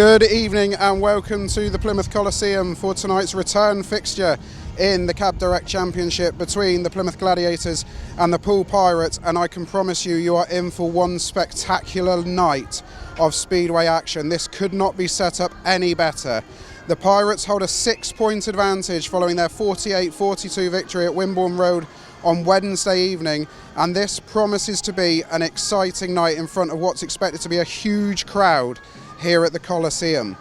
Good evening and welcome to the Plymouth Coliseum for tonight's return fixture in the Cab Direct Championship between the Plymouth Gladiators and the Poole Pirates, and I can promise you, you are in for one spectacular night of speedway action. This could not be set up any better. The Pirates hold a 6-point advantage following their 48-42 victory at Wimborne Road on Wednesday evening, and this promises to be an exciting night in front of what's expected to be a huge crowd here at the Coliseum.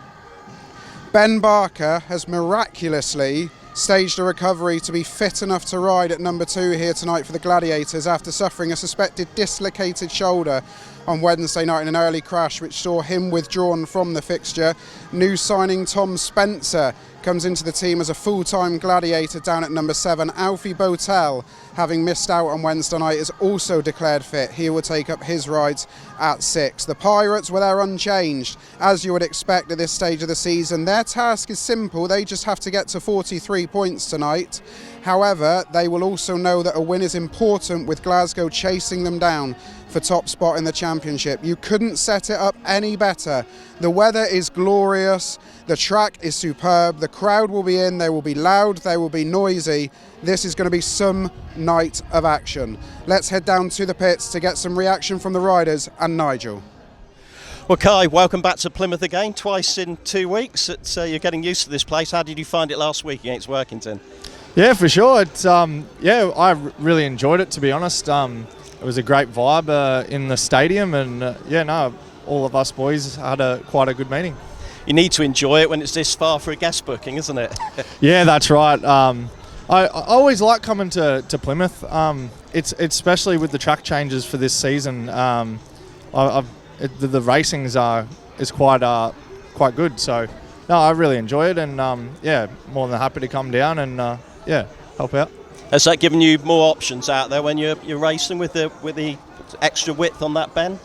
Ben Barker has miraculously staged a recovery to be fit enough to ride at number 2 here tonight for the Gladiators after suffering a suspected dislocated shoulder on Wednesday night in an early crash which saw him withdrawn from the fixture. New signing Tom Spencer comes into the team as a full-time Gladiator down at number 7. Alfie BOWTELL, having missed out on Wednesday night, is also declared fit. He will take up his rides at 6. The Pirates, well, they're unchanged, as you would expect at this stage of the season. Their task is simple. They just have to get to 43 points tonight. However, they will also know that a win is important, with Glasgow chasing them down for top spot in the championship. You couldn't set it up any better. The weather is glorious, the track is superb, the crowd will be in, they will be loud, they will be noisy. This is going to be some night of action. Let's head down to the pits to get some reaction from the riders and Nigel. Well, Kye, welcome back to Plymouth again, twice in 2 weeks. You're getting used to this place. How did you find it last week against Workington? Yeah, for sure. It's I really enjoyed it, to be honest. It was a great vibe in the stadium, and all of us boys had quite a good meeting. You need to enjoy it when it's this far for a guest booking, isn't it? Yeah, that's right. I always like coming to Plymouth. It's especially with the track changes for this season. The racing is quite good. So no, I really enjoy it, and more than happy to come down and help out. Has that given you more options out there when you're racing with the extra width on that bend?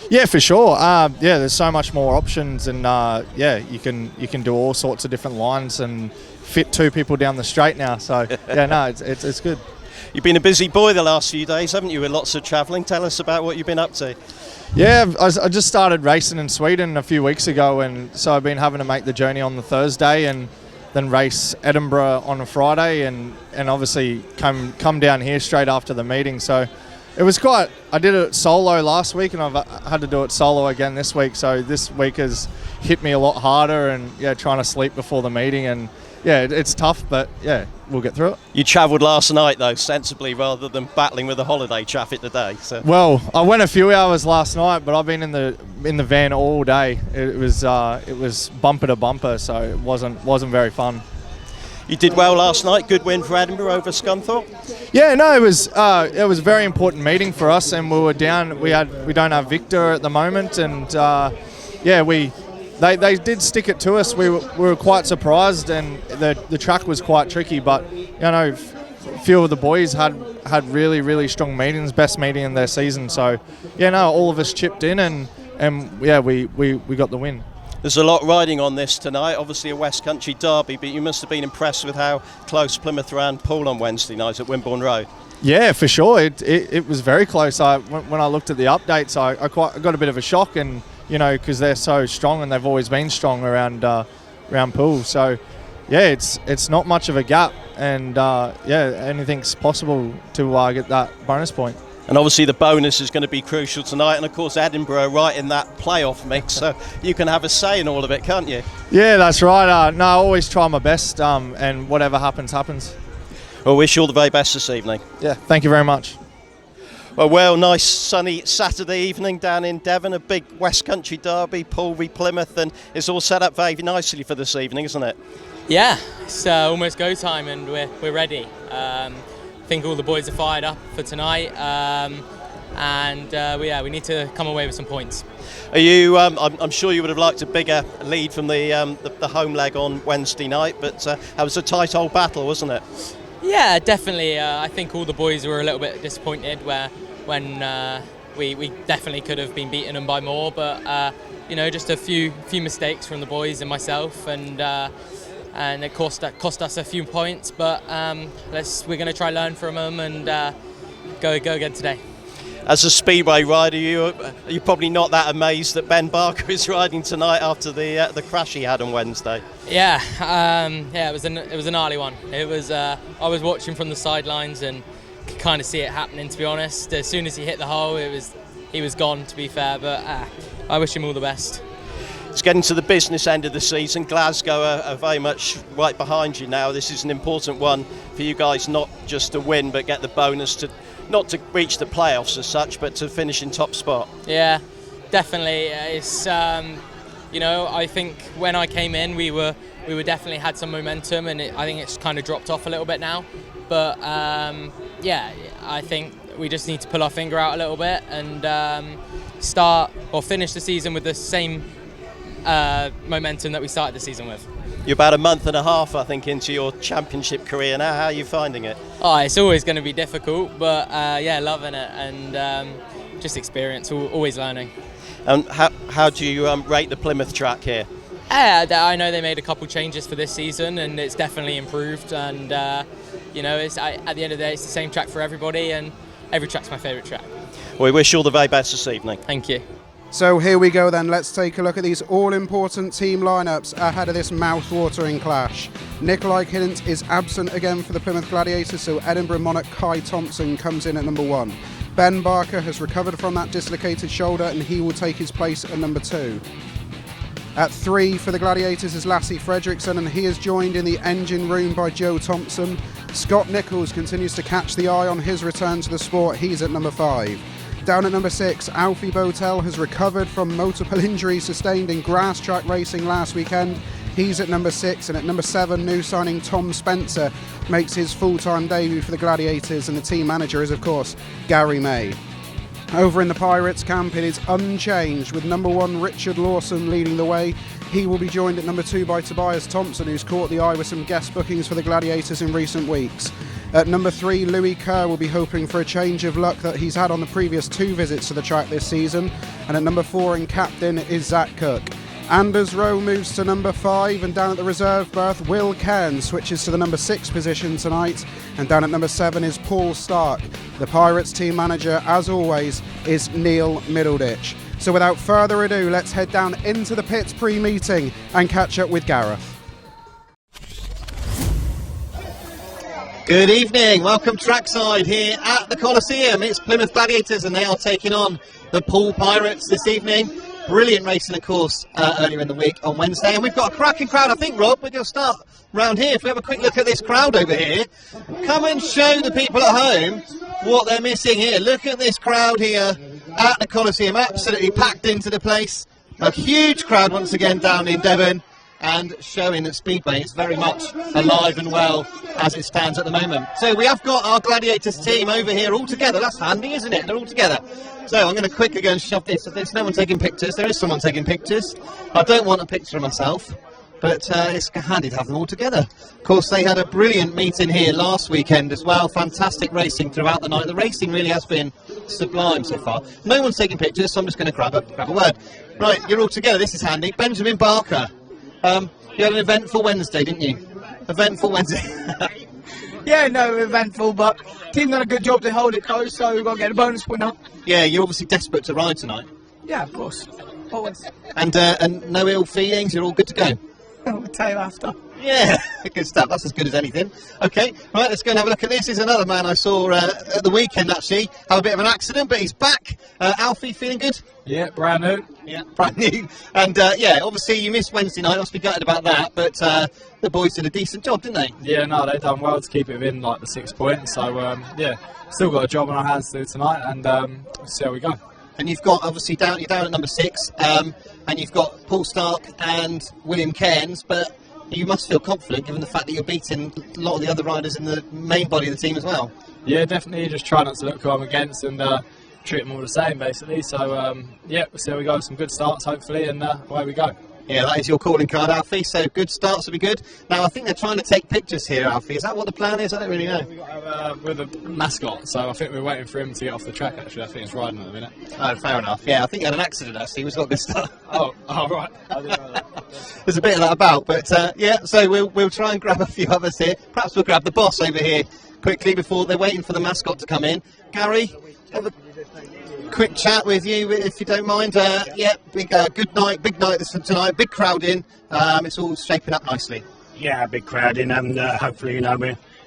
Yeah, for sure. There's so much more options, and you can do all sorts of different lines and fit 2 people down the straight now. So it's good. You've been a busy boy the last few days, haven't you? With lots of travelling. Tell us about what you've been up to. Yeah, I just started racing in Sweden a few weeks ago, and so I've been having to make the journey on the Thursday and then race Edinburgh on a Friday, and obviously come down here straight after the meeting. So it was I did it solo last week, and I've had to do it solo again this week. So this week has hit me a lot harder, and trying to sleep before the meeting, and it's tough, but we'll get through it. You travelled last night though, sensibly, rather than battling with the holiday traffic today. So. Well, I went a few hours last night, but I've been in the van all day. It was bumper to bumper, so it wasn't very fun. You did well last night. Good win for Edinburgh over Scunthorpe. Yeah, no, it was a very important meeting for us, and we were down. We don't have Victor at the moment, and They did stick it to us. We were quite surprised, and the track was quite tricky. But a few of the boys had really, really strong meetings, best meeting in their season. So all of us chipped in, and we got the win. There's a lot riding on this tonight. Obviously a West Country derby, but you must have been impressed with how close Plymouth ran Poole on Wednesday night at Wimborne Road. Yeah, for sure. It was very close. When I looked at the updates, I got a bit of a shock, and because they're so strong, and they've always been strong around Poole. So, it's not much of a gap, and anything's possible to get that bonus point. And obviously the bonus is going to be crucial tonight, and of course Edinburgh right in that playoff mix, so you can have a say in all of it, can't you? Yeah, that's right. I always try my best, and whatever happens, happens. Well, wish you all the very best this evening. Yeah, thank you very much. Well, nice sunny Saturday evening down in Devon, a big West Country derby, Poole v Plymouth, and it's all set up very nicely for this evening, isn't it? Yeah, it's almost go time, and we're ready. I think all the boys are fired up for tonight, we need to come away with some points. Are you? I'm sure you would have liked a bigger lead from the home leg on Wednesday night, but that was a tight old battle, wasn't it? Yeah, definitely. I think all the boys were a little bit disappointed when we definitely could have been beating them by more, but just a few mistakes from the boys and myself, and it cost us a few points, but we're going to try learn from them and go again today. As a Speedway rider, you're probably not that amazed that Ben Barker is riding tonight after the crash he had on Wednesday. Yeah, it was a gnarly one. It was. I was watching from the sidelines and could kind of see it happening. To be honest, as soon as he hit the hole, he was gone. To be fair, but I wish him all the best. It's getting to the business end of the season. Glasgow are very much right behind you now. This is an important one for you guys, not just to win, but get the bonus to. Not to reach the playoffs as such, but to finish in top spot. Yeah, definitely. It's I think when I came in, we were definitely had some momentum, and I think it's kind of dropped off a little bit now. But I think we just need to pull our finger out a little bit and finish the season with the same momentum that we started the season with. You're about a month and a half, I think, into your championship career now. How are you finding it? Oh, it's always going to be difficult, but loving it, and just experience, always learning. And how do you rate the Plymouth track here? I know they made a couple changes for this season, and it's definitely improved. And it's at the end of the day, it's the same track for everybody, and every track's my favourite track. Well, we wish you all the very best this evening. Thank you. So here we go then, let's take a look at these all-important team lineups ahead of this mouth-watering clash. Nikolai Hint is absent again for the Plymouth Gladiators, so Edinburgh Monarch Kye Thomson comes in at number 1. Ben Barker has recovered from that dislocated shoulder and he will take his place at number 2. At 3 for the Gladiators is Lasse FREDRIKSEN, and he is joined in the engine room by Joe Thompson. Scott Nicholls continues to catch the eye on his return to the sport, he's at number 5. Down at number 6, Alfie BOWTELL has recovered from multiple injuries sustained in grass track racing last weekend. He's at number 6, and at number 7, new signing Tom Spencer makes his full-time debut for the Gladiators, and the team manager is, of course, Garry May. Over in the Pirates camp, it is unchanged, with number 1 Richard Lawson leading the way. He will be joined at number 2 by Tobias THOMSEN, who's caught the eye with some guest bookings for the Gladiators in recent weeks. At number 3, Louis Kerr will be hoping for a change of luck that he's had on the previous 2 visits to the track this season. And at number 4 in captain is Zach Cook. Anders Rowe moves to number 5, and down at the reserve berth, Will Cairns switches to the number 6 position tonight. And down at number 7 is Paul Starke. The Pirates team manager, as always, is Neil MIDDLEDITCH. So without further ado, let's head down into the pits pre-meeting and catch up with Gareth. Good evening, welcome trackside here at the Coliseum. It's Plymouth Gladiators and they are taking on the Poole Pirates this evening. Brilliant racing, of course, earlier in the week on Wednesday. And we've got a cracking crowd. I think, Rob, we're going to start round here. If we have a quick look at this crowd over here, come and show the people at home what they're missing here. Look at this crowd here at the Coliseum, absolutely packed into the place. A huge crowd once again down in Devon, and showing that Speedway is very much alive and well as it stands at the moment. So we have got our Gladiators team over here all together. That's handy, isn't it? They're all together. So I'm going to quickly go and shove this. If there's no one taking pictures, there is someone taking pictures. I don't want a picture of myself, but it's handy to have them all together. Of course, they had a brilliant meeting here last weekend as well. Fantastic racing throughout the night. The racing really has been sublime so far. No one's taking pictures, so I'm just going to grab a word. Right, you're all together. This is handy. Benjamin Barker. You had an eventful Wednesday, didn't you? Eventful Wednesday. Yeah, no, eventful, but team done a good job to hold it close, so we've got to get a bonus winner. Yeah, you're obviously desperate to ride tonight. Yeah, of course. Always. And no ill feelings, you're all good to go? We'll tell you after. Yeah, good stuff. That's as good as anything. Okay, right, let's go and have a look at this. Here's another man I saw at the weekend, actually. Have a bit of an accident, but he's back. Alfie, feeling good? Yeah, brand new. Yeah, brand new. And yeah, obviously you missed Wednesday night. I must be gutted about that, but the boys did a decent job, didn't they? Yeah, no, they've done well to keep it within like the 6 points. So yeah, still got a job on our hands to do tonight, and see how we go. And you've got obviously you're down at number 6, and you've got Paul Starke and William Cairns, but you must feel confident given the fact that you're beating a lot of the other riders in the main body of the team as well. Yeah, definitely. Just try not to look who I'm against and treat them all the same, basically. So yeah, we'll see how we go. Some good starts, hopefully, and away we go. Yeah, that is your calling card, Alfie. So good starts will be good. Now I think they're trying to take pictures here, Alfie. Is that what the plan is? I don't really know. We got with a mascot, so I think we're waiting for him to get off the track. Actually, I think he's riding at the minute. Oh, fair enough. Yeah, I think he had an accident actually. He's got good start. Oh, right. I didn't know that. There's a bit of that about, but yeah. So we'll try and grab a few others here. Perhaps we'll grab the boss over here quickly before they're waiting for the mascot to come in. Gary, quick chat with you, if you don't mind. Yeah, good night, big night this tonight, big crowd in. It's all shaping up nicely. Yeah, big crowd in, and hopefully,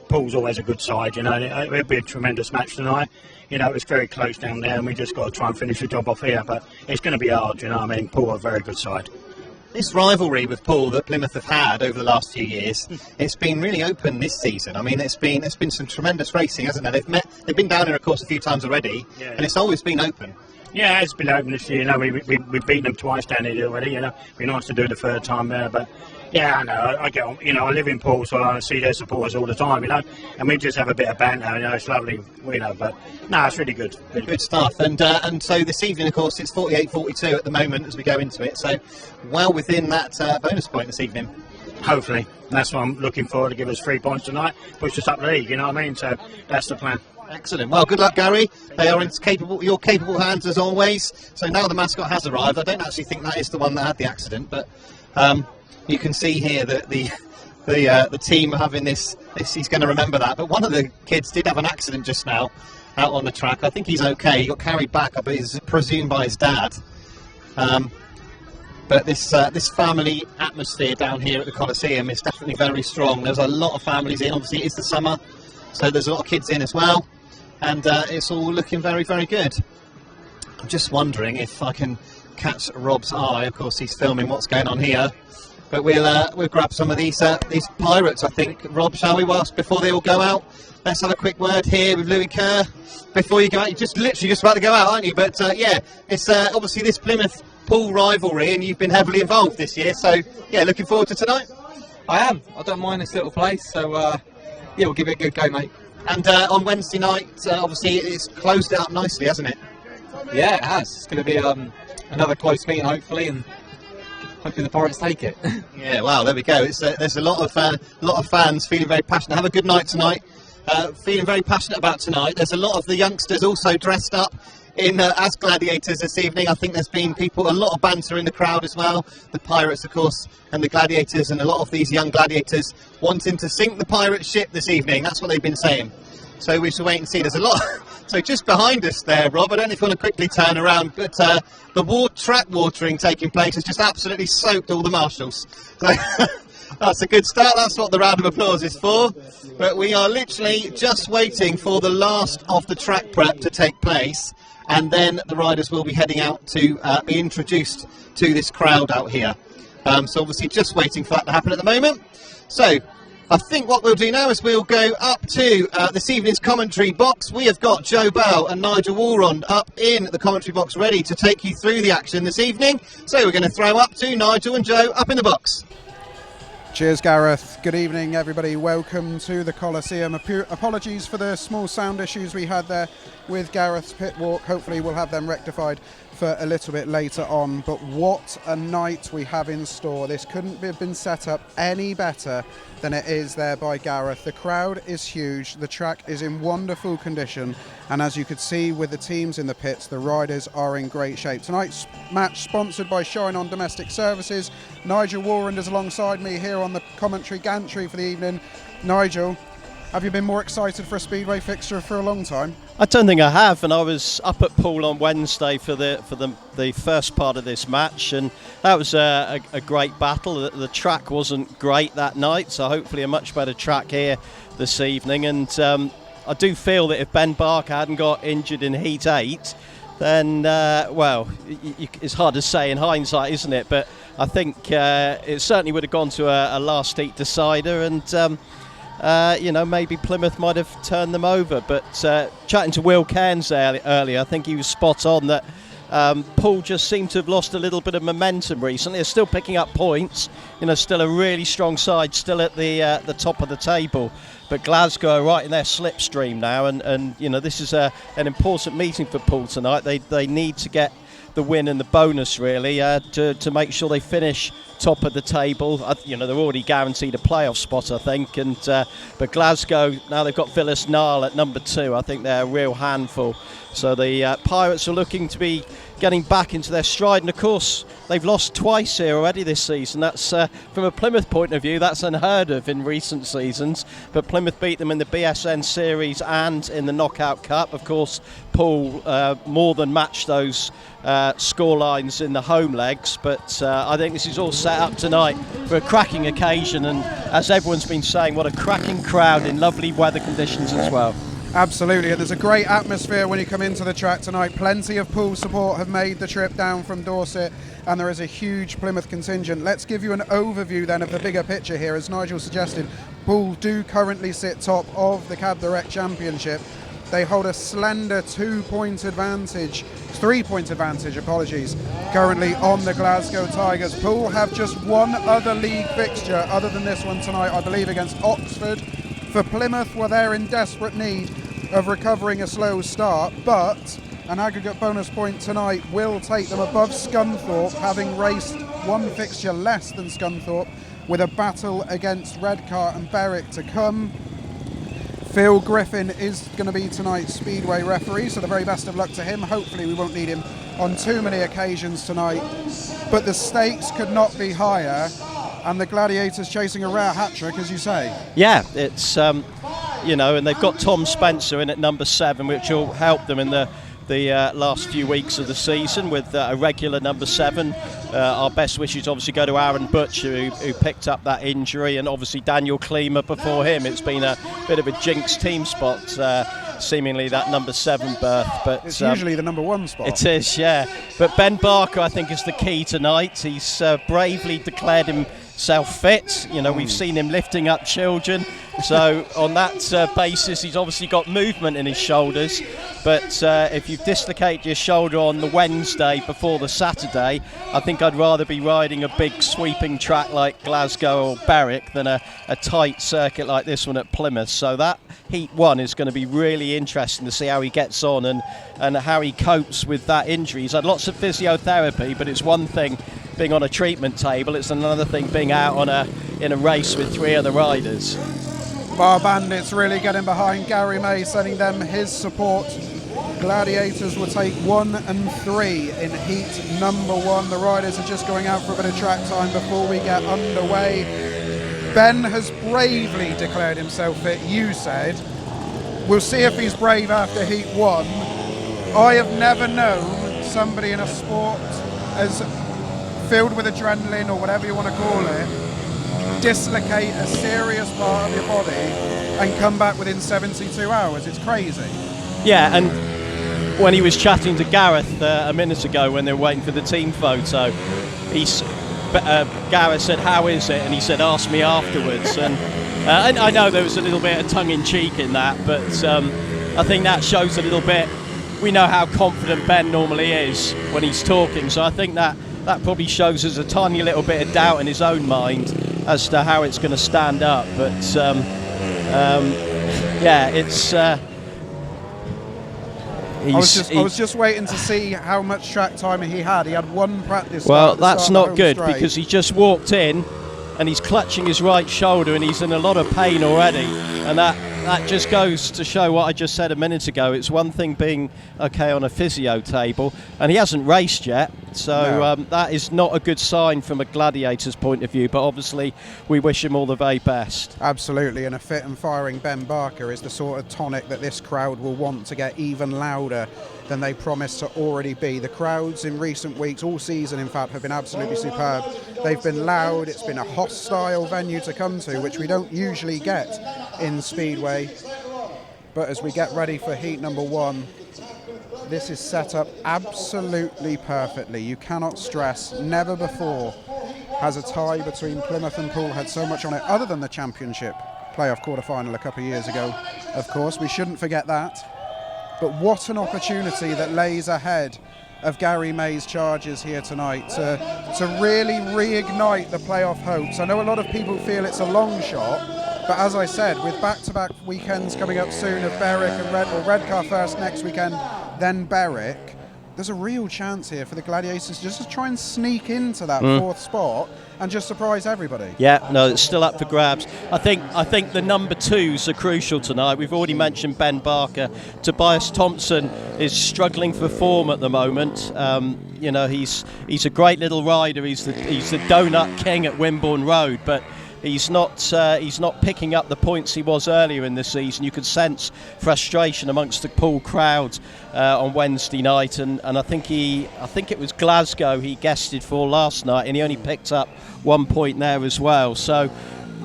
Poole's always a good side, it'll be a tremendous match tonight. It's very close down there, and we just got to try and finish the job off here, but it's going to be hard, Poole are a very good side. This rivalry with Poole that Plymouth have had over the last few years, it's been really open this season. I mean, it's been some tremendous racing, hasn't it? They've been down here, of course, a few times already, and it's always been open. Yeah, it's been open this year. We've beaten them twice down here already. It'd be nice to do the third time there, but yeah, I know. I get on. I live in Poole, so I see their supporters all the time. And we just have a bit of banter. It's lovely. But no, it's really good. Good stuff. And so this evening, of course, it's 48-42 at the moment as we go into it. So well within that bonus point this evening. Hopefully, that's what I'm looking for, to give us 3 points tonight, push us up the league. So that's the plan. Excellent. Well, good luck, Gary. They are in your capable hands as always. So now the mascot has arrived. I don't actually think that is the one that had the accident, but you can see here that the team are having this. He's going to remember that. But one of the kids did have an accident just now out on the track. I think he's okay. He got carried back, but he's presumed by his dad. But this family atmosphere down here at the Coliseum is definitely very strong. There's a lot of families in. Obviously, it's the summer, so there's a lot of kids in as well. And it's all looking very, very good. I'm just wondering if I can catch Rob's eye. Of course, he's filming what's going on here. But we'll grab some of these pirates, I think. Rob, shall we? Before they all go out, let's have a quick word here with Louis Kerr. Before you go out, you're literally just about to go out, aren't you? But yeah, it's obviously this Plymouth Poole rivalry, and you've been heavily involved this year. So yeah, looking forward to tonight. I am. I don't mind this little place. So yeah, we'll give it a good go, mate. And on Wednesday night, obviously, it's closed it up nicely, hasn't it? Yeah, it has. It's going to be another close meeting, hopefully, and hopefully the Pirates take it. Yeah, wow, there we go. There's a lot of fans feeling very passionate. Have a good night tonight. Feeling very passionate about tonight. There's a lot of the youngsters also dressed up in as gladiators this evening. I think there's been a lot of banter in the crowd as well. The Pirates, of course, and the Gladiators, and a lot of these young gladiators wanting to sink the pirate ship this evening. That's what they've been saying. So we should wait and see. There's a lot. So just behind us there, Rob, I don't know if you want to quickly turn around, but the track watering taking place has just absolutely soaked all the marshals. So that's a good start. That's what the round of applause is for. But we are literally just waiting for the last of the track prep to take place, and then the riders will be heading out to be introduced to this crowd out here. So obviously just waiting for that to happen at the moment. So I think what we'll do now is we'll go up to this evening's commentary box. We have got Joe Bell and Nigel Walrond up in the commentary box ready to take you through the action this evening. So we're going to throw up to Nigel and Joe up in the box. Cheers, Gareth. Good evening, everybody. Welcome to the Coliseum. Apologies for the small sound issues we had there with Gareth's pit walk. Hopefully we'll have them rectified for a little bit later on. But what a night we have in store. This couldn't have been set up any better than it is there by Gareth. The crowd is huge. The track is in wonderful condition. And as you could see with the teams in the pits, the riders are in great shape. Tonight's match sponsored by Shine On Domestic Services. Nigel Walrond is alongside me here on the commentary gantry for the evening. Nigel, have you been more excited for a Speedway fixture for a long time? I don't think I have, and I was up at Poole on Wednesday for the first part of this match, and that was a great battle. The track wasn't great that night, so hopefully a much better track here this evening. And I do feel that if Ben Barker hadn't got injured in Heat 8, then, well, it's hard to say in hindsight, isn't it? But I think it certainly would have gone to a last heat decider, and maybe Plymouth might have turned them over. But chatting to Will Cairns earlier, I think he was spot on that Poole just seemed to have lost a little bit of momentum recently. They're still picking up points, still a really strong side, still at the top of the table. But Glasgow are right in their slipstream now, and this is an important meeting for Poole tonight. They need to get the win and the bonus really to make sure they finish top of the table. They're already guaranteed a playoff spot, I think. And but Glasgow, now they've got Phyllis Nile at number 2. I think they're a real handful. So the Pirates are looking to be getting back into their stride. And of course, they've lost twice here already this season. That's from a Plymouth point of view, that's unheard of in recent seasons. But Plymouth beat them in the BSN Series and in the Knockout Cup. Of course, Poole more than matched those score lines in the home legs, but I think this is all set up tonight for a cracking occasion, and as everyone's been saying, what a cracking crowd in lovely weather conditions as well. Absolutely, and there's a great atmosphere when you come into the track tonight. Plenty of Poole support have made the trip down from Dorset, and there is a huge Plymouth contingent. Let's give you an overview then of the bigger picture here. As Nigel suggested, Poole do currently sit top of the Cab Direct Championship. They hold a slender 3-point advantage, currently on the Glasgow Tigers. Poole have just one other league fixture other than this one tonight, I believe, against Oxford. For Plymouth, well, they're in desperate need of recovering a slow start, but an aggregate bonus point tonight will take them above Scunthorpe, having raced one fixture less than Scunthorpe, with a battle against Redcar and Berwick to come. Phil Griffin is going to be tonight's Speedway referee, so the very best of luck to him. Hopefully we won't need him on too many occasions tonight, but the stakes could not be higher, and the Gladiators chasing a rare hat-trick, as you say. Yeah, it's, you know, and they've got Tom Spencer in at number 7, which will help them in the last few weeks of the season with a regular number 7. Our best wishes obviously go to Aaron Butcher, who picked up that injury, and obviously Daniel Klima before him. It's been a bit of a jinx team spot, seemingly that number 7 berth. But it's usually the number 1 spot. It is, yeah. But Ben Barker, I think, is the key tonight. He's bravely declared himself fit. You know, we've seen him lifting up children. So on that basis, he's obviously got movement in his shoulders. But if you've dislocated your shoulder on the Wednesday before the Saturday, I think I'd rather be riding a big sweeping track like Glasgow or Berwick than a tight circuit like this one at Plymouth. So that Heat 1 is going to be really interesting to see how he gets on and how he copes with that injury. He's had lots of physiotherapy, but it's one thing being on a treatment table, it's another thing being out in a race with 3 other riders. Bar Bandits really getting behind Garry May, sending them his support. Gladiators will take 1 and 3 in heat number 1. The riders are just going out for a bit of track time before we get underway. Ben has bravely declared himself fit, you said. We'll see if he's brave after heat 1. I have never known somebody in a sport as filled with adrenaline, or whatever you want to call it, dislocate a serious part of your body and come back within 72 hours. It's crazy. Yeah, and when he was chatting to Gareth a minute ago when they were waiting for the team photo, Gareth said, "How is it?" and he said, "Ask me afterwards." And I know there was a little bit of tongue-in-cheek in that, but I think that shows a little bit. We know how confident Ben normally is when he's talking, so I think that probably shows us a tiny little bit of doubt in his own mind as to how it's going to stand up. But yeah, it's. I was just waiting to see how much track time he had. He had 1 practice. Well, that's not good because he just walked in and he's clutching his right shoulder and he's in a lot of pain already. And that just goes to show what I just said a minute ago. It's one thing being okay on a physio table, and he hasn't raced yet, so that is not a good sign from a Gladiators point of view, but obviously we wish him all the very best. Absolutely, and a fit and firing Ben Barker is the sort of tonic that this crowd will want to get even louder than they promised to already be. The crowds in recent weeks, all season in fact, have been absolutely superb. They've been loud, it's been a hostile venue to come to, which we don't usually get in Speedway. But as we get ready for heat number 1, this is set up absolutely perfectly. You cannot stress, never before has a tie between Plymouth and Poole had so much on it, other than the championship playoff quarter-final a couple of years ago. Of course, we shouldn't forget that. But what an opportunity that lays ahead of Garry May's charges here tonight to really reignite the playoff hopes. I know a lot of people feel it's a long shot, but as I said, with back-to-back weekends coming up soon of Berwick and Redcar first next weekend, then Berwick, there's a real chance here for the Gladiators just to try and sneak into that fourth spot and just surprise everybody. Yeah, no, it's still up for grabs. I think the number 2s are crucial tonight. We've already mentioned Ben Barker. Tobias THOMSEN is struggling for form at the moment. You know, he's a great little rider. He's the donut king at Wimborne Road, but he's not picking up the points he was earlier in the season. You could sense frustration amongst the Poole crowd on Wednesday night, and I think it was Glasgow he guested for last night, and he only picked up 1 point there as well. So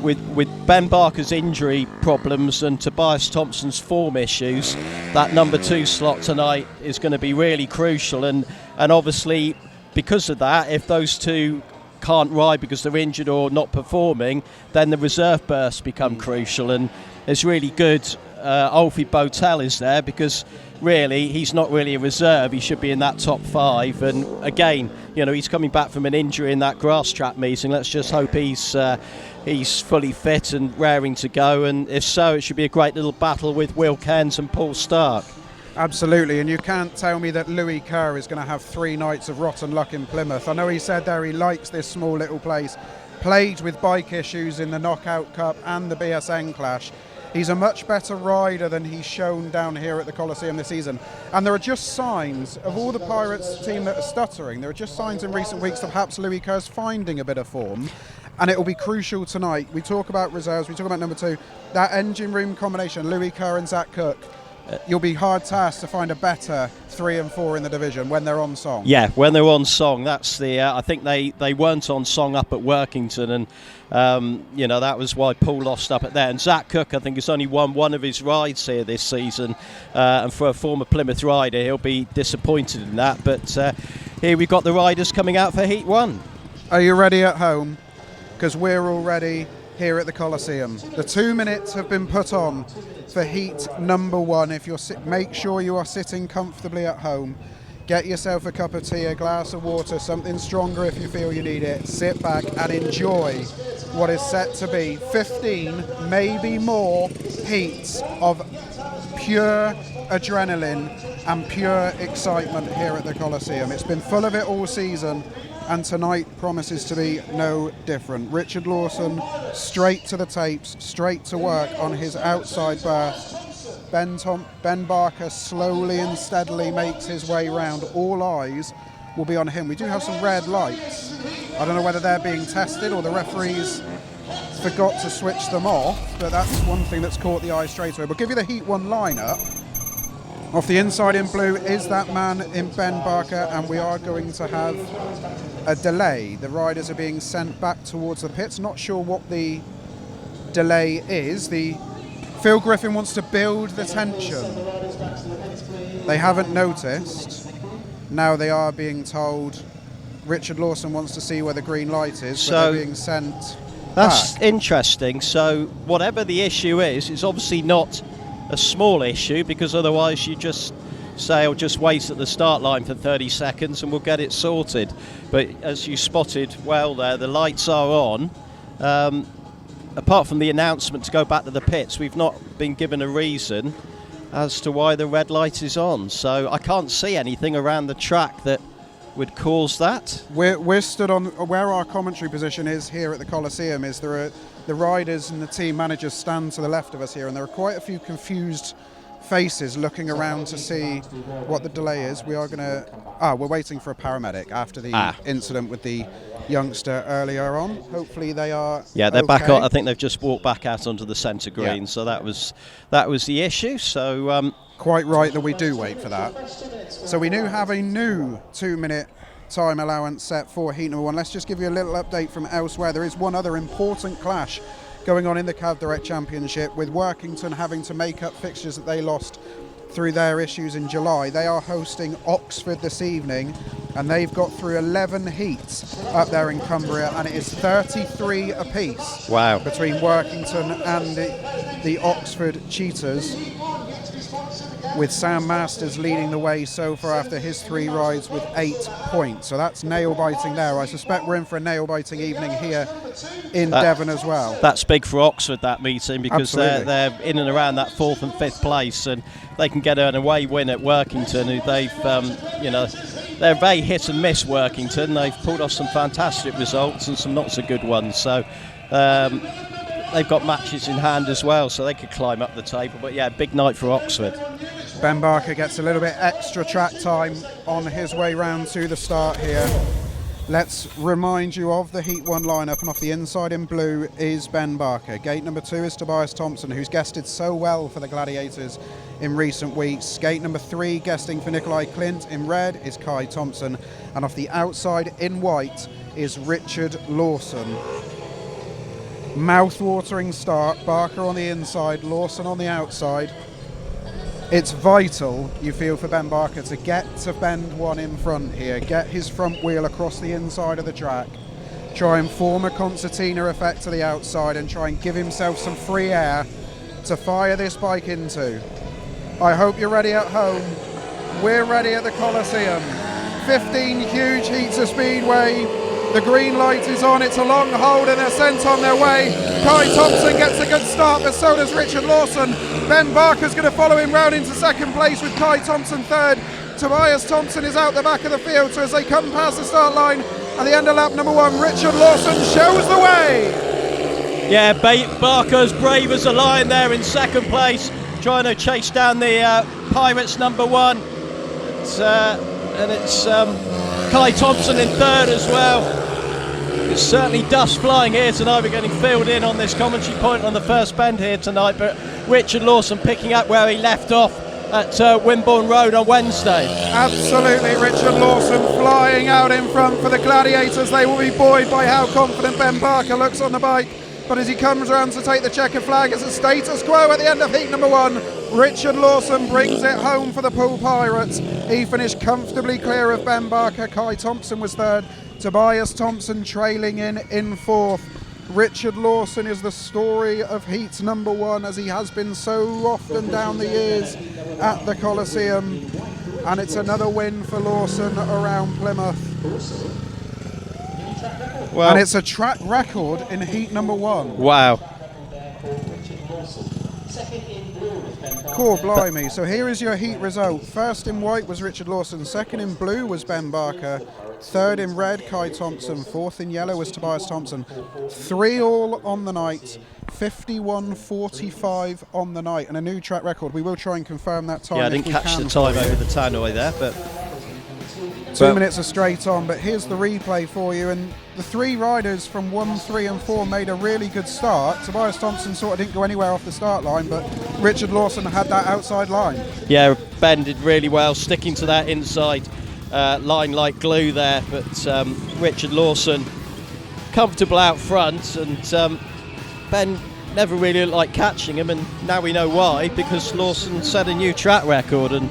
with Ben Barker's injury problems and Tobias THOMSEN's form issues, that number 2 slot tonight is going to be really crucial, and obviously because of that, if those two can't ride because they're injured or not performing, then the reserve berths become crucial, and it's really good Alfie BOWTELL is there, because really he's not really a reserve. He should be in that top 5, and again, you know, he's coming back from an injury in that grass trap meeting. Let's just hope he's fully fit and raring to go, and if so, it should be a great little battle with Will Cairns and Paul Starke. Absolutely, and you can't tell me that Louis Kerr is going to have 3 nights of rotten luck in Plymouth. I know he said there he likes this small little place, plagued with bike issues in the Knockout Cup and the BSN Clash. He's a much better rider than he's shown down here at the Coliseum this season. And there are just signs of all the Pirates team that are stuttering. There are just signs in recent weeks that perhaps Louis Kerr's finding a bit of form. And it will be crucial tonight. We talk about reserves, we talk about number 2. That engine room combination, Louis Kerr and Zach Cook. You'll be hard tasked to find a better 3 and 4 in the division when they're on song. Yeah, when they're on song, that's the. I think they weren't on song up at Workington, and you know, that was why Paul lost up at there. And Zach Cook, I think, has only won 1 of his rides here this season, and for a former Plymouth rider, he'll be disappointed in that. But here we've got the riders coming out for Heat 1. Are you ready at home? Because we're all ready here at the Coliseum. The 2 minutes have been put on for heat number 1. If you're make sure you are sitting comfortably at home. Get yourself a cup of tea, a glass of water, something stronger if you feel you need it. Sit back and enjoy what is set to be 15, maybe more, heats of pure adrenaline and pure excitement here at the Coliseum. It's been full of it all season, and tonight promises to be no different. Richard Lawson straight to the tapes, straight to work on his outside berth. Ben Barker slowly and steadily makes his way round. All eyes will be on him. We do have some red lights. I don't know whether they're being tested or the referees forgot to switch them off, but that's one thing that's caught the eye straight away. We'll give you the Heat 1 lineup. Off the inside in blue is that man in Ben Barker, and we are going to have a delay. The riders are being sent back towards the pits. Not sure what the delay is. Phil Griffin wants to build the tension. They haven't noticed. Now they are being told Richard Lawson wants to see where the green light is, so they're being sent That's back. interesting. So whatever the issue is, it's obviously not a small issue, because otherwise you just say, I'll just wait at the start line for 30 seconds and we'll get it sorted. But as you spotted well there, the lights are on. Apart from the announcement to go back to the pits, we've not been given a reason as to why the red light is on. So I can't see anything around the track that would cause that. We're stood on where our commentary position is here at the Coliseum. Is there are the riders and the team managers stand to the left of us here, and there are quite a few confused faces looking around to see what the delay is. We are going to. We're waiting for a paramedic after the incident with the youngster earlier on. Hopefully they are. Yeah, they're okay. back on. I think they've just walked back out onto the centre green. Yeah. So that was the issue. So quite right that we do wait for that. So we have a new 2-minute time allowance set for heat number 1. Let's just give you a little update from elsewhere. There is one other important clash going on in the Cav Direct Championship, with Workington having to make up fixtures that they lost through their issues in July. They are hosting Oxford this evening, and they've got through 11 heats up there in Cumbria, and it is 33 apiece. Wow. Between Workington and the Oxford Cheetahs. with Sam Masters leading the way so far after his 3 rides with 8 points. So that's nail-biting there. I suspect we're in for a nail-biting evening here in Devon as well. That's big for Oxford, that meeting, because Absolutely. they're in and around that 4th and 5th place, and they can get an away win at Workington, who they've, you know, they're very hit and miss, Workington. They've pulled off some fantastic results and some not so good ones. So they've got matches in hand as well, so they could climb up the table. But yeah, big night for Oxford. Ben Barker gets a little bit extra track time on his way round to the start here. Let's remind you of the Heat 1 lineup, and off the inside in blue is Ben Barker. Gate number 2 is Tobias THOMSEN, who's guested so well for the Gladiators in recent weeks. Gate number 3, guesting for Nikolai Clint in red, is Kye Thomson. And off the outside in white is Richard Lawson. Mouth-watering start, Barker on the inside, Lawson on the outside. It's vital, you feel, for Ben Barker to get to bend one in front here, get his front wheel across the inside of the track, try and form a concertina effect to the outside and try and give himself some free air to fire this bike into. I hope you're ready at home. We're ready at the Coliseum. 15 huge heats of Speedway. The green light is on, it's a long hold and they're sent on their way. Kye Thomson gets a good start, but so does Richard Lawson. Ben Barker's going to follow him round into second place with Kye Thomson third. Tobias THOMSEN is out the back of the field, so as they come past the start line at the end of lap number 1, Richard Lawson shows the way. Yeah, Barker's brave as a lion there in second place, trying to chase down the Pirates number 1. And it's Kye Thomson in third as well. It's certainly dust flying here tonight. We're getting filled in on this commentary point on the first bend here tonight, but Richard Lawson picking up where he left off at Wimborne Road on Wednesday. Absolutely, Richard Lawson flying out in front for the Gladiators. They will be buoyed by how confident Ben Barker looks on the bike, but as he comes around to take the checkered flag, it's a status quo at the end of heat number 1. Richard Lawson brings it home for the Poole Pirates. He finished comfortably clear of Ben Barker. Kye Thomson was third. Tobias THOMSEN trailing in fourth. Richard Lawson is the story of heat number 1, as he has been so often down the years at the Coliseum. And it's another win for Lawson around Plymouth. Well, and it's a track record in heat number 1. Wow. Core blimey. So here is your heat result. First in white was Richard Lawson. Second in blue was Ben Barker. Third in red, Kye Thomson. Fourth in yellow was Tobias THOMSEN. 3 all on the night. 51.45 on the night, and a new track record. We will try and confirm that time. Yeah, I didn't catch the time over the tannoy there, but 2 minutes are straight on. But here's the replay for you, and the 3 riders from 1, 3 and 4 made a really good start. Tobias THOMSEN sort of didn't go anywhere off the start line, but Richard Lawson had that outside line. yeah, Ben did really well sticking to that inside line like glue there, but Richard Lawson comfortable out front, and Ben never really looked like catching him, and now we know why, because Lawson set a new track record, and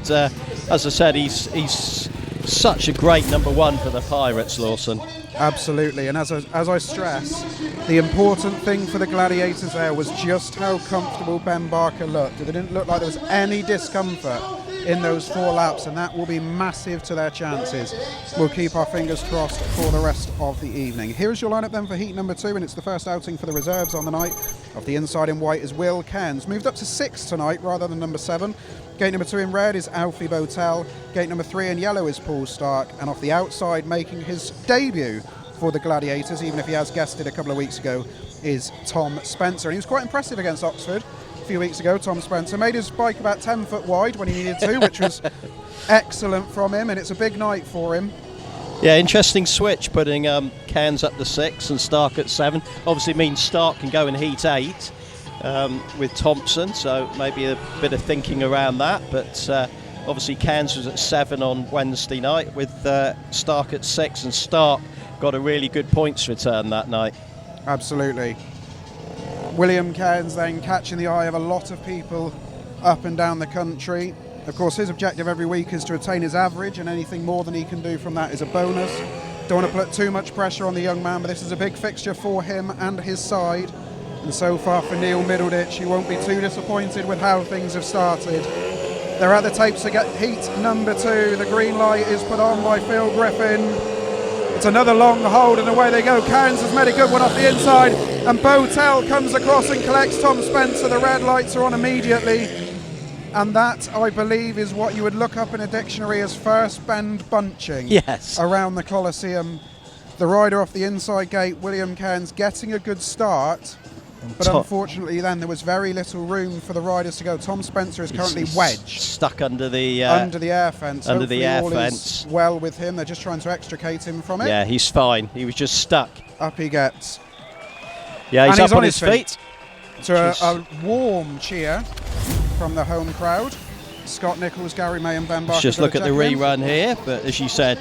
as I said, he's such a great number 1 for the Pirates, Lawson. Absolutely, and as I stress, the important thing for the Gladiators there was just how comfortable Ben Barker looked. It didn't look like there was any discomfort in those 4 laps, and that will be massive to their chances. We'll keep our fingers crossed for the rest of the evening. Here's your lineup then for heat number 2, and it's the first outing for the reserves on the night. Off the inside in white is Will Cairns, moved up to 6 tonight rather than number 7. Gate number 2 in red is Alfie BOWTELL. Gate number 3 in yellow is Paul Starke, and off the outside making his debut for the Gladiators, even if he has guested a couple of weeks ago, is Tom Spencer. And he was quite impressive against Oxford a few weeks ago. Tom Spencer made his bike about 10 foot wide when he needed to, which was excellent from him, and it's a big night for him. Yeah, interesting switch, putting Cairns up to 6 and Starke at 7. Obviously means Starke can go in heat 8 with Thompson, so maybe a bit of thinking around that, but obviously Cairns was at 7 on Wednesday night with Starke at 6, and Starke got a really good points return that night. Absolutely. William Cairns then catching the eye of a lot of people up and down the country. Of course, his objective every week is to attain his average, and anything more than he can do from that is a bonus. Don't want to put too much pressure on the young man, but this is a big fixture for him and his side. And so far for Neil MIDDLEDITCH, he won't be too disappointed with how things have started. They're at the tapes to get heat number 2. The green light is put on by Phil Griffin. It's another long hold and away they go. Cairns has made a good one off the inside and BOWTELL comes across and collects Tom Spencer. The red lights are on immediately. And that, I believe, is what you would look up in a dictionary as first bend bunching. Yes. Around the Coliseum. The rider off the inside gate, William Cairns, getting a good start. But unfortunately then there was very little room for the riders to go. Tom Spencer is currently wedged. Stuck under the air fence. Under the air all fence. Is well with him. They're just trying to extricate him from it. Yeah, he's fine. He was just stuck. Up he gets. Yeah, he's up on his feet. To a warm cheer from the home crowd. Scott Nicholls, Garry May and Ben Barker. Just look at the rerun here, but as you said,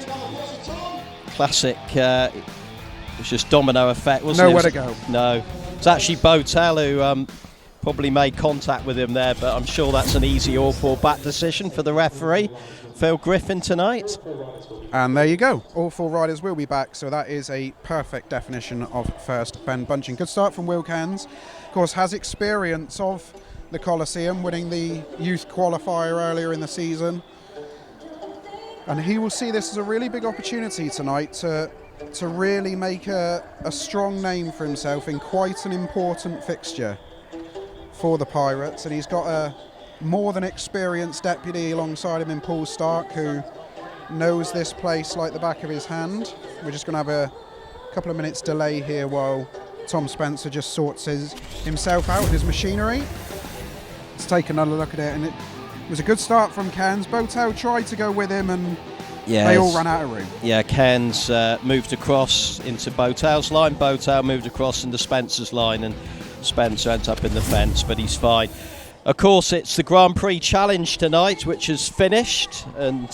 classic, it's just domino effect, wasn't it? Nowhere to go. No. It's actually BOWTELL who probably made contact with him there, but I'm sure that's an easy all-four back decision for the referee, Phil Griffin, tonight. And there you go. All 4 riders will be back, so that is a perfect definition of first bend bunching. Good start from Will Cairns. Of course, has experience of the Coliseum, winning the youth qualifier earlier in the season. And he will see this as a really big opportunity tonight to really make a strong name for himself in quite an important fixture for the Pirates. And he's got a more than experienced deputy alongside him in Paul Starke, who knows this place like the back of his hand. We're just going to have a couple of minutes delay here while Tom Spencer just sorts himself out with his machinery. Let's take another look at it, and it was a good start from Cairns. BOWTELL tried to go with him and they all ran out of room. Yeah, Cairns moved across into BOWTELL's line. BOWTELL moved across into Spencer's line, and Spencer ends up in the fence, but he's fine. Of course, it's the Grand Prix Challenge tonight, which is finished, and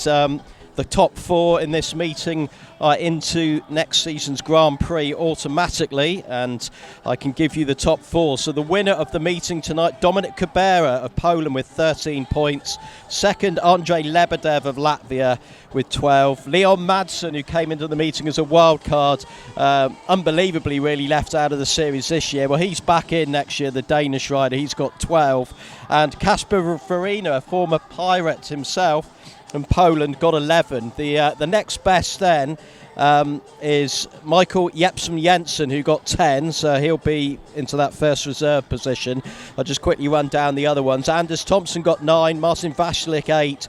the top 4 in this meeting are into next season's Grand Prix automatically, and I can give you the top 4. So the winner of the meeting tonight, Dominik Kubera of Poland with 13 points. Second, Andrei Lebedev of Latvia with 12. Leon Madsen, who came into the meeting as a wild card, unbelievably really left out of the series this year. Well, he's back in next year, the Danish rider. He's got 12. And Kasper Farina, a former Pirate himself, and Poland got 11. The next best then is Michael Jepsen Jensen, who got 10, so he'll be into that first reserve position. I'll just quickly run down the other ones. Anders Thompson got 9, Martin Vashlik 8,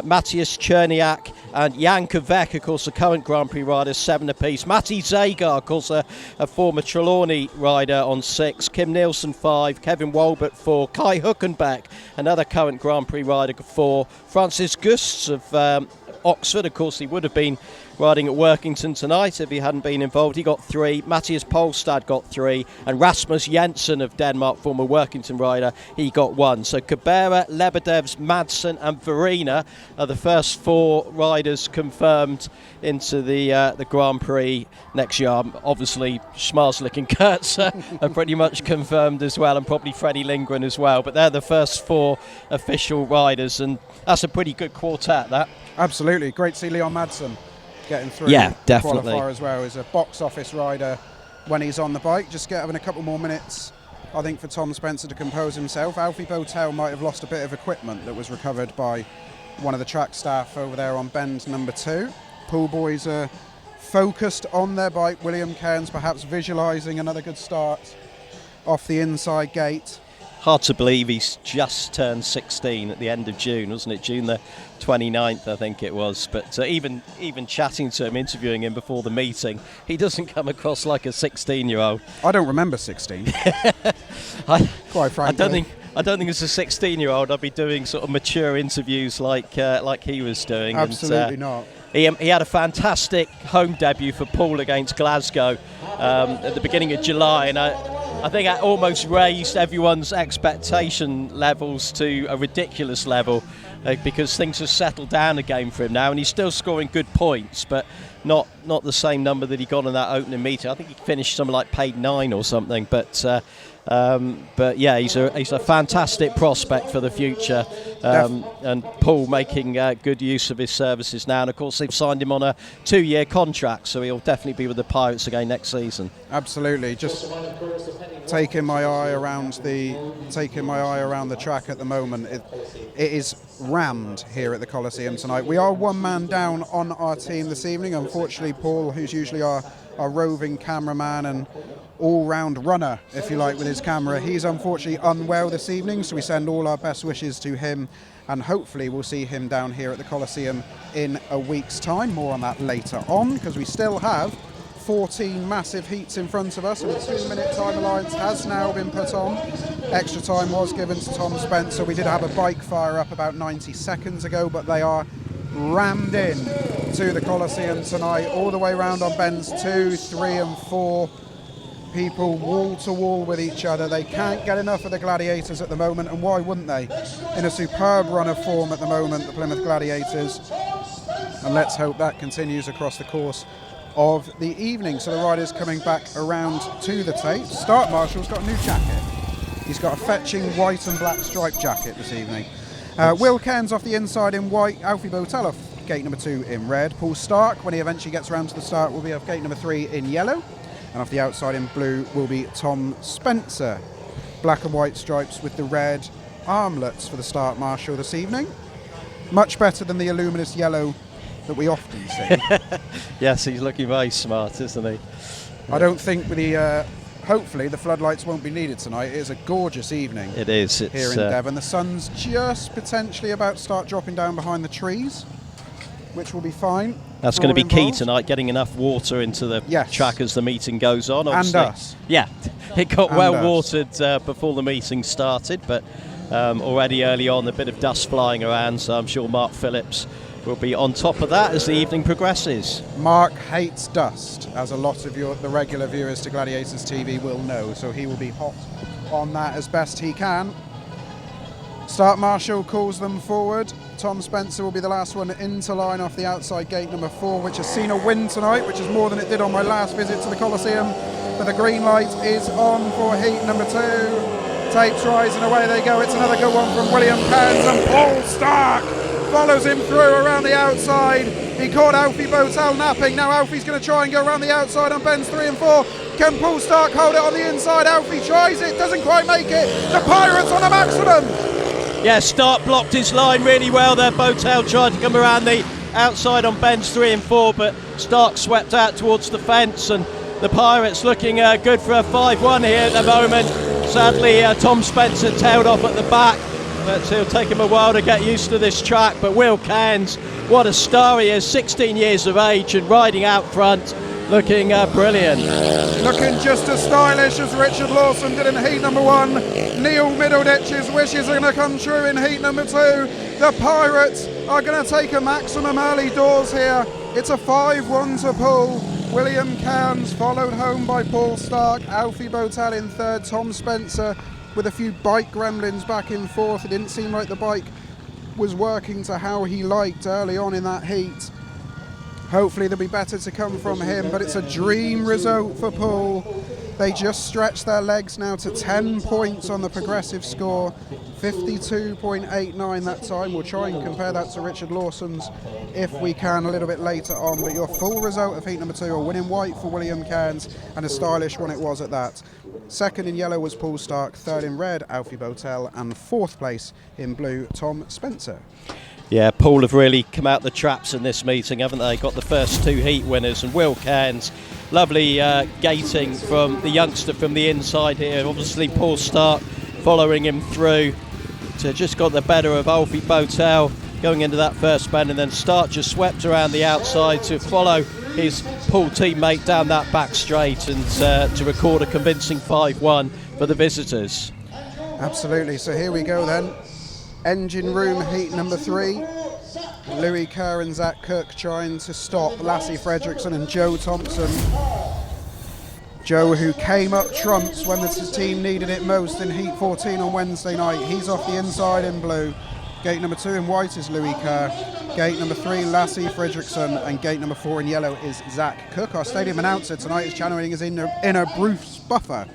Matthias Cherniak and Jan Kvek, of course, the current Grand Prix rider, 7 apiece. Matti Zagar, of course, a former Trelawney rider, on 6. Kim Nielsen 5, Kevin Walbert 4, Kai Huckenbeck, another current Grand Prix rider, 4. Francis Gusts of Oxford, of course, he would have been riding at Workington tonight if he hadn't been involved. He got 3. Matthias Polstad got 3. And Rasmus Jensen of Denmark, former Workington rider, he got 1. So Kubera, Lebedevs, Madsen and Farina are the first 4 riders confirmed into the Grand Prix next year. Obviously, Schmarslik and Kurtz are pretty much confirmed as well, and probably Freddie Lindgren as well. But they're the first 4 official riders, and that's a pretty good quartet, that. Absolutely. Great to see Leon Madsen getting through. Yeah, definitely. Qualifier as well. He's a box office rider when he's on the bike. Just having a couple more minutes, I think, for Tom Spencer to compose himself. Alfie BOWTELL might have lost a bit of equipment that was recovered by one of the track staff over there on bend number 2. Pool boys are focused on their bike. William Cairns perhaps visualising another good start off the inside gate. Hard to believe he's just turned 16 at the end of June, wasn't it? June the 29th, I think it was. But even chatting to him, interviewing him before the meeting, he doesn't come across like a 16-year-old. I don't remember 16. Quite frankly. I don't think as a 16-year-old I'd be doing sort of mature interviews like he was doing. Absolutely not. He had a fantastic home debut for Poole against Glasgow at the beginning of July, and I think that almost raised everyone's expectation levels to a ridiculous level, because things have settled down again for him now, and he's still scoring good points, but not the same number that he got in that opening meeting. I think he finished something like paid 9 or something, but yeah, he's a fantastic prospect for the future, and Poole making good use of his services now. And of course, they've signed him on a 2-year contract, so he'll definitely be with the Pirates again next season. Absolutely. Just taking my eye around the track at the moment. It is rammed here at the Coliseum tonight. We are one man down on our team this evening. Unfortunately, Paul, who's usually our roving cameraman and all-round runner, if you like, with his camera, he's unfortunately unwell this evening, so we send all our best wishes to him, and hopefully we'll see him down here at the Coliseum in a week's time. More on that later on, because we still have 14 massive heats in front of us, and the 2-minute time allowance has now been put on. Extra time was given to Tom Spencer. We did have a bike fire up about 90 seconds ago, but they are rammed in to the Coliseum tonight, all the way around on bends 2, 3 and 4. People wall to wall with each other. They can't get enough of the Gladiators at the moment, and why wouldn't they? In a superb run of form at the moment, the Plymouth Gladiators, and let's hope that continues across the course of the evening. So the riders coming back around to the tape. Start Marshall's got a new jacket. He's got a fetching white and black striped jacket this evening. Will Cairns off the inside in white, Alfie BOWTELL off gate number 2 in red. Poole Starke, when he eventually gets around to the start, will be off gate number 3 in yellow. And off the outside in blue will be Tom Spencer. Black and white stripes with the red armlets for the Start Marshall this evening. Much better than the luminous yellow that we often see. Yes, he's looking very smart, isn't he? I don't think the hopefully the floodlights won't be needed tonight. It is a gorgeous evening. It is. It's here in Devon. The sun's just potentially about to start dropping down behind the trees, which will be fine. That's going to be key tonight, getting enough water into the track as the meeting goes on. Obviously. And us. Yeah, it got well watered before the meeting started, but already early on a bit of dust flying around, so I'm sure Mark Phillips will be on top of that as the evening progresses. Mark hates dust, as a lot of the regular viewers to Gladiators TV will know, so he will be hot on that as best he can. Start Marshall calls them forward. Tom Spencer will be the last one into line off the outside gate number 4, which has seen a win tonight, which is more than it did on my last visit to the Coliseum. But the green light is on for heat number 2. Tapes rise and away they go. It's another good one from William Cairns, and Paul Starke follows him through around the outside. He caught Alfie BOWTELL napping. Now Alfie's going to try and go around the outside on bends 3 and 4. Can Paul Starke hold it on the inside? Alfie tries it, doesn't quite make it. The Pirates on a maximum. Yeah, Starke blocked his line really well there. BOWTELL tried to come around the outside on bends 3 and 4, but Starke swept out towards the fence, and the Pirates looking good for a 5-1 here at the moment. Sadly, Tom Spencer tailed off at the back, but it'll take him a while to get used to this track. But Will Cairns, what a star he is, 16 years of age and riding out front, looking brilliant. Looking just as stylish as Richard Lawson did in heat number 1. Neil MIDDLEDITCH's wishes are going to come true in heat number 2. The Pirates are going to take a maximum early doors here. It's a 5-1 to Poole. William Cairns followed home by Paul Starke. Alfie BOWTELL in 3rd. Tom Spencer with a few bike gremlins back in 4th. It didn't seem like the bike was working to how he liked early on in that heat. Hopefully there'll be better to come from him, but it's a dream result for Poole. They just stretched their legs now to 10 points on the progressive score, 52.89 that time. We'll try and compare that to Richard Lawson's if we can a little bit later on, but your full result of heat number 2, a win in white for William Cairns, and a stylish one it was at that. 2nd in yellow was Paul Starke, 3rd in red Alfie BOWTELL, and 4th place in blue Tom Spencer. Yeah, Poole have really come out the traps in this meeting, haven't they? Got the first 2 heat winners, and Will Cairns, lovely gating from the youngster from the inside here. Obviously Paul Starke following him through to just got the better of Alfie BOWTELL going into that first bend, and then Starke just swept around the outside to follow his Poole teammate down that back straight and to record a convincing 5-1 for the visitors. Absolutely, so here we go then. Engine room heat number 3. Louis Kerr and Zach Cook trying to stop Lasse FREDRIKSEN and Joe Thompson. Joe, who came up trumps when the team needed it most in heat 14 on Wednesday night. He's off the inside in blue. Gate number 2 in white is Louis Kerr. Gate number 3, Lasse FREDRIKSEN, and gate number 4 in yellow is Zach Cook. Our stadium announcer tonight is channeling his inner Bruce Buffer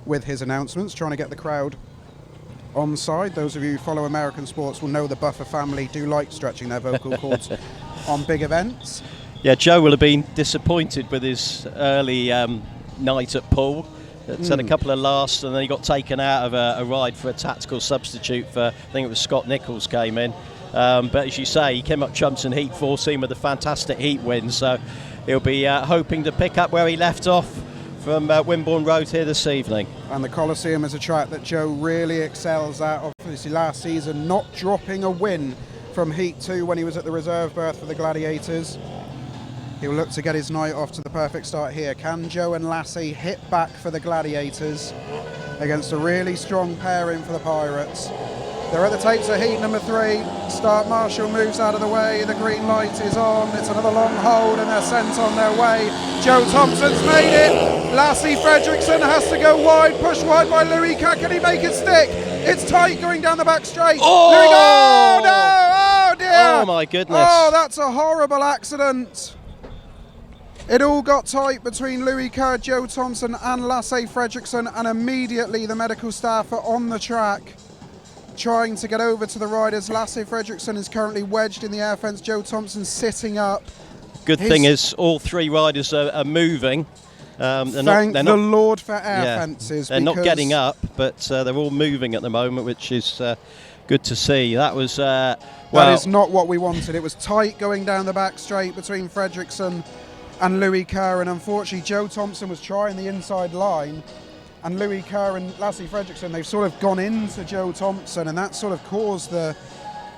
with his announcements, trying to get the crowd on side. Those of you who follow American sports will know the Buffer family do like stretching their vocal cords on big events. Yeah, Joe will have been disappointed with his early night at Poole. It's had a couple of lasts, and then he got taken out of a ride for a tactical substitute for, I think it was Scott Nicholls came in. But as you say, he came up trumps in Heat 14 with a fantastic heat win, so he'll be hoping to pick up where he left off from Wimborne Road here this evening. And the Coliseum is a track that Joe really excels at. Obviously last season not dropping a win from Heat 2 when he was at the reserve berth for the Gladiators. He'll look to get his night off to the perfect start here. Can Joe and Lasse hit back for the Gladiators against a really strong pairing for the Pirates? They're at the tapes of heat number 3. Start Marshall moves out of the way. The green light is on. It's another long hold and they're sent on their way. Joe Thompson's made it. Lasse FREDRIKSEN has to go wide, pushed wide by Louis Kerr. Can he make it stick? It's tight going down the back straight. Oh! Louis, oh no! Oh dear! Oh my goodness. Oh, that's a horrible accident. It all got tight between Louis Kerr, Joe Thompson and Lasse FREDRIKSEN, and immediately the medical staff are on the track trying to get over to the riders. Lasse FREDRIKSEN is currently wedged in the air fence. Joe Thompson sitting up. Good thing is all 3 riders are moving. Thank the Lord for air fences. They're not getting up, but they're all moving at the moment, which is good to see. That was that is not what we wanted. It was tight going down the back straight between FREDRIKSEN and Louis Kerr, and unfortunately Joe Thompson was trying the inside line, and Louis Kerr and Lasse FREDRIKSEN, they've sort of gone into Joe Thompson, and that sort of caused the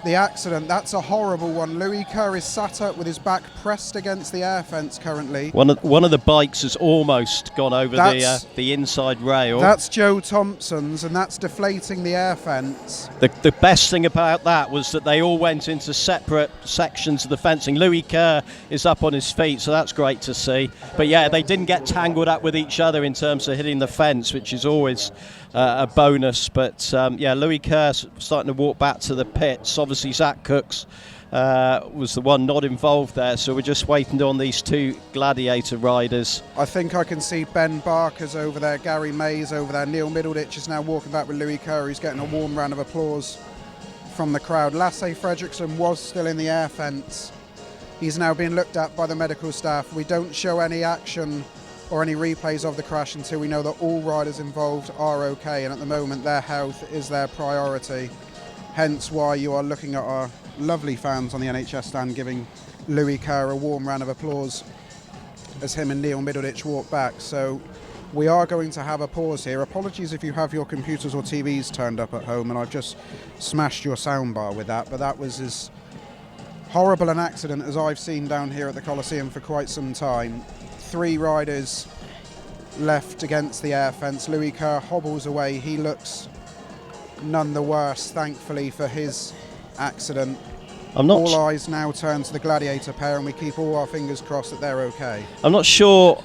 accident. That's a horrible one. Louis Kerr is sat up with his back pressed against the air fence currently. One of the bikes has almost gone over the inside rail. That's Joe Thompson's, and that's deflating the air fence. The best thing about that was that they all went into separate sections of the fencing. Louis Kerr is up on his feet, so that's great to see. But yeah, they didn't get tangled up with each other in terms of hitting the fence, which is always a bonus. But yeah, Louis Kerr starting to walk back to the pits. Obviously Zach Cooks was the one not involved there, so we're just waiting on these 2 Gladiator riders. I think I can see Ben Barker's over there, Garry May's over there, Neil MIDDLEDITCH is now walking back with Louis Kerr. He's getting a warm round of applause from the crowd. Lasse FREDRIKSEN was still in the air fence. He's now being looked at by the medical staff. We don't show any action or any replays of the crash until we know that all riders involved are okay, and at the moment their health is their priority. Hence why you are looking at our lovely fans on the NHS stand giving Louis Kerr a warm round of applause as him and Neil MIDDLEDITCH walk back. So we are going to have a pause here. Apologies if you have your computers or TVs turned up at home and I've just smashed your soundbar with that, but that was as horrible an accident as I've seen down here at the Coliseum for quite some time. 3 riders left against the air fence. Louis Kerr hobbles away. He looks none the worse, thankfully, for his accident. All eyes now turn to the Gladiator pair, and we keep all our fingers crossed that they're okay. I'm not sure.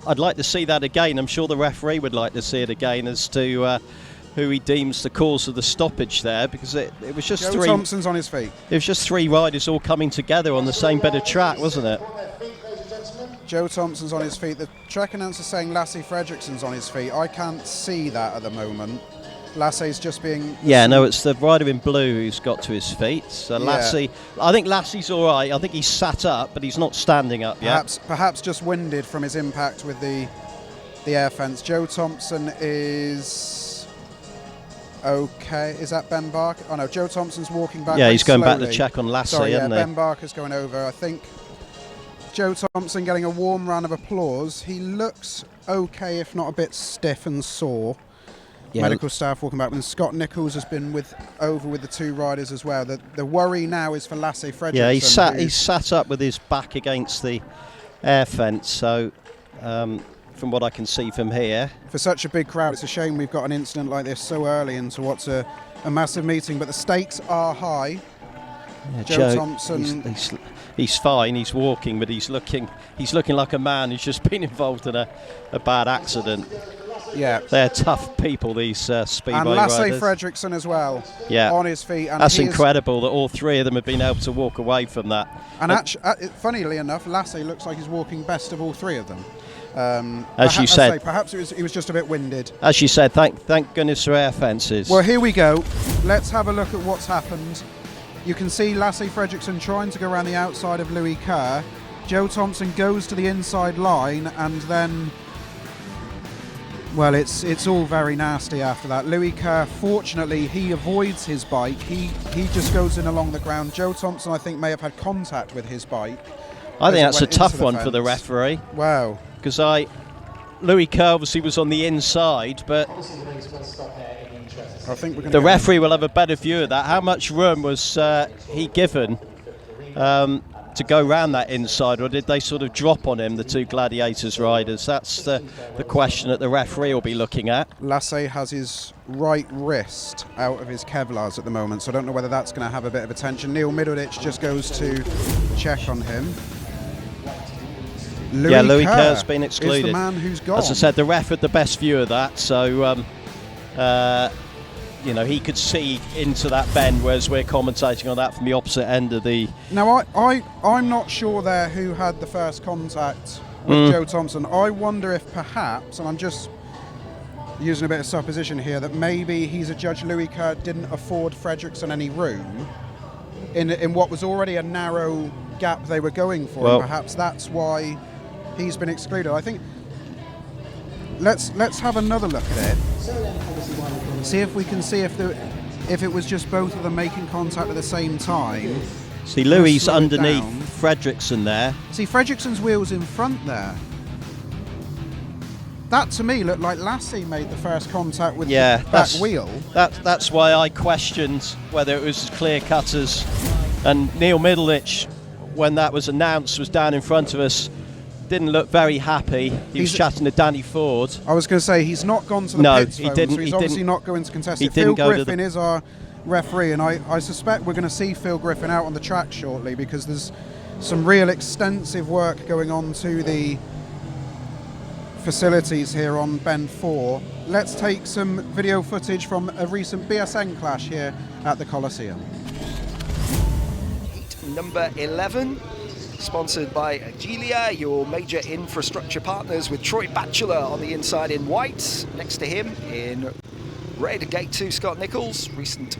I'd like to see that again. I'm sure the referee would like to see it again as to who he deems the cause of the stoppage there, because it was just Joe Thompson's on his feet. It was just 3 riders all coming together on the same bit of track, wasn't it? Joe Thompson's on his feet. The track announcer's saying Lasse FREDRIKSEN's on his feet. I can't see that at the moment. Lasse's just being... Yeah, no, it's the rider in blue who's got to his feet. So Lasse, I think Lasse's all right. I think he's sat up, but he's not standing up yet. Perhaps just winded from his impact with the air fence. Joe Thompson is okay. Is that Ben Barker? Oh no, Joe Thompson's walking back. Yeah, he's going slowly. back to check on Lasse, Sorry, isn't he? Ben Barker's going over. I think Joe Thompson getting a warm round of applause. He looks okay, if not a bit stiff and sore. Yeah. Medical staff walking back, and Scott Nicholls has been over with the 2 riders as well. The worry now is for Lasse FREDRIKSEN. Yeah, he's sat up with his back against the air fence. So, from what I can see from here, for such a big crowd, it's a shame we've got an incident like this so early into what's a massive meeting. But the stakes are high. Yeah, Joe Thompson. He's fine. He's walking, but he's looking like a man who's just been involved in a bad accident. Yeah, they're tough people, these speedway and Lasse riders. FREDRIKSEN as well. Yeah, on his feet. And that's incredible that all 3 of them have been able to walk away from that. And funnily enough, Lasse looks like he's walking best of all 3 of them. As you said, perhaps he was just a bit winded. As you said, thank goodness for air fences. Well, here we go. Let's have a look at what's happened. You can see Lasse FREDRIKSEN trying to go around the outside of Louis Kerr. Joe Thompson goes to the inside line, and then Well, it's all very nasty after that. Louis Kerr, fortunately, he avoids his bike. He just goes in along the ground. Joe Thompson, I think, may have had contact with his bike. I think that's a tough one for the referee. Wow. Because Louis Kerr obviously was on the inside, but I think the referee will have a better view of that. How much room was he given to go round that inside, or did they sort of drop on him, the two Gladiators riders? That's the question that the referee will be looking at. Lasse has his right wrist out of his Kevlars at the moment, so I don't know whether that's going to have a bit of attention. Neil MIDDLEDITCH just goes to check on him. Louis Kerr's been excluded. Is the man who's gone. As I said, the ref had the best view of that, so you know, he could see into that bend, whereas we're commentating on that from the opposite end of the... Now, I'm not sure there who had the first contact with Joe Thompson. I wonder if perhaps, and I'm just using a bit of supposition here, that maybe he's a judge Louis Kerr didn't afford FREDRIKSEN any room in what was already a narrow gap they were going for, and perhaps that's why he's been excluded. I think let's have another look at it. See if we can see if it was just both of them making contact at the same time. See, Louis underneath FREDRIKSEN there. See, FREDRIKSEN's wheel's in front there. That to me looked like Lasse made the first contact with the back wheel. That's why I questioned whether it was as clear cut as. And Neil MIDDLEDITCH, when that was announced, was down in front of us. Didn't look very happy. He was chatting to Danny Ford. I was going to say, he's not gone to the pits, so he's obviously not going to contest it. Phil Griffin is our referee, and I suspect we're going to see Phil Griffin out on the track shortly, because there's some real extensive work going on to the facilities here on Bend 4. Let's take some video footage from a recent BSN clash here at the Coliseum. Heat number 11. Sponsored by Agilia, your major infrastructure partners, with Troy Batchelor on the inside in white. Next to him in red, Gate 2, Scott Nicholls, recent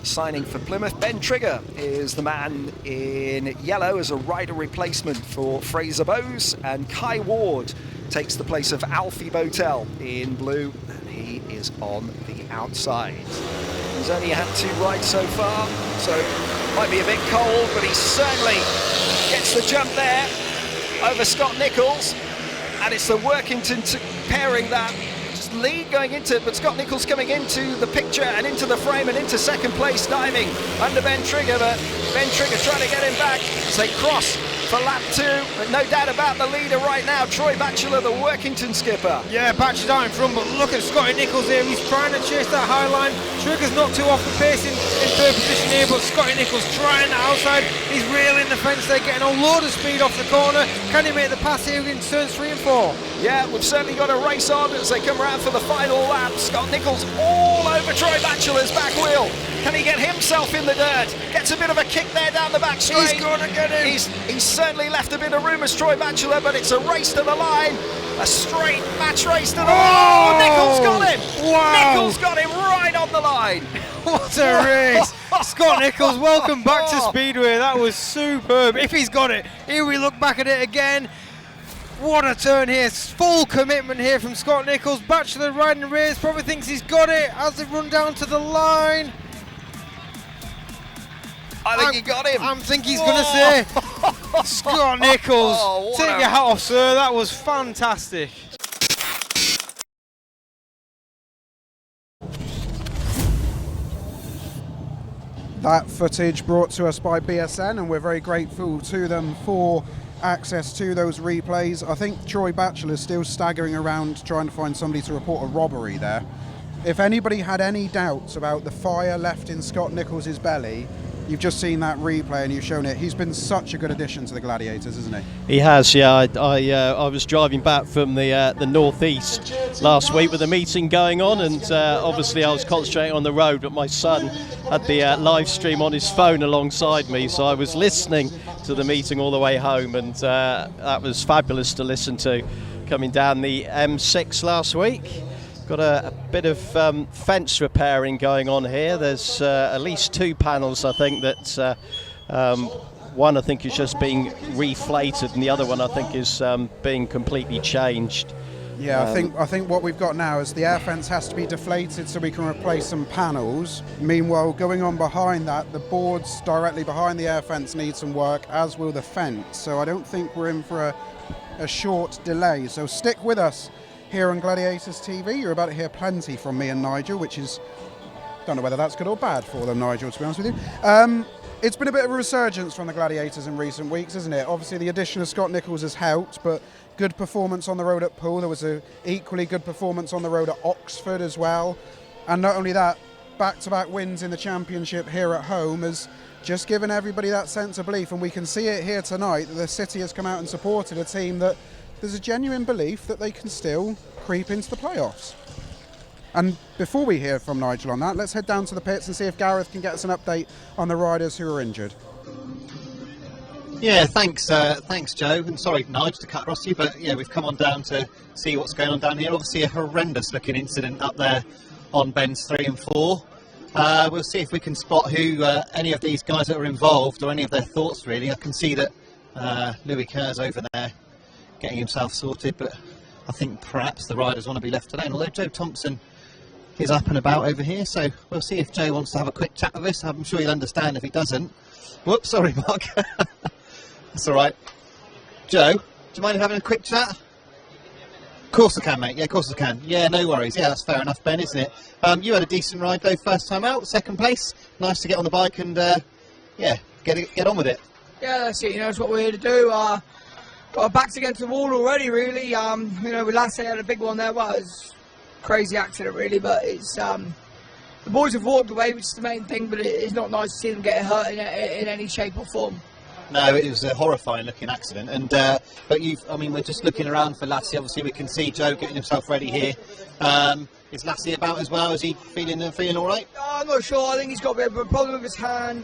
signing for Plymouth. Ben Trigger is the man in yellow as a rider replacement for Fraser Bowes, and Kye Ward takes the place of Alfie BOWTELL in blue, and he is on the outside. He's only had 2 rides so far, so might be a bit cold, but he certainly gets the jump there over Scott Nicholls, and it's the Workington pairing that just lead going into it, but Scott Nicholls coming into the picture and into the frame and into second place, diving under Ben Trigger, but Ben Trigger trying to get him back as they cross for lap 2, but no doubt about the leader right now, Troy Batchelor, the Workington skipper. Yeah, Batchelor's out in front, but look at Scotty Nicholls here. He's trying to chase that high line. Trigger's not too off the pace in third position here, but Scotty Nicholls trying the outside. He's reeling the fence there, getting a load of speed off the corner. Can he make the pass here in turns 3 and 4? Yeah, we've certainly got a race on as they come around for the final lap. Scott Nicholls all over Troy Batchelor's back wheel. Can he get himself in the dirt? Gets a bit of a kick there down the back straight. He's going to get him. He's certainly left a bit of room as Troy Batchelor, but it's a race to the line. A straight match race to the line. Oh, Nicholls got him. Wow. Nicholls got him right on the line. What a race. Scott Nicholls, welcome back to Speedway. That was superb. If he's got it, here we look back at it again. What a turn here, full commitment here from Scott Nicholls. Batchelor riding the race, probably thinks he's got it as they run down to the line. I think he got him. I think he's going to say, Scott Nicholls, take your hat off, sir. That was fantastic. That footage brought to us by BSN, and we're very grateful to them for access to those replays. I think Troy Batchelor is still staggering around trying to find somebody to report a robbery there. If anybody had any doubts about the fire left in Scott Nicholls' belly, you've just seen that replay and you've shown it. He's been such a good addition to the Gladiators, isn't he? He has, yeah. I was driving back from the northeast last week with a meeting going on, and obviously I was concentrating on the road, but my son had the live stream on his phone alongside me, so I was listening to the meeting all the way home, and that was fabulous to listen to coming down the M6 last week. Got a bit of fence repairing going on here. There's at least 2 panels, I think, that one I think is just being reflated, and the other one I think is being completely changed. Yeah, I think what we've got now is the air fence has to be deflated so we can replace some panels. Meanwhile, going on behind that, the boards directly behind the air fence need some work, as will the fence. So I don't think we're in for a short delay. So stick with us here on Gladiators TV. You're about to hear plenty from me and Nigel, which is, don't know whether that's good or bad for them, Nigel, to be honest with you. It's been a bit of a resurgence from the Gladiators in recent weeks, isn't it? Obviously, the addition of Scott Nicholls has helped, but good performance on the road at Poole. There was an equally good performance on the road at Oxford as well. And not only that, back-to-back wins in the championship here at home has just given everybody that sense of belief. And we can see it here tonight that the city has come out and supported a team that there's a genuine belief that they can still creep into the playoffs. And before we hear from Nigel on that, let's head down to the pits and see if Gareth can get us an update on the riders who are injured. Yeah, thanks Joe, and sorry Nigel to cut across you, but yeah, we've come on down to see what's going on down here. Obviously a horrendous looking incident up there on bends 3 and 4. We'll see if we can spot who any of these guys that are involved, or any of their thoughts really. I can see that Louis Kerr's over there getting himself sorted, but I think perhaps the riders want to be left alone, although Joe Thompson is up and about over here, so we'll see if Joe wants to have a quick chat with us. I'm sure he'll understand if he doesn't. Whoops, sorry Mark. That's alright. Joe, do you mind having a quick chat? Of course I can, mate. Yeah, of course I can. Yeah, no worries. Yeah, that's fair enough, Ben, isn't it? You had a decent ride though, first time out, second place. Nice to get on the bike and yeah, get on with it. Yeah, that's it. You know, that's what we're here to do. Got our backs against the wall already, really. You know, we last had a big one there. Well, it was a crazy accident, really, but it's the boys have walked away, which is the main thing. But it's not nice to see them get hurt in any shape or form. No, it was a horrifying looking accident, and but I mean, we're just looking around for Lasse. Obviously, we can see Joe getting himself ready here. Is Lasse about as well? Is he feeling all right? I'm not sure. I think he's got a bit of a problem with his hand,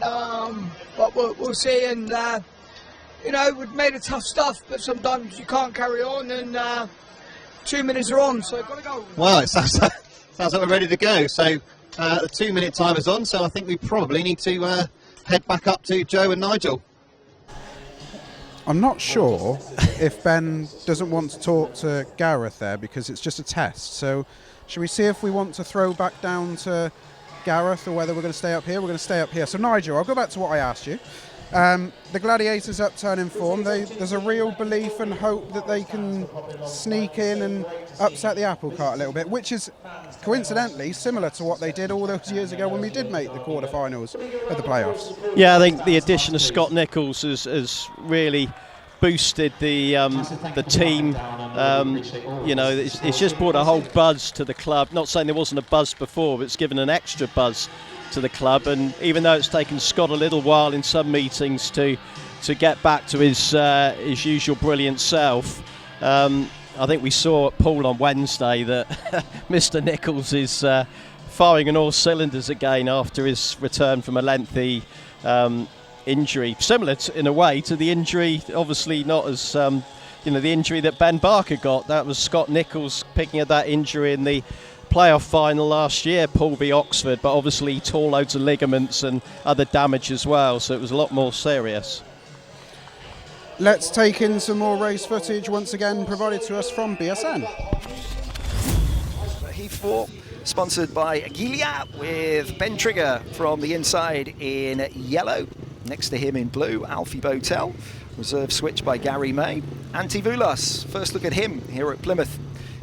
but we'll see. And you know, we've made it tough stuff, but sometimes you can't carry on, and 2 minutes are on, so got to go. Well, it sounds like we're ready to go. So the 2 minute time is on, so I think we probably need to head back up to Joe and Nigel. I'm not sure if Ben doesn't want to talk to Gareth there because it's just a test. So should we see if we want to throw back down to Gareth or whether we're going to stay up here? We're going to stay up here. So Nigel, I'll go back to what I asked you. The Gladiators upturning form, there's a real belief and hope that they can sneak in and upset the apple cart a little bit, which is coincidentally similar to what they did all those years ago when we did make the quarterfinals of the playoffs. Yeah, I think the addition of Scott Nicholls has really boosted the team. You know, it's just brought a whole buzz to the club. Not saying there wasn't a buzz before, but it's given an extra buzz to the club. And even though it's taken Scott a little while in some meetings to get back to his usual brilliant self, I think we saw at Poole on Wednesday that Mr. Nicholls is firing on all cylinders again after his return from a lengthy injury, similar in a way to the injury, obviously not as you know, the injury that Ben Barker got. That was Scott Nicholls picking at that injury in the playoff final last year, Poole v Oxford, but obviously he tore loads of ligaments and other damage as well, so it was a lot more serious. Let's take in some more race footage, once again provided to us from BSN. Heat 4, sponsored by Gilia, with Ben Trigger from the inside in yellow. Next to him in blue, Alfie BOWTELL. Reserve switch by Garry May. Antivulas, first look at him here at Plymouth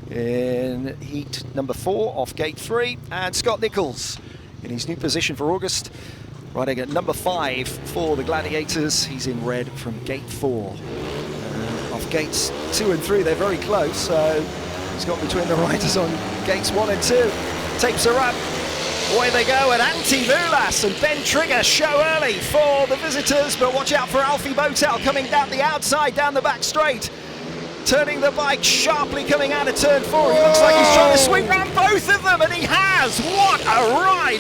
in heat number 4 off gate 3. And Scott Nicholls in his new position for August, riding at number 5 for the Gladiators. He's in red from gate 4. Off gates 2 and 3, they're very close, so he's got between the riders on gates 1 and 2. Tapes are up. Away they go, and Antivulas and Ben Trigger show early for the visitors, but watch out for Alfie BOWTELL coming down the outside, down the back straight. Turning the bike sharply coming out of turn 4. He looks like he's trying to sweep round both of them, and he has. What a ride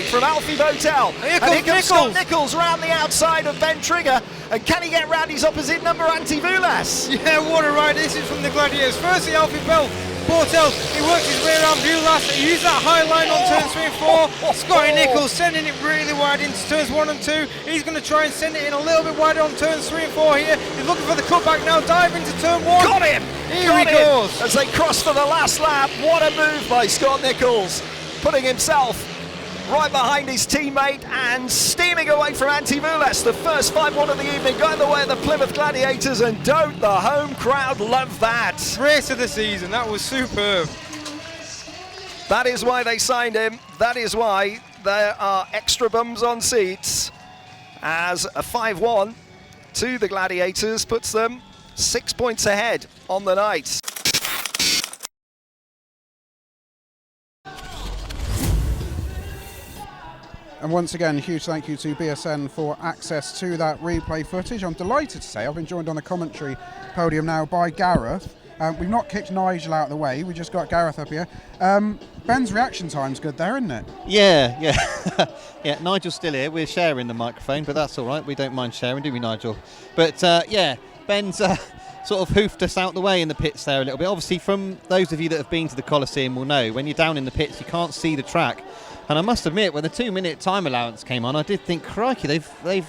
from Alfie BOWTELL. And here comes Scott Nicholls round the outside of Ben Trigger. And can he get round his opposite number, Antivulas? Yeah, what a ride. This is from the Gladiators. Firstly, Alfie BOWTELL, he works his rear arm view last. He used that high line on turns 3 and 4. Scotty Nicholls sending it really wide into turns 1 and 2. He's going to try and send it in a little bit wider on turns 3 and 4 here. He's looking for the cutback now, dive into turn 1. Got him! Here he goes. As they cross for the last lap. What a move by Scott Nicholls, putting himself right behind his teammate and steaming away from Antti Vules. The first 5-1 of the evening, going the way of the Plymouth Gladiators, and don't the home crowd love that? Race of the season, that was superb. That is why they signed him. That is why there are extra bums on seats, as a 5-1 to the Gladiators puts them 6 points ahead on the night. And once again, huge thank you to BSN for access to that replay footage. I'm delighted to say I've been joined on the commentary podium now by Gareth. We've not kicked Nigel out of the way, we just got Gareth up here. Ben's reaction time's good there, isn't it? Yeah. Yeah, Nigel's still here. We're sharing the microphone, but that's all right. We don't mind sharing, do we, Nigel? But yeah, Ben's sort of hoofed us out the way in the pits there a little bit. Obviously, from those of you that have been to the Coliseum will know, when you're down in the pits, you can't see the track. And I must admit, when the 2-minute time allowance came on, I did think, crikey, they've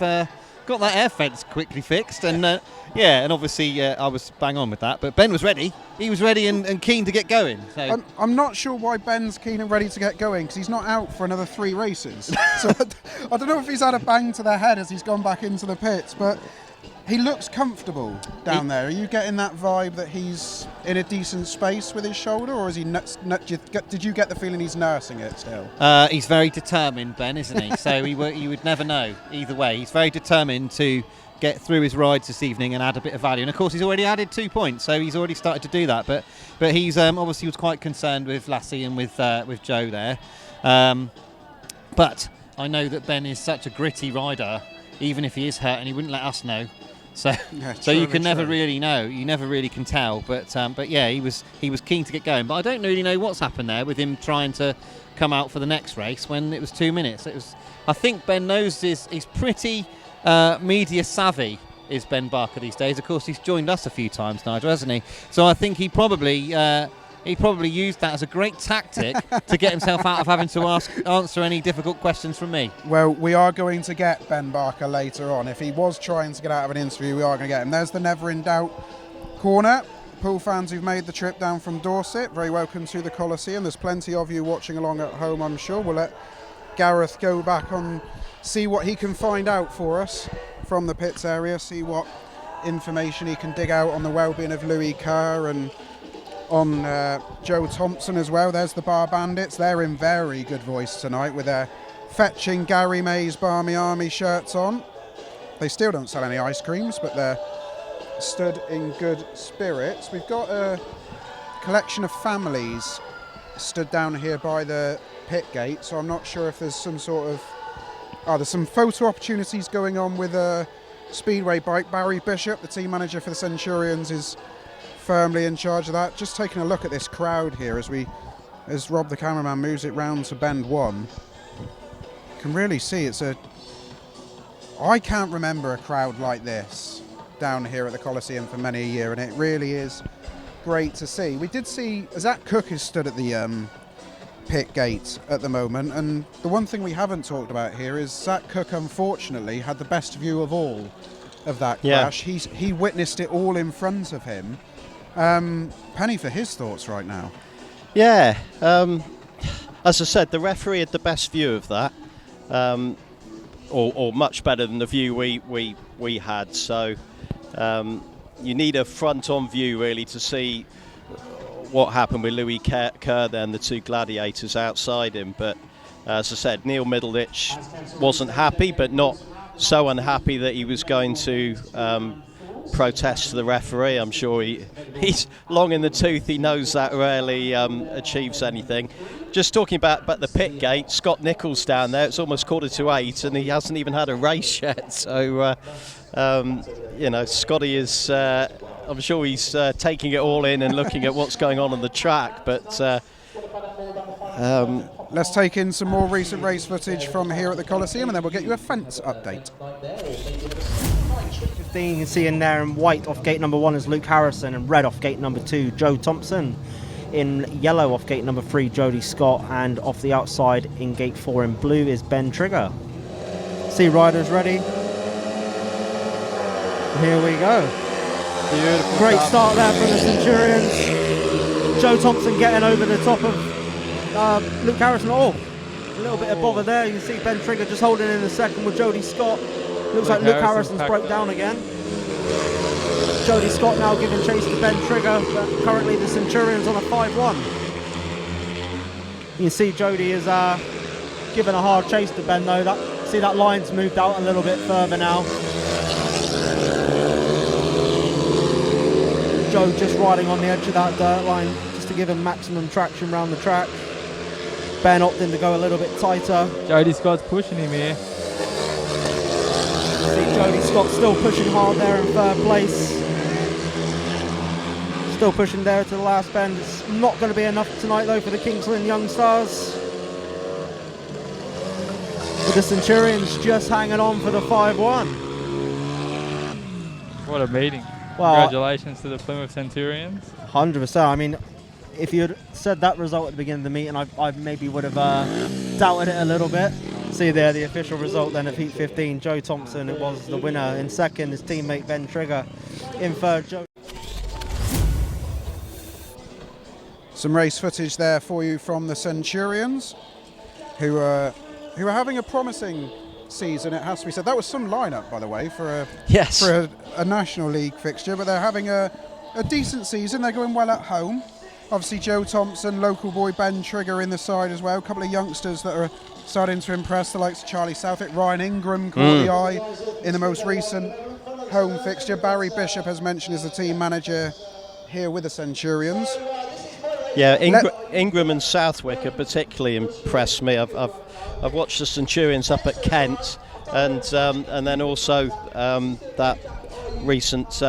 got that air fence quickly fixed. And yeah, and obviously I was bang on with that. But Ben was ready. He was ready and keen to get going. So. I'm not sure why Ben's keen and ready to get going, because he's not out for another 3 races. So I don't know if he's had a bang to the head as he's gone back into the pits, but he looks comfortable down there. Are you getting that vibe that he's in a decent space with his shoulder, or is he did you get the feeling he's nursing it still? He's very determined, Ben, isn't he? So you would never know either way. He's very determined to get through his rides this evening and add a bit of value. And of course, he's already added 2 points, so he's already started to do that. But he's obviously was quite concerned with Lasse and with Joe there. But I know that Ben is such a gritty rider, even if he is hurt, and he wouldn't let us know. So, yeah, so you can never really know. You never really can tell. But yeah, he was keen to get going. But I don't really know what's happened there with him trying to come out for the next race when it was 2 minutes. I think Ben knows he's pretty media savvy. Is Ben Barker these days? Of course, he's joined us a few times, Nigel, hasn't he? So I think he probably used that as a great tactic to get himself out of having to answer any difficult questions from me. Well, we are going to get Ben Barker later on. If he was trying to get out of an interview, we are going to get him. There's the Never in Doubt corner. Poole fans who've made the trip down from Dorset, very welcome to the Coliseum. There's plenty of you watching along at home, I'm sure. We'll let Gareth go back on, see what he can find out for us from the pits area, see what information he can dig out on the well-being of Louis Kerr and on Joe Thompson as well. There's the Bar Bandits. They're in very good voice tonight with their fetching Garry May's Barmy Army shirts on. They still don't sell any ice creams, but they're stood in good spirits. We've got a collection of families stood down here by the pit gate, so I'm not sure if there's some sort of... there's some photo opportunities going on with a Speedway bike. Barry Bishop, the team manager for the Centurions, is firmly in charge of that. Just taking a look at this crowd here as Rob the cameraman moves it round to bend 1. You can really see I can't remember a crowd like this down here at the Coliseum for many a year, and it really is great to see. We did see Zach Cook is stood at the pit gate at the moment, and the one thing we haven't talked about here is Zach Cook unfortunately had the best view of all of that crash. Yeah. He witnessed it all in front of him. Penny for his thoughts right now. Yeah, as I said, the referee had the best view of that, or much better than the view we had. So you need a front-on view really to see what happened with Louis Kerr then, the 2 Gladiators outside him. But as I said, Neil MIDDLEDITCH wasn't happy, but not so unhappy that he was going to protest to the referee. I'm sure he's long in the tooth. He knows that rarely achieves anything. Just talking about the pit gate, Scott Nicholls down there. It's almost 7:45 and he hasn't even had a race yet. So Scotty is I'm sure he's taking it all in and looking at what's going on the track. But let's take in some more recent race footage from here at the Coliseum, and then we'll get you a fence update. 15, you can see in there in white off gate number 1 is Luke Harrison, and red off gate number 2 Joe Thompson. In yellow off gate number 3 Jody Scott, and off the outside in gate 4 in blue is Ben Trigger. See riders ready. Here we go. Beautiful. Great start there from the Centurions. Joe Thompson getting over the top of Luke Harrison. Oh, a little bit of bother there. You can see Ben Trigger just holding in the second with Jody Scott. Looks like Luke Harrison's broke down again. Jody Scott now giving chase to Ben Trigger, but currently the Centurions on a 5-1. You can see Jody is giving a hard chase to Ben though. See that line's moved out a little bit further now. Joe just riding on the edge of that dirt line just to give him maximum traction around the track. Ben opting to go a little bit tighter. Jody Scott's pushing him here. See Jody Scott still pushing hard there in third place. Still pushing there to the last bend. It's not going to be enough tonight though for the Kingsland Young Stars. With the Centurions just hanging on for the 5-1. What a meeting. Well, congratulations to the Plymouth Centurions. 100%. I mean, if you had said that result at the beginning of the meeting, I maybe would have doubted it a little bit. See there, the official result then of Heat 15. Joe Thompson, it was the winner. In second, his teammate Ben Trigger. In third, Joe. Some race footage there for you from the Centurions, who are having a promising season, it has to be said. That was some lineup, by the way, for a National League fixture, but they're having a decent season. They're going well at home. Obviously, Joe Thompson, local boy Ben Trigger in the side as well. A couple of youngsters that are starting to impress, the likes of Charlie Southwick. Ryan Ingram caught the eye in the most recent home fixture. Barry Bishop, as mentioned, is the team manager here with the Centurions. Yeah, Ingram and Southwick have particularly impressed me. I've watched the Centurions up at Kent, and then also that recent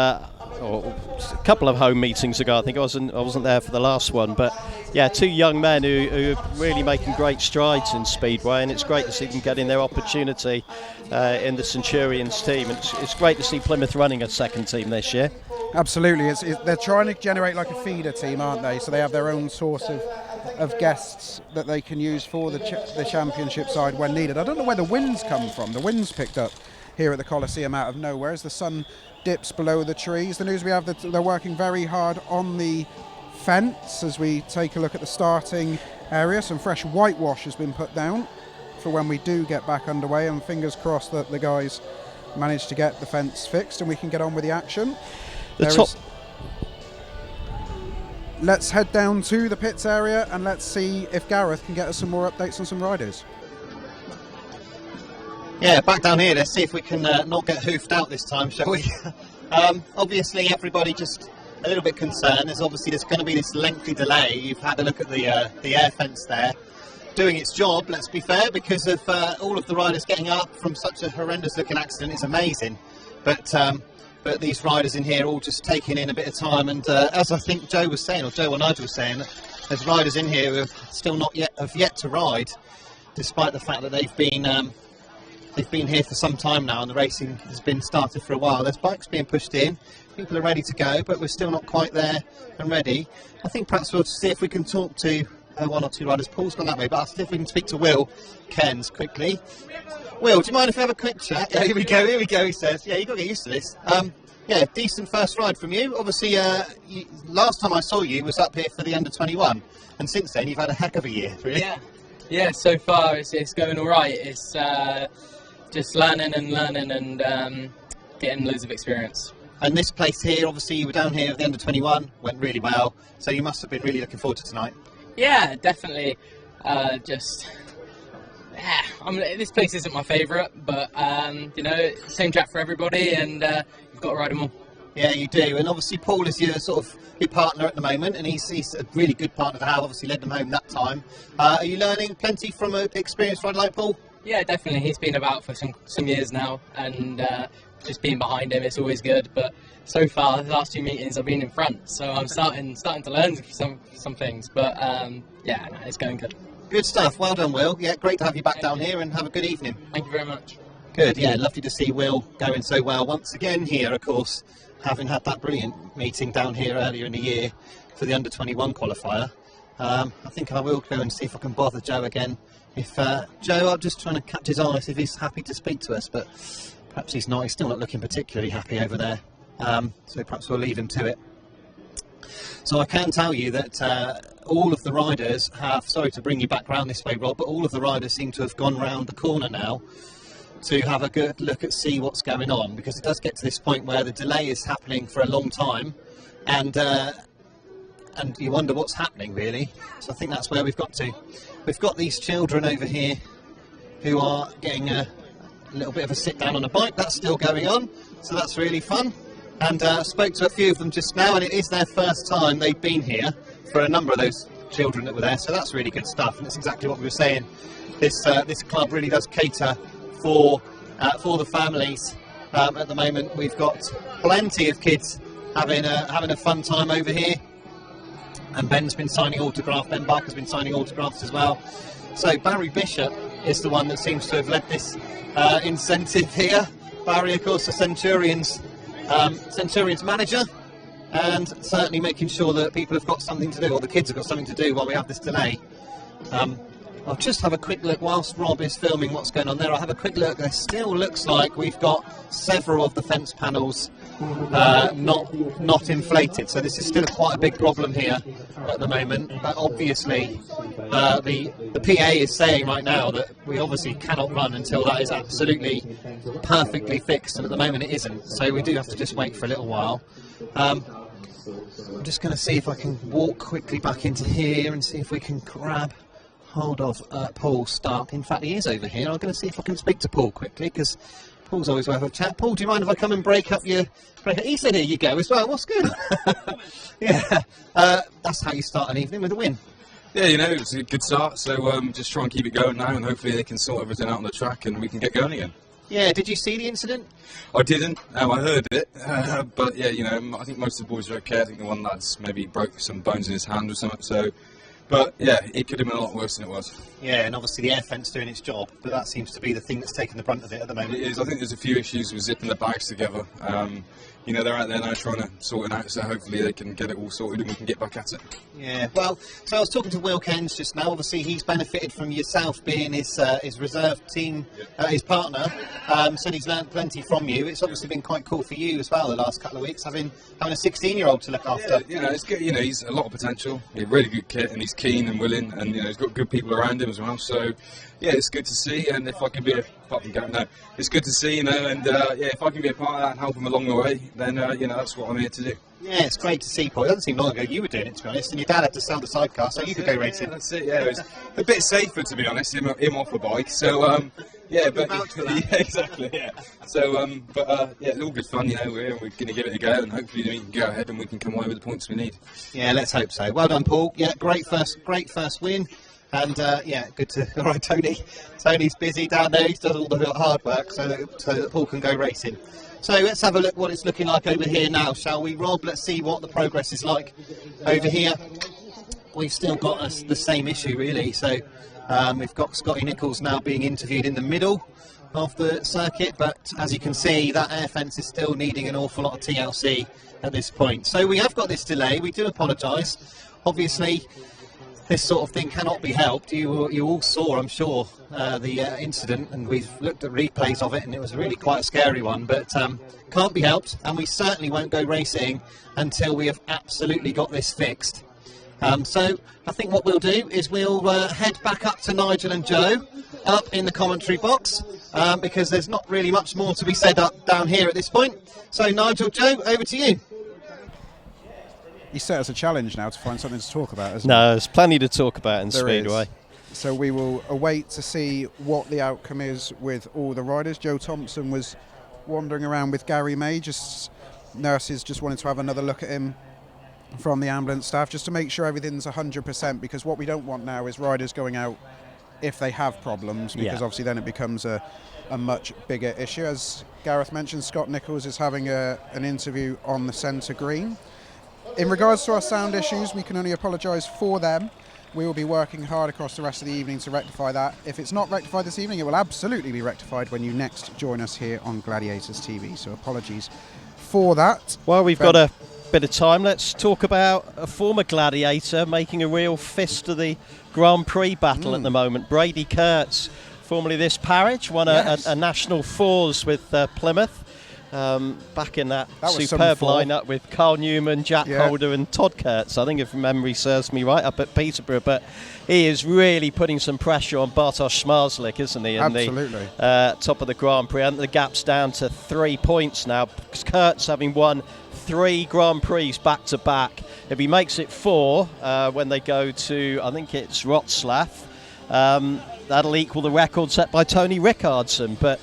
or a couple of home meetings ago. I think I wasn't there for the last one, but yeah, two young men who are really making great strides in Speedway, and it's great to see them getting their opportunity in the Centurions team. And it's great to see Plymouth running a second team this year. Absolutely, they're trying to generate like a feeder team, aren't they? So they have their own source of guests that they can use for the championship side when needed. I don't know where the winds come from. The winds picked up here at the Coliseum out of nowhere as the sun dips below the trees. The news we have that they're working very hard on the fence as we take a look at the starting area. Some fresh whitewash has been put down for when we do get back underway, and fingers crossed that the guys manage to get the fence fixed and we can get on with the action. Let's head down to the pits area and let's see if Gareth can get us some more updates on some riders. Yeah, back down here, let's see if we can not get hoofed out this time, shall we? Obviously everybody just a little bit concerned. There's going to be this lengthy delay. You've had a look at the air fence there, doing its job, let's be fair, because of all of the riders getting up from such a horrendous looking accident. It's amazing. But these riders in here all just taking in a bit of time, and as I think Joe was saying, or Joe or Nigel was saying, there's riders in here who have still have yet to ride, despite the fact that they've been here for some time now and the racing has been started for a while. There's bikes being pushed in, people are ready to go, but we're still not quite there and ready. I think perhaps we'll see if we can talk to one or two riders. Paul's gone that way, but I'll see if we can speak to Will Cairns quickly. Will, do you mind if we have a quick chat? Yeah, here we go, he says. Yeah, you've got to get used to this. Yeah, decent first ride from you. Obviously, last time I saw you was up here for the under-21, and since then you've had a heck of a year, really. Yeah. So far it's going all right. It's just learning and getting loads of experience. And this place here, obviously, you were down here at the under-21, went really well, so you must have been really looking forward to tonight. Yeah, definitely. This place isn't my favourite, but same track for everybody, and you've got to ride them all. Yeah, you do. And obviously Paul is your partner at the moment, and he's a really good partner to have. Obviously led them home that time. Are you learning plenty from an experienced rider like Paul? Yeah, definitely. He's been about for some years now, and just being behind him, it's always good. But so far, the last 2 meetings I've been in front, so I'm starting to learn some things. But it's going good. Good stuff. Well done, Will. Yeah, great to have you back down here, and have a good evening. Thank you very much. Good. Yeah, lovely to see Will going so well once again here, of course, having had that brilliant meeting down here earlier in the year for the under-21 qualifier. I think I will go and see if I can bother Joe again. If Joe, I'm just trying to catch his eye, see if he's happy to speak to us, but perhaps he's not. He's still not looking particularly happy over there. so perhaps we'll leave him to it. So I can tell you that all of the riders have, sorry to bring you back round this way, Rob, but all of the riders seem to have gone round the corner now to have a good look at see what's going on, because it does get to this point where the delay is happening for a long time, and you wonder what's happening really. So I think that's where we've got to. We've got these children over here who are getting a little bit of a sit down on a bike. That's still going on, so that's really fun. And spoke to a few of them just now, and it is their first time they've been here for a number of those children that were there, so that's really good stuff, and it's exactly what we were saying. This club really does cater for the families. At the moment we've got plenty of kids having a fun time over here, and Ben Barker's been signing autographs as well. So Barry Bishop is the one that seems to have led this incentive here. Barry, of course, the Centurions manager, and certainly making sure that people have got something to do, or the kids have got something to do while we have this delay. I'll just have a quick look whilst Rob is filming what's going on there. I'll have a quick look. There still looks like we've got several of the fence panels not inflated, so this is still quite a big problem here at the moment. But obviously the PA is saying right now that we obviously cannot run until that is absolutely perfectly fixed, and at the moment it isn't, so we do have to just wait for a little while. I'm just going to see if I can walk quickly back into here and see if we can grab hold of Paul Starke. In fact, he is over here. I'm going to see if I can speak to Paul quickly, because Paul's always worth a chat. Paul, do you mind if I come and break up your... He said, here you go as well. What's good? Yeah, that's how you start an evening, with a win. Yeah, you know, it's a good start, so just try and keep it going now, and hopefully they can sort everything out on the track and we can get going again. Yeah, did you see the incident? I didn't. I heard it, but yeah, you know, I think most of the boys are okay. I think the one lad's maybe broke some bones in his hand or something, so... But yeah, it could have been a lot worse than it was. Yeah, and obviously the air fence doing its job, but that seems to be the thing that's taken the brunt of it at the moment. It is. I think there's a few issues with zipping the bags together. You know, they're out there now trying to sort it out, so hopefully they can get it all sorted and we can get back at it. Yeah, well, so I was talking to Will Cairns just now. Obviously he's benefited from yourself being his reserve team, his partner, so he's learned plenty from you. It's obviously been quite cool for you as well the last couple of weeks, having a 16-year-old to look after. Yeah, you know, it's good. You know, he's a lot of potential. He's a really good kid, and he's keen and willing, and you know, he's got good people around him as well. So yeah, it's good to see. And if I can be it's good to see, you know, and yeah, if I can be a part of that and help him along the way, then you know, that's what I'm here to do. Yeah, it's great to see, Paul. It doesn't seem long ago you were doing it, to be honest, and your dad had to sell the sidecar, so you could go racing. Yeah, that's it. Yeah, it was a bit safer, to be honest, him off a bike. So yeah, but yeah, exactly. Yeah. So yeah, it's all good fun. You know, we're going to give it a go, and hopefully we can go ahead and we can come away with the points we need. Yeah, let's hope so. Well done, Paul. Yeah, great first win. And yeah, good to... All right, Tony. Tony's busy down there. He's done all the hard work so that Paul can go racing. So let's have a look what it's looking like over here now, shall we, Rob? Let's see what the progress is like over here. We've still got the same issue, really. So we've got Scotty Nicholls now being interviewed in the middle of the circuit, but as you can see, that air fence is still needing an awful lot of TLC at this point. So we have got this delay. We do apologise. Obviously, this sort of thing cannot be helped. You all saw, I'm sure, the incident, and we've looked at replays of it, and it was really quite a scary one, but can't be helped, and we certainly won't go racing until we have absolutely got this fixed. So I think what we'll do is we'll head back up to Nigel and Joe up in the commentary box, because there's not really much more to be said down here at this point. So Nigel, Joe, over to you. He set us a challenge now to find something to talk about, isn't No, there's plenty to talk about in Speedway. Is. So we will await to see what the outcome is with all the riders. Joe Thompson was wandering around with Garry May, nurses just wanted to have another look at him from the ambulance staff, just to make sure everything's 100%, because what we don't want now is riders going out if they have problems, because obviously then it becomes a much bigger issue. As Gareth mentioned, Scott Nicholls is having an interview on the centre green. In regards to our sound issues, we can only apologise for them. We will be working hard across the rest of the evening to rectify that. If it's not rectified this evening, it will absolutely be rectified when you next join us here on Gladiators TV. So apologies for that. Well, we've got a bit of time. Let's talk about a former Gladiator making a real fist of the Grand Prix battle at the moment. Brady Kurtz, formerly this parish, won a national fours with Plymouth. back in that was superb some form. lineup with Carl Newman, Jack Holder and Todd Kurtz, I think, if memory serves me right, up at Peterborough. But he is really putting some pressure on Bartosz Szmarslik, isn't he, in Absolutely. the top of the Grand Prix. And the gap's down to 3 points now. Kurtz having won 3 Grand Prix back-to-back. If he makes it 4 when they go to, I think it's Wrocław, that'll equal the record set by Tony Rickardson. But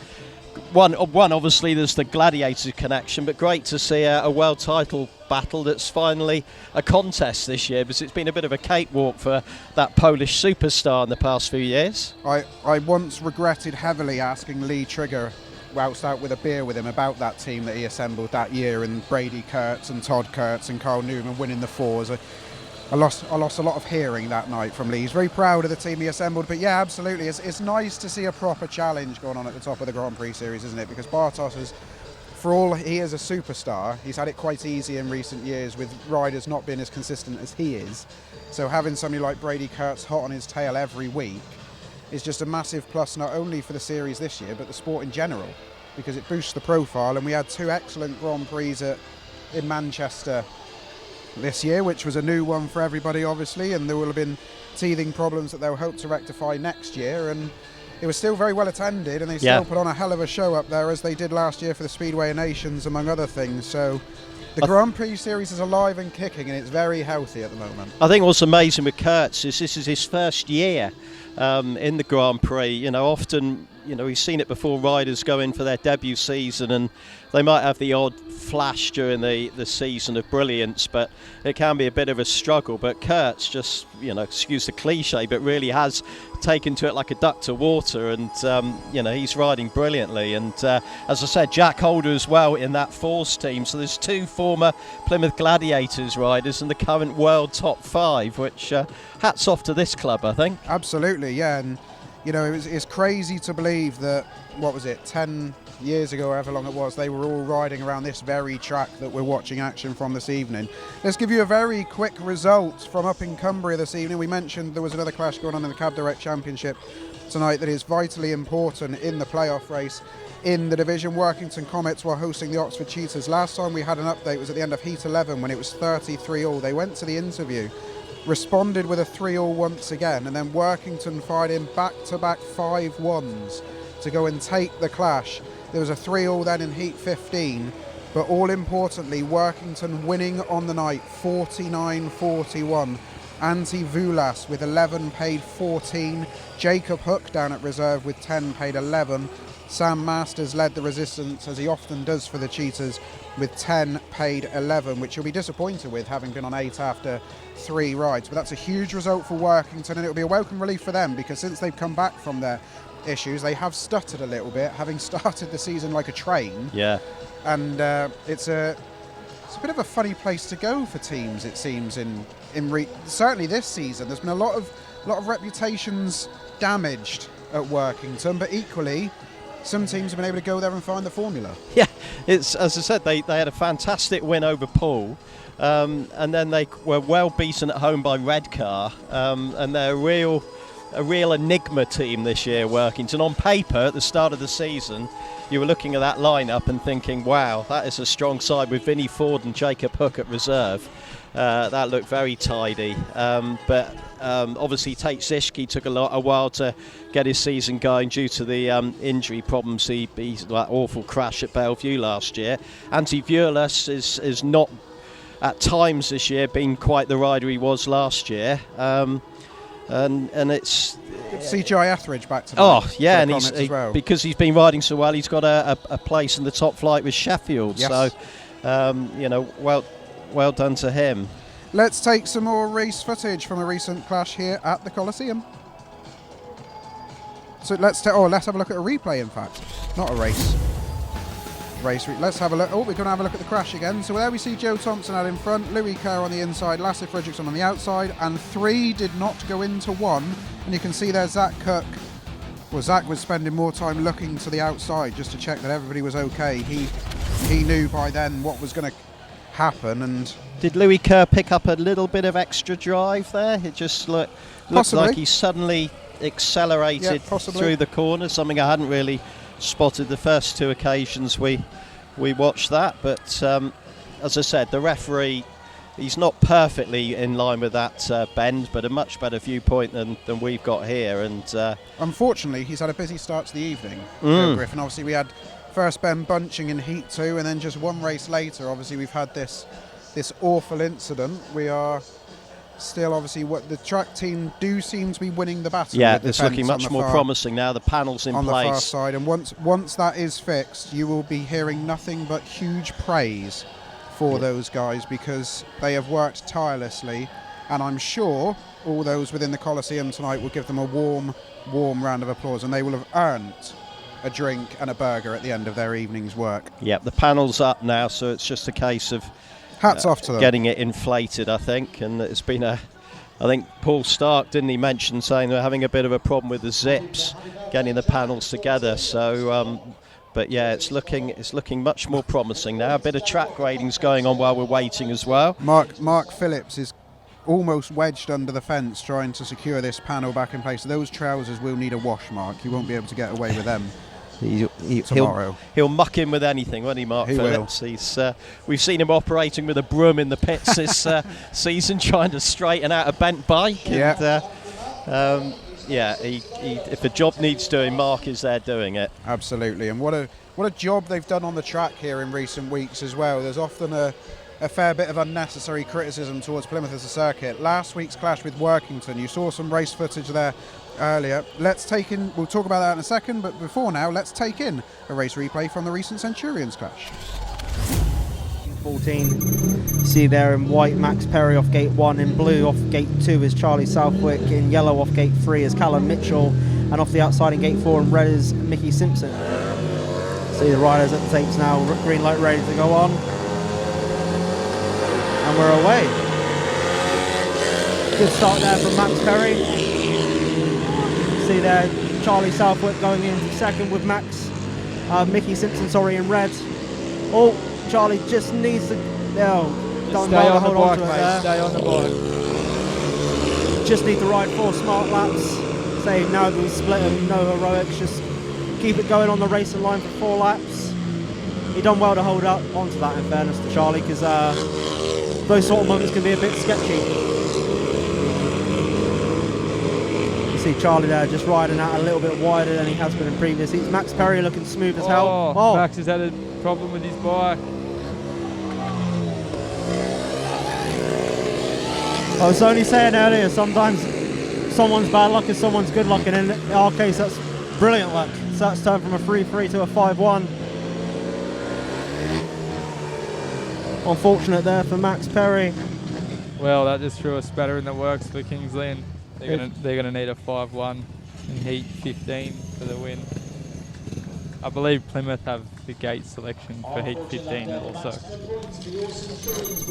one obviously there's the Gladiators connection, but great to see a world title battle that's finally a contest this year, because it's been a bit of a cakewalk for that Polish superstar in the past few years. I once regretted heavily asking Lee Trigger whilst out with a beer with him about that team that he assembled that year, and Brady Kurtz and Todd Kurtz and Carl Newman winning the 4s. I lost a lot of hearing that night from Lee. He's very proud of the team he assembled, but yeah, absolutely, it's nice to see a proper challenge going on at the top of the Grand Prix series, isn't it? Because Bartosz is, for all he is a superstar, he's had it quite easy in recent years with riders not being as consistent as he is. So having somebody like Brady Kurtz hot on his tail every week is just a massive plus, not only for the series this year, but the sport in general, because it boosts the profile. And we had 2 excellent Grand Prix in Manchester this year, which was a new one for everybody, obviously, and there will have been teething problems that they'll hope to rectify next year. And it was still very well attended, and they still put on a hell of a show up there, as they did last year for the Speedway of Nations, among other things. So the Grand Prix series is alive and kicking, and it's very healthy at the moment. I think what's amazing with Kurtz is this is his first year in the Grand Prix. You know, often, you know, we've seen it before, riders go in for their debut season and they might have the odd flash during the season of brilliance, but it can be a bit of a struggle. But Kurtz just, you know, excuse the cliche, but really has taken to it like a duck to water, and you know, he's riding brilliantly. And as I said, Jack Holder as well in that 4s team. So there's 2 former Plymouth Gladiators riders in the current world top 5, which hats off to this club, I think. Absolutely, yeah. And you know, it's crazy to believe that, what was it, 10 years ago, however long it was, they were all riding around this very track that we're watching action from this evening. Let's give you a very quick result from up in Cumbria this evening. We mentioned there was another clash going on in the Cab Direct Championship tonight that is vitally important in the playoff race in the division. Workington Comets were hosting the Oxford Cheetahs. Last time we had an update was at the end of Heat 11 when it was 33-all. They went to the interview, responded with a 3-all once again, and then Workington fired in back-to-back 5-1s to go and take the clash. There was a 3-all then in Heat 15, but all importantly, Workington winning on the night 49-41. Antti Vulas with 11 paid 14. Jacob Hook down at reserve with 10 paid 11. Sam Masters led the resistance, as he often does for the Cheetahs, with 10 paid 11, which you'll be disappointed with, having been on 8 after 3 rides. But that's a huge result for Workington, and it'll be a welcome relief for them, because since they've come back from their issues, they have stuttered a little bit, having started the season like a train. Yeah. And it's a bit of a funny place to go for teams, it seems, certainly this season. There's been a lot of reputations damaged at Workington, but equally some teams have been able to go there and find the formula. Yeah, it's, as I said, they had a fantastic win over Poole, and then they were well beaten at home by Redcar, and they're a real enigma team this year, Workington. On paper, at the start of the season, you were looking at that lineup and thinking, wow, that is a strong side with Vinnie Ford and Jacob Hook at reserve. That looked very tidy, but obviously Tate Zischke took a while to get his season going due to the injury problems. He's that awful crash at Bellevue last year. Antti Vulas is not, at times this year, been quite the rider he was last year. And it's CGI Etheridge back to yeah, and well. Because he's been riding so well, he's got a place in the top flight with Sheffield. Yes. So you know, well done to him. Let's take some more race footage from a recent clash here at the Coliseum. So let's have a look at a replay, in fact, not a race. Let's have a look. Oh, we're going to have a look at the crash again. So there we see Joe Thompson out in front, Louis Kerr on the inside, Lasse FREDRIKSEN on the outside, and 3 did not go into 1. And you can see there Zach Cook. Well, Zach was spending more time looking to the outside just to check that everybody was okay. He knew by then what was going to happen. And did Louis Kerr pick up a little bit of extra drive there? It just looked like he suddenly accelerated through the corner, something I hadn't really spotted the first 2 occasions we we watched that. But as I said, the referee, he's not perfectly in line with that bend, but a much better viewpoint than we've got here. And unfortunately, he's had a busy start to the evening, Griffin. Obviously, we had first bend bunching in Heat 2, and then just one race later, obviously, we've had this awful incident. We are still, obviously, what the track team do seem to be winning the battle. Yeah, it's looking much more promising now. The panel's in place. On the far side, and once that is fixed, you will be hearing nothing but huge praise for those guys, because they have worked tirelessly, and I'm sure all those within the Coliseum tonight will give them a warm round of applause, and they will have earned a drink and a burger at the end of their evening's work. Yep, the panel's up now, so it's just a case of hats off to them. Getting it inflated, I think, and it's been I think Paul Starke, didn't he mention, saying they're having a bit of a problem with the zips, getting the panels together. So, but yeah, it's looking much more promising now. A bit of track grading's going on while we're waiting as well. Mark Phillips is almost wedged under the fence trying to secure this panel back in place. Those trousers will need a wash, Mark. You won't be able to get away with them. Tomorrow. He'll muck in with anything, won't he, Mark Phillips? Will. We've seen him operating with a broom in the pits this season, trying to straighten out a bent bike. Yeah. And, if a job needs doing, Mark is there doing it. Absolutely, and what a job they've done on the track here in recent weeks as well. There's often a fair bit of unnecessary criticism towards Plymouth as a circuit. Last week's clash with Workington, you saw some race footage there earlier. We'll talk about that in a second, but before now, let's take in a race replay from the recent Centurions clash. 14, see there in white Max Perry off gate 1, in blue off gate 2 is Charlie Southwick, in yellow off gate 3 is Callum Mitchell, and off the outside in gate 4 in red is Mickey Simpson. See the riders at the tapes now, green light ready to go on, and we're away. Good start there from Max Perry. See there Charlie Southwick going into second with Mickey Simpson in red. Oh, Charlie just needs to Stay on the bike, mate. Stay on the bike. Just need to ride 4 smart laps. Say no split and no heroics. Just keep it going on the racing line for 4 laps. He done well to hold up onto that, in fairness to Charlie, because those sort of moments can be a bit sketchy. You see Charlie there just riding out a little bit wider than he has been in previous heats. Max Perry looking smooth as hell. Oh, Max has had a problem with his bike. I was only saying earlier, sometimes someone's bad luck is someone's good luck, and in our case that's brilliant luck. So that's turned from a 3-3 to a 5-1. Unfortunate there for Max Perry. Well, that just threw a spatter in the works for Kingsley, and they're gonna need a 5-1 in heat 15 for the win. I believe Plymouth have the gate selection for heat 15 also.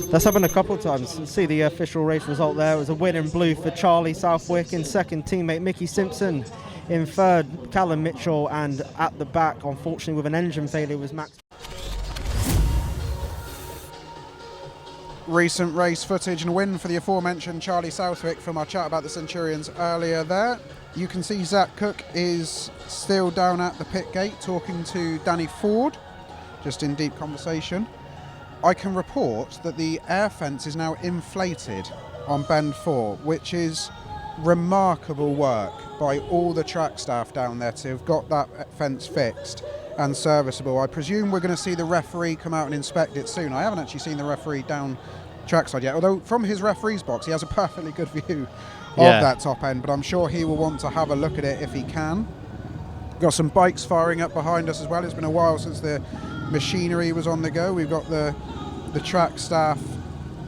That's happened a couple of times. You see the official race result there. It was a win in blue for Charlie Southwick. In second, teammate Mickey Simpson. In third, Callum Mitchell. And at the back, unfortunately with an engine failure, was Max. Recent race footage and win for the aforementioned Charlie Southwick from our chat about the Centurions earlier there. You can see Zach Cook is still down at the pit gate talking to Danny Ford, just in deep conversation. I can report that the air fence is now inflated on Bend 4, which is remarkable work by all the track staff down there to have got that fence fixed and serviceable. I presume we're going to see the referee come out and inspect it soon. I haven't actually seen the referee down trackside yet, although from his referee's box he has a perfectly good view of that top end, but I'm sure he will want to have a look at it if he can. Got some bikes firing up behind us as well. It's been a while since the machinery was on the go. We've got the track staff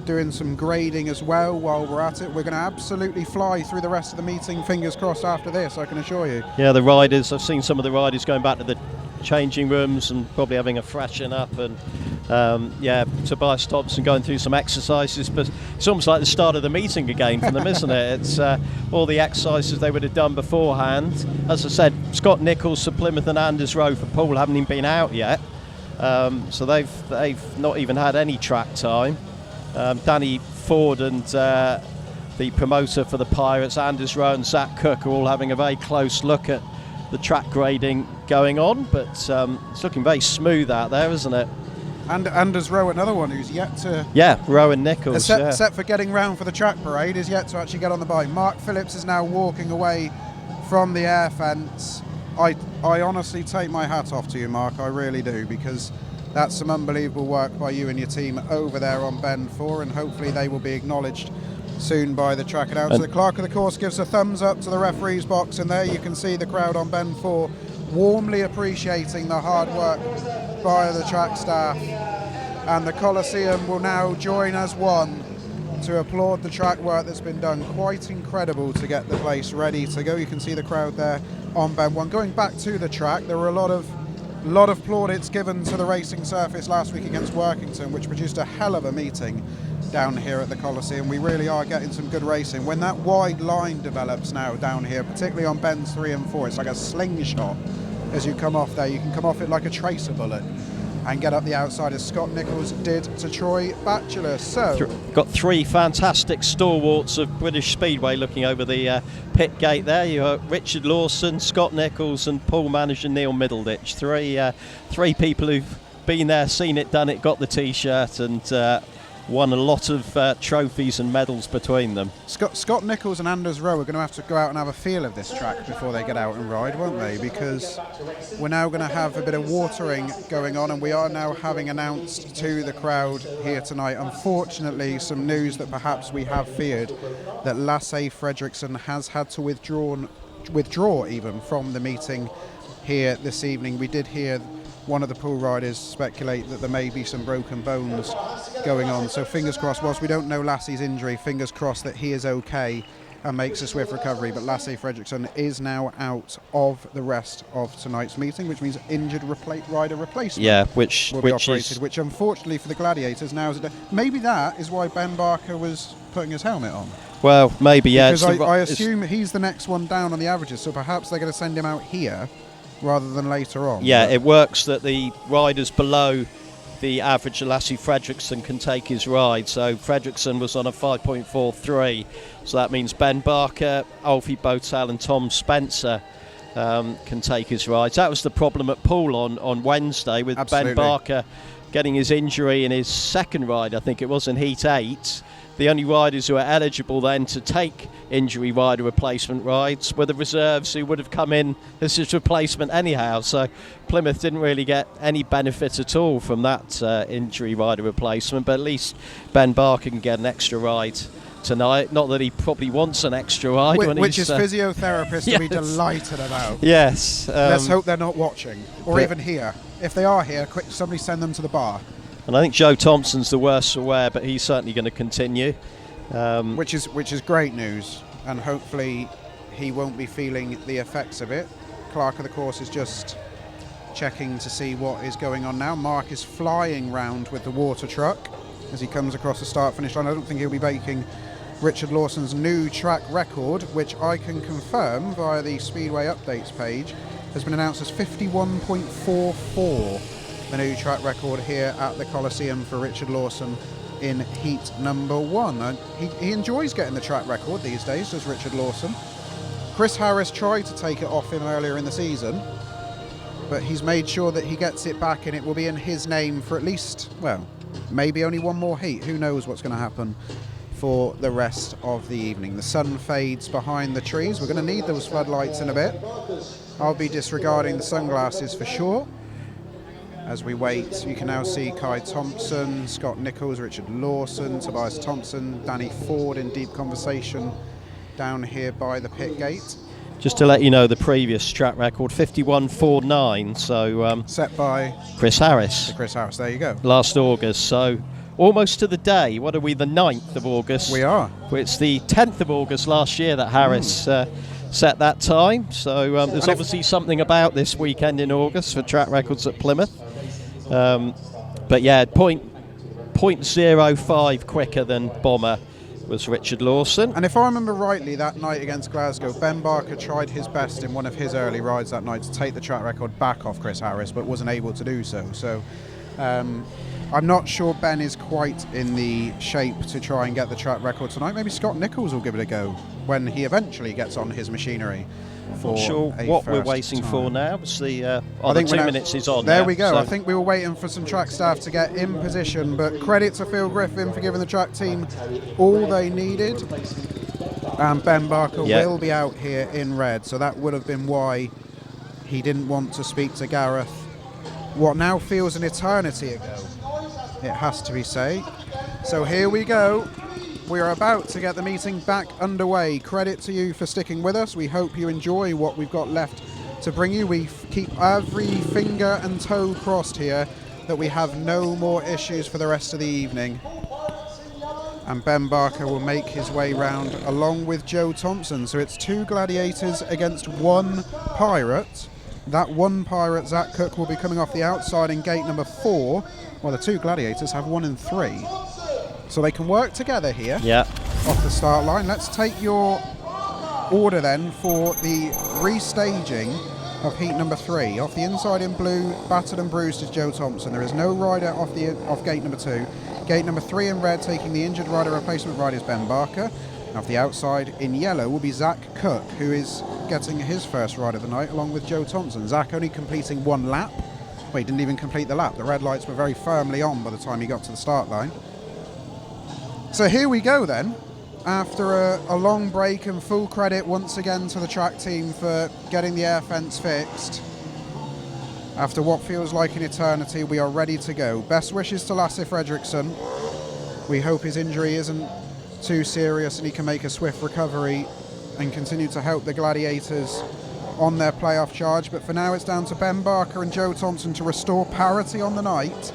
doing some grading as well while we're at it. We're going to absolutely fly through the rest of the meeting, fingers crossed, after this, I can assure you. Yeah, the riders, I've seen some of the riders going back to the changing rooms and probably having a freshen up, and Tobias Thompson going through some exercises, but it's almost like the start of the meeting again for them, isn't it? It's all the exercises they would have done beforehand. As I said, Scott Nicholls for Plymouth and Anders Rowe for Poole haven't even been out yet, so they've not even had any track time. Danny Ford and the promoter for the Pirates, Anders Rowe and Zach Cook, are all having a very close look at the track grading going on, but it's looking very smooth out there, isn't it? And as Rowe, another one who's yet to... Yeah, Rowe and Nicholls. Except for getting round for the track parade, is yet to actually get on the bike. Mark Phillips is now walking away from the air fence. I honestly take my hat off to you, Mark, I really do, because that's some unbelievable work by you and your team over there on Bend 4, and hopefully they will be acknowledged soon by the track announcer. The clerk of the course gives a thumbs up to the referee's box, and there you can see the crowd on Bend 4 warmly appreciating the hard work by the track staff. And the Coliseum will now join as one to applaud the track work that's been done. Quite incredible to get the place ready to go. You can see the crowd there on Bend 1. Going back to the track, there were a lot of plaudits given to the racing surface last week against Workington, which produced a hell of a meeting down here at the Coliseum. We really are getting some good racing. When that wide line develops now down here, particularly on bends 3 and 4, it's like a slingshot as you come off there. You can come off it like a tracer bullet and get up the outside, as Scott Nicholls did to Troy Batchelor. So got 3 fantastic stalwarts of British Speedway looking over the pit gate there. You have Richard Lawson, Scott Nicholls and Poole manager Neil Middleditch. Three people who've been there, seen it, done it, got the t-shirt and won a lot of trophies and medals between them. Scott Nicholls and Anders Rowe are going to have to go out and have a feel of this track before they get out and ride, won't they? Because we're now going to have a bit of watering going on, and we are now having announced to the crowd here tonight, unfortunately, some news that perhaps we have feared, that Lasse FREDRIKSEN has had to withdraw even from the meeting here this evening. We did hear one of the Poole riders speculate that there may be some broken bones going on, so fingers crossed. Whilst we don't know Lasse's injury, fingers crossed that he is okay and makes a swift recovery. But Lasse FREDRIKSEN is now out of the rest of tonight's meeting, which means injured rider replacement. Yeah, which will be operated, which unfortunately for the Gladiators now is maybe that is why Ben Barker was putting his helmet on. Well, maybe, yeah. Because I assume he's the next one down on the averages, so perhaps they're going to send him out here rather than later on. Yeah, it works that the riders below the average of Lasse FREDRIKSEN can take his ride. So FREDRIKSEN was on a 5.43, so that means Ben Barker, Alfie BOWTELL and Tom Spencer can take his rides. That was the problem at Poole on Wednesday with Ben Barker getting his injury in his second ride, I think it was in Heat 8. The only riders who are eligible then to take injury rider replacement rides were the reserves who would have come in as his replacement anyhow. So Plymouth didn't really get any benefit at all from that injury rider replacement, but at least Ben Barker can get an extra ride tonight. Not that he probably wants an extra ride. Which his physiotherapists will be delighted about. Yes. Let's hope they're not watching, or even here. If they are here, quick, somebody send them to the bar. And I think Joe Thompson's the worst for wear, but he's certainly going to continue. Which is great news, and hopefully he won't be feeling the effects of it. Clerk of the course is just checking to see what is going on now. Mark is flying round with the water truck as he comes across the start-finish line. I don't think he'll be breaking Richard Lawson's new track record, which I can confirm via the Speedway updates page has been announced as 51.44. The new track record here at the Coliseum for Richard Lawson in heat number 1. And he enjoys getting the track record these days, does Richard Lawson. Chris Harris tried to take it off him earlier in the season, but he's made sure that he gets it back, and it will be in his name for at least, well, maybe only one more heat. Who knows what's going to happen for the rest of the evening. The sun fades behind the trees. We're going to need those floodlights in a bit. I'll be disregarding the sunglasses for sure. As we wait, you can now see Kye Thomson, Scott Nicholls, Richard Lawson, Tobias THOMSEN, Danny Ford in deep conversation down here by the pit gate. Just to let you know, the previous track record, 51.49, so set by Chris Harris. Chris Harris, there you go. Last August, so almost to the day. What are we, the 9th of August? We are. It's the 10th of August last year that Harris set that time, so there's obviously something about this weekend in August for track records at Plymouth. But yeah, 0.05 quicker than Bomber was Richard Lawson. And if I remember rightly, that night against Glasgow, Ben Barker tried his best in one of his early rides that night to take the track record back off Chris Harris, but wasn't able to do so. So I'm not sure Ben is quite in the shape to try and get the track record tonight. Maybe Scott Nicholls will give it a go when he eventually gets on his machinery Not sure what we're waiting for now. It's the, I think 2 minutes is on. There now, we go. so. I think we were waiting for some track staff to get in position, but credit to Phil Griffin for giving the track team all they needed. And Ben Barker will be out here in red, so that would have been why he didn't want to speak to Gareth what now feels an eternity ago, it has to be said. So here we go. We are about to get the meeting back underway. Credit to you for sticking with us. We hope you enjoy what we've got left to bring you. We keep every finger and toe crossed here that we have no more issues for the rest of the evening. And Ben Barker will make his way round along with Joe Thompson. So it's 2 Gladiators against 1 Pirate. That 1 Pirate, Zach Cook, will be coming off the outside in gate number 4, while the 2 Gladiators have 1 and 3. So they can work together here off the start line. Let's take your order then for the restaging of heat number 3. Off the inside in blue, battered and bruised, is Joe Thompson. There is no rider off gate number 2. Gate number 3 in red, taking the injured rider replacement ride, is Ben Barker. And off the outside in yellow will be Zach Cook, who is getting his first ride of the night along with Joe Thompson. Zach only completing 1 lap. Well, he didn't even complete the lap. The red lights were very firmly on by the time he got to the start line. So here we go then, after a long break, and full credit once again to the track team for getting the air fence fixed. After what feels like an eternity, we are ready to go. Best wishes to Lasse FREDRIKSEN. We hope his injury isn't too serious and he can make a swift recovery and continue to help the Gladiators on their playoff charge. But for now it's down to Ben Barker and Joe Thompson to restore parity on the night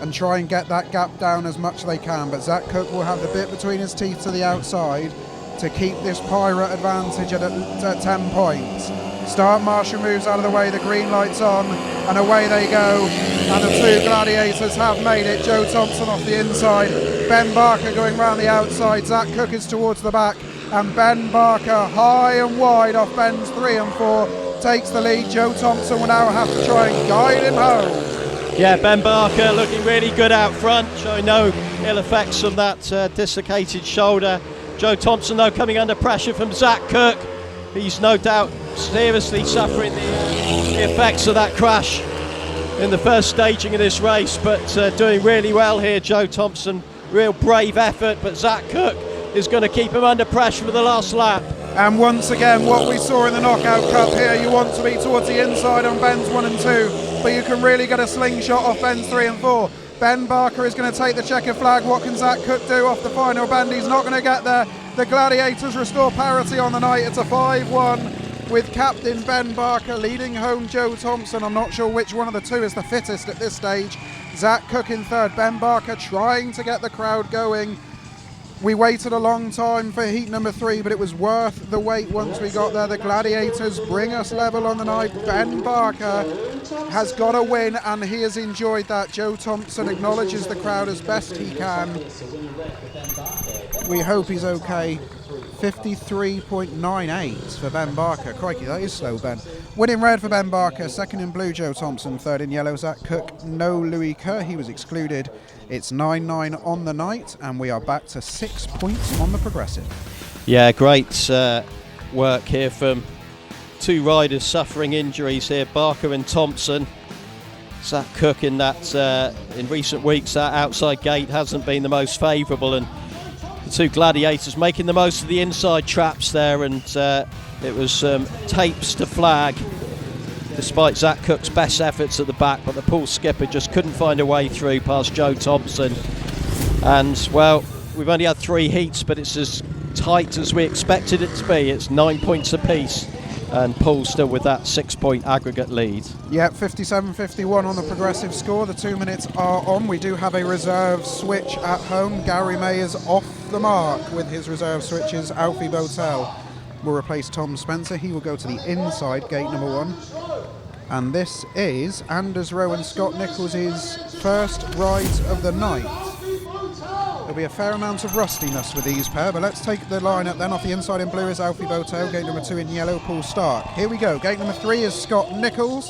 and try and get that gap down as much as they can. But Zach Cook will have the bit between his teeth to the outside to keep this Pirate advantage at 10 points. Start marshal moves out of the way, the green light's on, and away they go. And the 2 Gladiators have made it. Joe Thompson off the inside, Ben Barker going round the outside, Zach Cook is towards the back, and Ben Barker high and wide off Ben's 3 and 4 takes the lead. Joe Thompson will now have to try and guide him home. Yeah, Ben Barker looking really good out front, showing no ill effects from that dislocated shoulder. Joe Thompson, though, coming under pressure from Zach Cook. He's no doubt seriously suffering the effects of that crash in the first staging of this race, but doing really well here, Joe Thompson. Real brave effort, but Zach Cook is going to keep him under pressure for the last lap. And once again, what we saw in the Knockout Cup here, you want to be towards the inside on Ben's 1 and 2, but you can really get a slingshot off Ben's 3 and 4. Ben Barker is going to take the checker flag. What can Zach Cook do off the final bend? He's not going to get there. The Gladiators restore parity on the night. It's a 5-1 with captain Ben Barker leading home Joe Thompson. I'm not sure which one of the 2 is the fittest at this stage. Zach Cook in 3rd, Ben Barker trying to get the crowd going. We waited a long time for heat number 3, but it was worth the wait once we got there. The Gladiators bring us level on the night. Ben Barker has got a win, and he has enjoyed that. Joe Thompson acknowledges the crowd as best he can. We hope he's okay. 53.98 for Ben Barker. Crikey, that is slow, Ben. Win in red for Ben Barker, 2nd in blue Joe Thompson, 3rd in yellow Zach Cook. No Louis Kerr, he was excluded. It's 9-9 on the night, and we are back to 6 points on the progressive. Yeah, great work here from 2 riders suffering injuries here, Barker and Thompson. Zach Cook in that in recent weeks, that outside gate hasn't been the most favourable, and the 2 Gladiators making the most of the inside traps there, and it was tapes to flag despite Zach Cook's best efforts at the back, but the Poole skipper just couldn't find a way through past Joe Thompson. And well, we've only had 3 heats, but it's as tight as we expected it to be. It's 9 points apiece, and Poole still with that 6-point aggregate lead. Yeah, 57-51 on the progressive score. The 2 minutes are on. We do have a reserve switch at home. Garry May is off the mark with his reserve switches. Alfie BOWTELL will replace Tom Spencer. He will go to the inside, gate number 1. And this is Anders Rowe and Scott Nicholls' first rides of the night. There'll be a fair amount of rustiness with these pair, but let's take the lineup then. Off the inside in blue is Alfie BOWTELL, gate number 2 in yellow, Paul Starke. Here we go, gate number 3 is Scott Nicholls,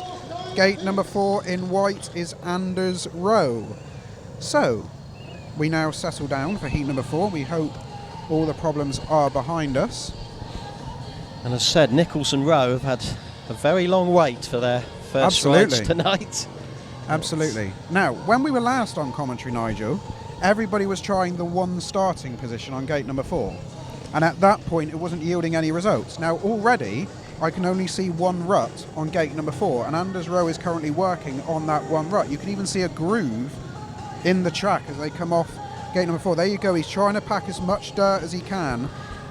gate number 4 in white is Anders Rowe. So, we now settle down for heat number 4. We hope all the problems are behind us. And as I said, Nicholls and Rowe have had a very long wait for their first rides tonight. Absolutely. Now, when we were last on commentary, Nigel, everybody was trying the one starting position on gate number 4. And at that point, it wasn't yielding any results. Now, already, I can only see one rut on gate number 4, and Anders Rowe is currently working on that one rut. You can even see a groove in the track as they come off gate number 4. There you go. He's trying to pack as much dirt as he can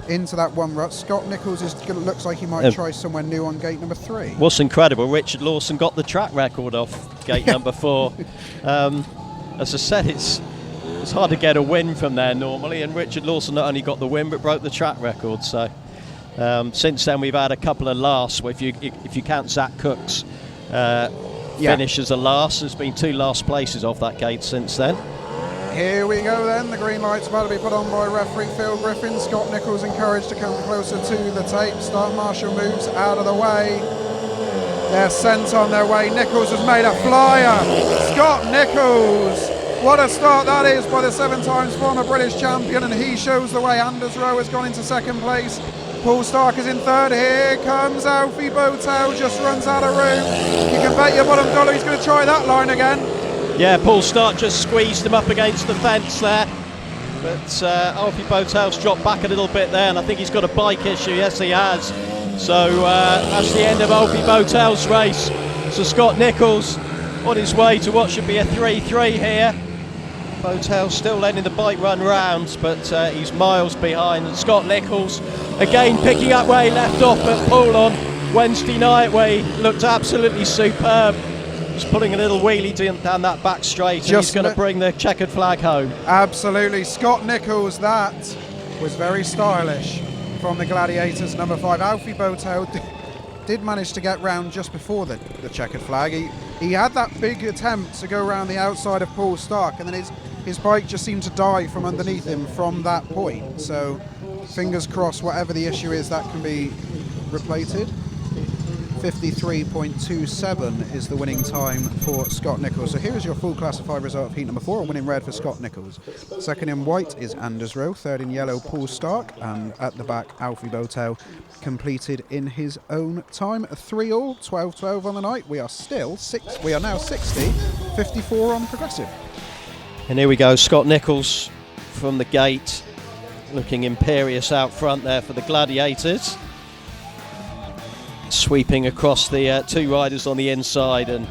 into that one rut. Scott Nicholls looks like he might try somewhere new on gate number 3. What's incredible, Richard Lawson got the track record off gate number 4. As I said, it's hard to get a win from there normally, and Richard Lawson not only got the win but broke the track record. So since then we've had a couple of lasts. If you count Zach Cook's finish as a last, there's been 2 last places off that gate since then. Here we go then, the green light's about to be put on by referee Phil Griffin. Scott Nicholls encouraged to come closer to the tape. Start marshal moves out of the way. They're sent on their way. Nicholls has made a flyer. Scott Nicholls, what a start that is by the 7 times former British champion, and he shows the way. Anders Rowe has gone into 2nd place. Paul Starke is in 3rd. Here comes Alfie BOWTELL, just runs out of room. You can bet your bottom dollar he's going to try that line again. Yeah, Paul Starke just squeezed him up against the fence there. But Alfie BOWTELL's dropped back a little bit there, and I think he's got a bike issue. Yes, he has. So that's the end of Alfie BOWTELL's race. So Scott Nicholls on his way to what should be a 3-3 here. BOWTELL still letting the bike run round, but he's miles behind. And Scott Nicholls again picking up where he left off at Poole on Wednesday night, where he looked absolutely superb. Just pulling a little wheelie down that back straight, and he's going to bring the checkered flag home. Absolutely. Scott Nicholls, that was very stylish from the Gladiators, number 5. Alfie BOWTELL did manage to get round just before the checkered flag. He had that big attempt to go around the outside of Paul Starke, and then his bike just seemed to die from underneath him from that point. So fingers crossed, whatever the issue is, that can be replated. 53.27 is the winning time for Scott Nicholls. So here is your full classified result of heat number 4. A win in red for Scott Nicholls. 2nd in white is Anders Rowe. 3rd in yellow, Paul Starke. And at the back, Alfie BOWTELL completed in his own time. 3-all, 12-12 on the night. We are still we are now 60-54 on progressive. And here we go, Scott Nicholls from the gate, looking imperious out front there for the Gladiators. Sweeping across the 2 riders on the inside, and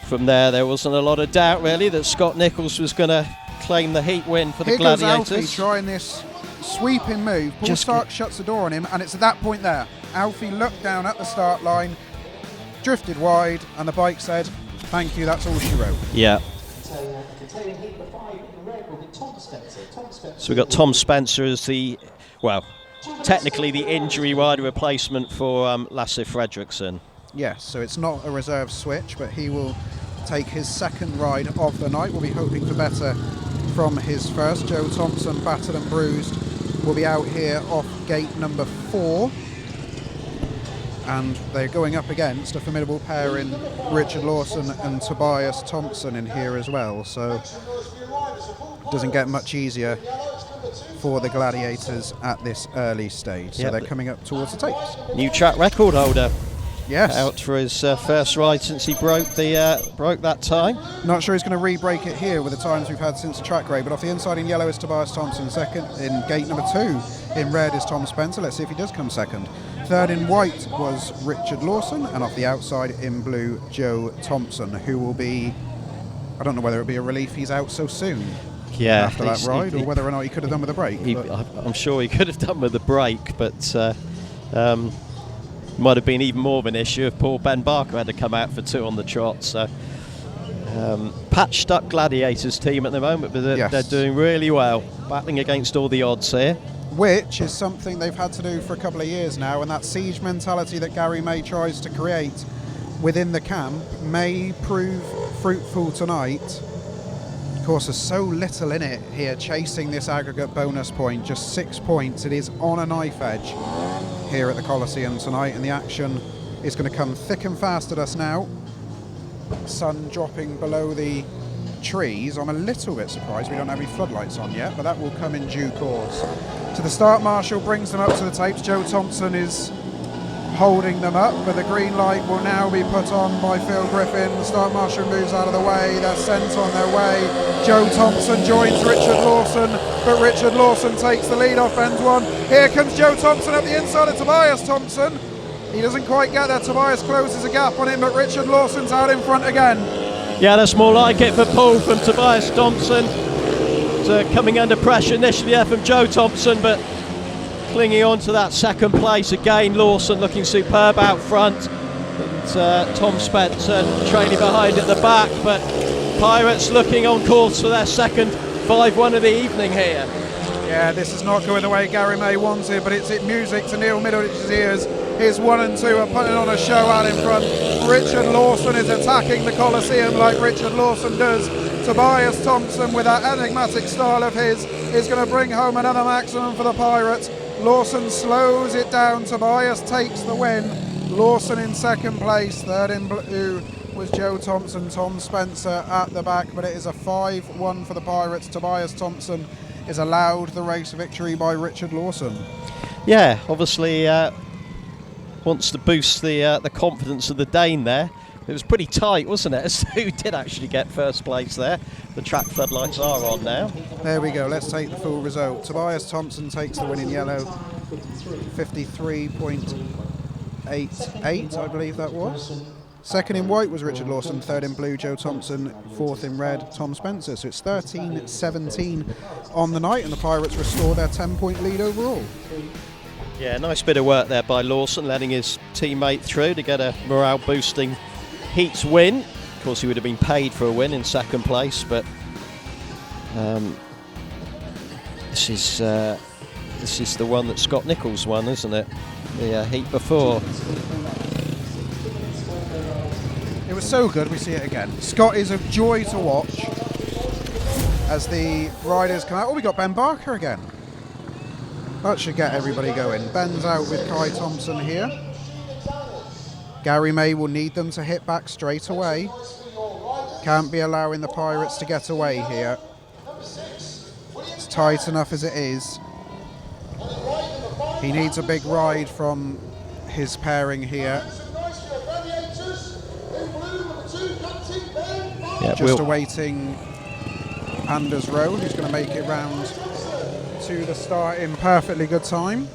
from there wasn't a lot of doubt really that Scott Nicholls was going to claim the heat win for the Gladiators. Here goes Alfie trying this sweeping move. Paul Starke shuts the door on him, and it's at that point there. Alfie looked down at the start line, drifted wide, and the bike said, "Thank you, that's all she wrote." Yeah. So we've got Tom Spencer as technically the injury rider replacement for Lasse FREDRIKSEN. Yes, so it's not a reserve switch, but he will take his 2nd ride of the night. We'll be hoping for better from his first. Joe Thompson, battered and bruised, will be out here off gate number 4. And they're going up against a formidable pair in Richard Lawson and Tobias THOMSEN in here as well. So it doesn't get much easier for the Gladiators at this early stage. So they're coming up towards the tapes. New track record holder. Yes. Out for his first ride since he broke that time. Not sure he's going to re-break it here with the times we've had since the track grade, but off the inside in yellow is Tobias THOMSEN. 2nd in gate number 2 in red is Tom Spencer. Let's see if he does come 2nd. 3rd in white was Richard Lawson, and off the outside in blue, Joe Thompson, who will be, I don't know whether it'll be a relief he's out so soon. Yeah, after that ride, or whether or not he could have done with a break. I'm sure he could have done with a break, but might have been even more of an issue if Paul Ben Barker had to come out for 2 on the trot. So patched up Gladiators team at the moment, but they're doing really well, battling against all the odds here. Which is something they've had to do for a couple of years now, and that siege mentality that Garry May tries to create within the camp may prove fruitful tonight. Of course, there's so little in it here, chasing this aggregate bonus point, just 6 points. It is on a knife edge here at the Coliseum tonight, and the action is going to come thick and fast at us now. Sun dropping below the trees. I'm a little bit surprised we don't have any floodlights on yet, but that will come in due course. So the start marshal brings them up to the tapes. Joe Thompson is holding them up, but the green light will now be put on by Phil Griffin. The start marshal moves out of the way, they're sent on their way. Joe Thompson joins Richard Lawson, but Richard Lawson takes the lead off bend one. Here comes Joe Thompson up the inside of Tobias Thompson. He doesn't quite get there, Tobias closes a gap on him, but Richard Lawson's out in front again. Yeah, that's more like it for Poole from Tobias Thompson. So coming under pressure initially there from Joe Thompson, but clinging on to that second place again. Lawson looking superb out front, and Tom Spencer trailing behind at the back, but Pirates looking on course for their second 5-1 of the evening here. Yeah, this is not going the way Garry May wanted, but it's music to Neil Middleditch's ears. His 1 and 2 are putting on a show out in front. Richard Lawson is attacking the Coliseum like Richard Lawson does. Tobias Thompson, with that enigmatic style of his, is going to bring home another maximum for the Pirates. Lawson slows it down, Tobias takes the win. Lawson in second place, third in blue was Joe Thompson, Tom Spencer at the back, but it is a 5-1 for the Pirates. Tobias Thompson is allowed the race victory by Richard Lawson. Yeah, obviously wants to boost the confidence of the Dane there. It was pretty tight, wasn't it? So who did actually get first place there? The track floodlights are on now. There we go, let's take the full result. Tobias Thompson takes the win in yellow, 53.88, I believe that was. Second in white was Richard Lawson, third in blue Joe Thompson, fourth in red Tom Spencer. So it's 13-17 on the night, and the Pirates restore their 10-point lead overall. Yeah, nice bit of work there by Lawson, letting his teammate through to get a morale-boosting heats win. Of course, he would have been paid for a win in second place, but this is the one that Scott Nicholls won, isn't it? The heat before. It was so good, we see it again. Scott is a joy to watch as the riders come out. Oh, we got Ben Barker again. That should get everybody going. Ben's out with Kye Thomson here. Garry May will need them to hit back straight away. Can't be allowing the Pirates to get away here. It's tight enough as it is. He needs a big ride from his pairing here. Yeah, just awaiting Anders Rowe, who's going to make it round to the start in perfectly good time.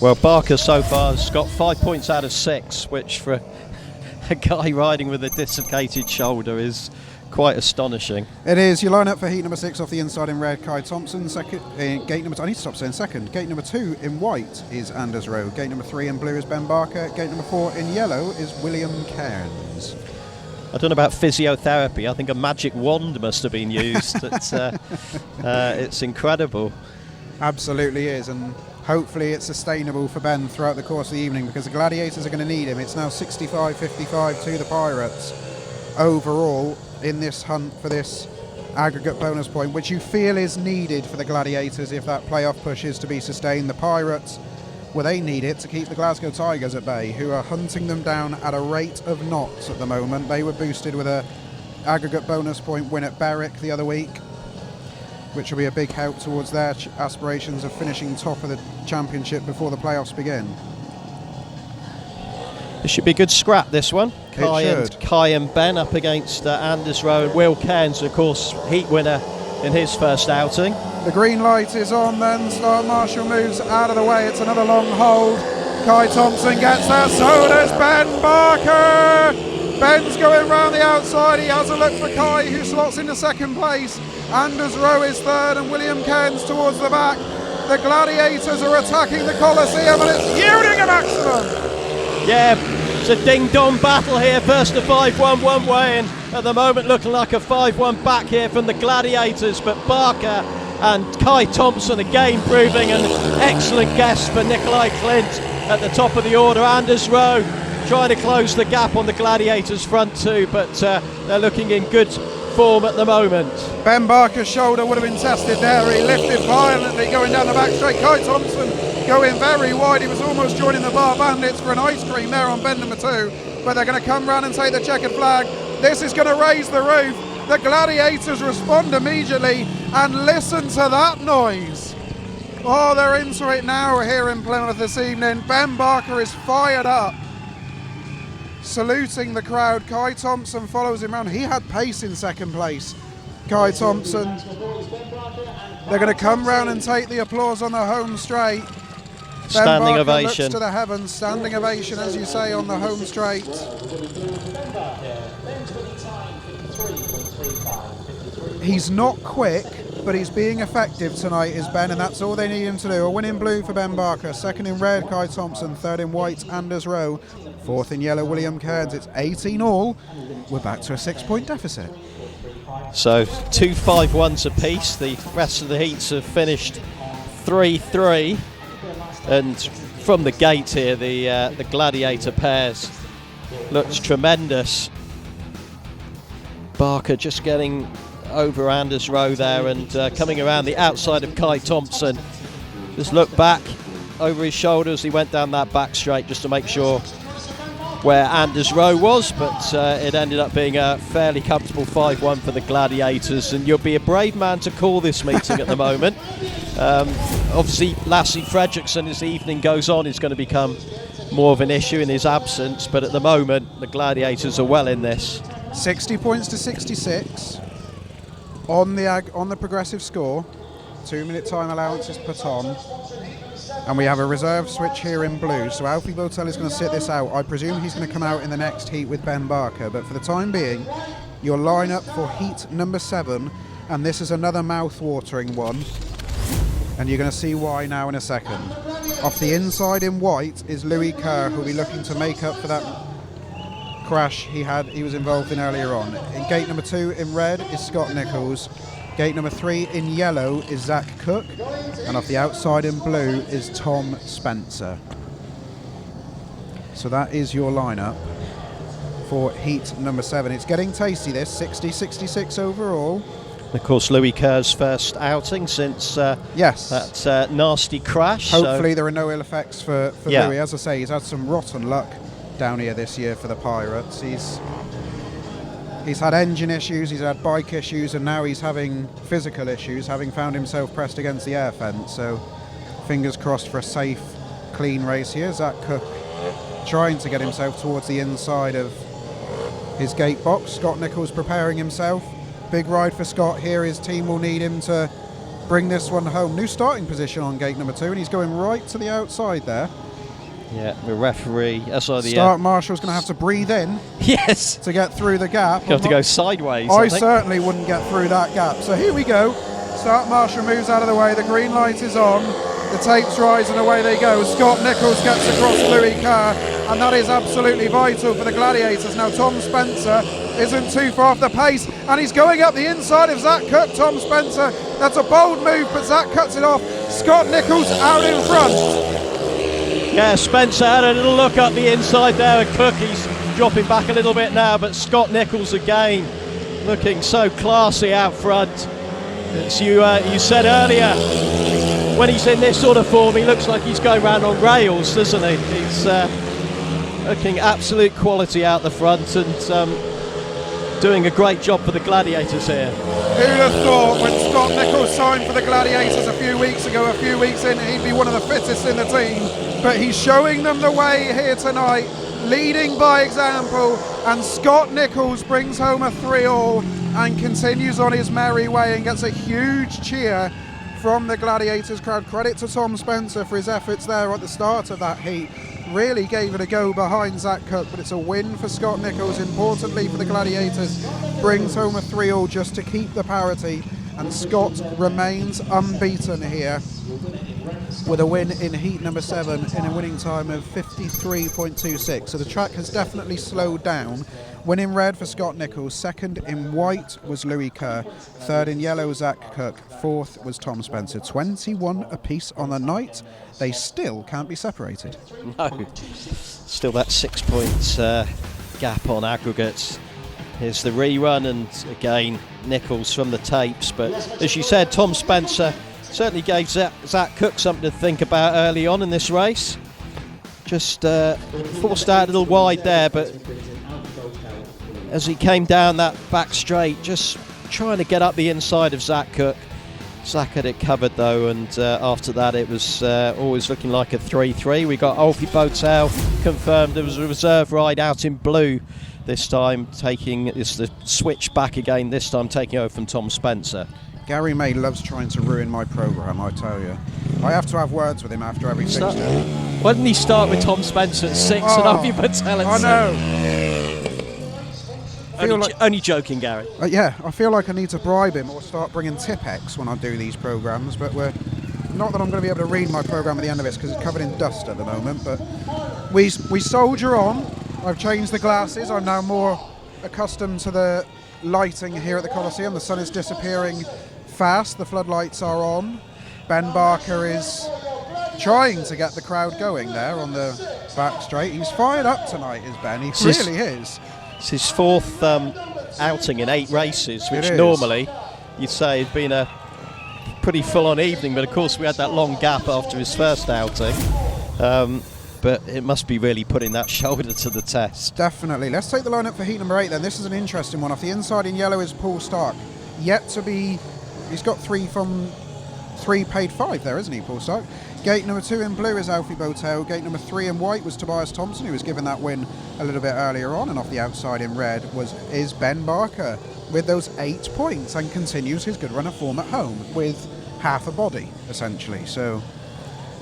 Well, Barker so far has got 5 points out of 6, which for a guy riding with a dislocated shoulder is quite astonishing. It is. You line up for heat number 6 off the inside in red, Kye Thomson. Second, gate number 2, I need to stop saying second. Gate number 2 in white is Anders Rowe. Gate number 3 in blue is Ben Barker. Gate number 4 in yellow is William Cairns. I don't know about physiotherapy. I think a magic wand must have been used. It's incredible. Absolutely is, and hopefully it's sustainable for Ben throughout the course of the evening, because the Gladiators are going to need him. It's now 65-55 to the Pirates overall in this hunt for this aggregate bonus point, which you feel is needed for the Gladiators if that playoff push is to be sustained. The Pirates, well, they need it to keep the Glasgow Tigers at bay, who are hunting them down at a rate of knots at the moment. They were boosted with a aggregate bonus point win at Berwick the other week, which will be a big help towards their aspirations of finishing top of the championship before the playoffs begin. It should be a good scrap, this one. Kye and Ben up against Anders Rowe and Will Cairns, of course, heat winner in his first outing. The green light is on then. Start Marshall moves out of the way. It's another long hold. Kye Thomson gets there. So does Ben Barker. Ben's going round the outside. He has a look for Kye, who slots into second place. Anders Rowe is third and William Cairns towards the back. The Gladiators are attacking the Coliseum and it's yielding a maximum. Yeah, it's a ding-dong battle here. First a 5-1 one way, and at the moment looking like a 5-1 back here from the Gladiators, but Barker and Kye Thomson again proving an excellent guest for Nikolai Clint at the top of the order. Anders Rowe trying to close the gap on the Gladiators front too, but they're looking in good form at the moment. Ben Barker's shoulder would have been tested there. He lifted violently going down the back straight. Kye Thomson going very wide. He was almost joining the Bar Bandits for an ice cream there on bend number 2, but they're going to come round and take the checkered flag. This is going to raise the roof. The Gladiators respond immediately, and listen to that noise. Oh, they're into it now here in Plymouth this evening. Ben Barker is fired up, saluting the crowd. Kye Thomson follows him around. He had pace in second place. Kye Thomson. They're going to come round and take the applause on the home straight. Standing Ben Barker ovation. looks to the heavens. Standing ovation, as you say, on the home straight. He's not quick, but he's being effective tonight, is Ben, and that's all they need him to do. A win in blue for Ben Barker, second in red, Kye Thomson, third in white, Anders Rowe, fourth in yellow, William Cairns. It's 18 all. We're back to a 6-point deficit. So 2 5-1s apiece. The rest of the heats have finished 3-3, and from the gate here, the Gladiator pairs looks tremendous. Barker just getting over Anders Rowe there and coming around the outside of Kye Thomson. Just look back over his shoulders. He went down that back straight just to make sure where Anders Rowe was, but it ended up being a fairly comfortable 5-1 for the Gladiators, and you'll be a brave man to call this meeting at the moment. Obviously Lasse FREDRIKSEN, as the evening goes on, is going to become more of an issue in his absence, but at the moment the Gladiators are well in this. 60 points to 66 on the progressive score. 2-minute time allowances put on. And we have a reserve switch here in blue, so Alfie BOWTELL is going to sit this out. I presume he's going to come out in the next heat with Ben Barker, but for the time being, your lineup for heat number 7, and this is another mouth-watering one, and you're going to see why now in a second. Off the inside in white is Louis Kerr, who'll be looking to make up for that crash he was involved in earlier on. In gate number 2 in red is Scott Nicholls. Gate number 3 in yellow is Zach Cook, and off the outside in blue is Tom Spencer. So that is your lineup for heat number 7. It's getting tasty, this 60-66 overall. Of course, Louis Kerr's first outing since that nasty crash. Hopefully there are no ill effects for Louis. As I say, he's had some rotten luck down here this year for the Pirates. He's had engine issues, he's had bike issues, and now he's having physical issues, having found himself pressed against the air fence. So fingers crossed for a safe, clean race here. Zach Cook trying to get himself towards the inside of his gate box. Scott Nicholls preparing himself. Big ride for Scott here. His team will need him to bring this one home. New starting position on gate number 2, and he's going right to the outside there. Yeah, the referee, Start Marshall's going to have to breathe in. Yes. To get through the gap. You have to go sideways. I certainly wouldn't get through that gap. So here we go. Start Marshall moves out of the way. The green light is on. The tapes rise and away they go. Scott Nicholls gets across Louis Kerr, and that is absolutely vital for the Gladiators. Now Tom Spencer isn't too far off the pace, and he's going up the inside of Zach Cook. Tom Spencer, that's a bold move, but Zach cuts it off. Scott Nicholls out in front. Yeah, Spencer had a little look up the inside there, and Cook, he's dropping back a little bit now, but Scott Nicholls again looking so classy out front. As you said earlier, when he's in this sort of form, he looks like he's going round on rails, doesn't he? He's looking absolute quality out the front, and doing a great job for the Gladiators here. Who'd have thought when Scott Nicholls signed for the Gladiators a few weeks in, he'd be one of the fittest in the team. But he's showing them the way here tonight, leading by example, and Scott Nicholls brings home a 3-all and continues on his merry way and gets a huge cheer from the Gladiators crowd. Credit to Tom Spencer for his efforts there at the start of that heat. Really gave it a go behind Zach Cook, but it's a win for Scott Nicholls. Importantly for the Gladiators, brings home a 3-all just to keep the parity, and Scott remains unbeaten here with a win in heat number 7 in a winning time of 53.26. So the track has definitely slowed down. Win in red for Scott Nicholls, second in white was Louis Kerr, third in yellow Zach Cook, fourth was Tom Spencer. 21 apiece on the night. They still can't be separated. No, still that 6 points gap on aggregates. Here's the rerun, and again Nicholls from the tapes, but as you said, Tom Spencer certainly gave Zach Cook something to think about early on in this race. Just forced out a little wide there, but as he came down that back straight, just trying to get up the inside of Zach Cook Zach had it covered though, and after that it was always looking like a 3-3. We got Alfie BOWTELL confirmed. There was a reserve ride out in blue this time, it's the switch back again, this time taking over from Tom Spencer. Garry May loves trying to ruin my programme, I tell you. I have to have words with him after every fixture. Why didn't he start with Tom Spencer at 6 and Alfie BOWTELL at 7? I know. Only joking, Gary. Yeah, I feel like I need to bribe him or start bringing Tipex when I do these programmes, but not that I'm going to be able to read my programme at the end of it because it's covered in dust at the moment, but we soldier on. I've changed the glasses. I'm now more accustomed to the lighting here at the Coliseum. The sun is disappearing fast. The floodlights are on. Ben Barker is trying to get the crowd going there on the back straight. He's fired up tonight, is Ben. He really is. It's his fourth outing in 8 races, which normally you'd say had been a pretty full-on evening, but of course we had that long gap after his first outing. But it must be really putting that shoulder to the test. Definitely. Let's take the lineup for heat number 8 then. This is an interesting one. Off the inside in yellow is Paul Starke. Yet to be... He's got 3 from 3 paid 5 there, isn't he, Paul Starke? Gate number 2 in blue is Alfie BOWTELL. Gate number 3 in white was Tobias THOMSEN, who was given that win a little bit earlier on. And off the outside in red is Ben Barker with those 8 points and continues his good run of form at home with half a body, essentially. So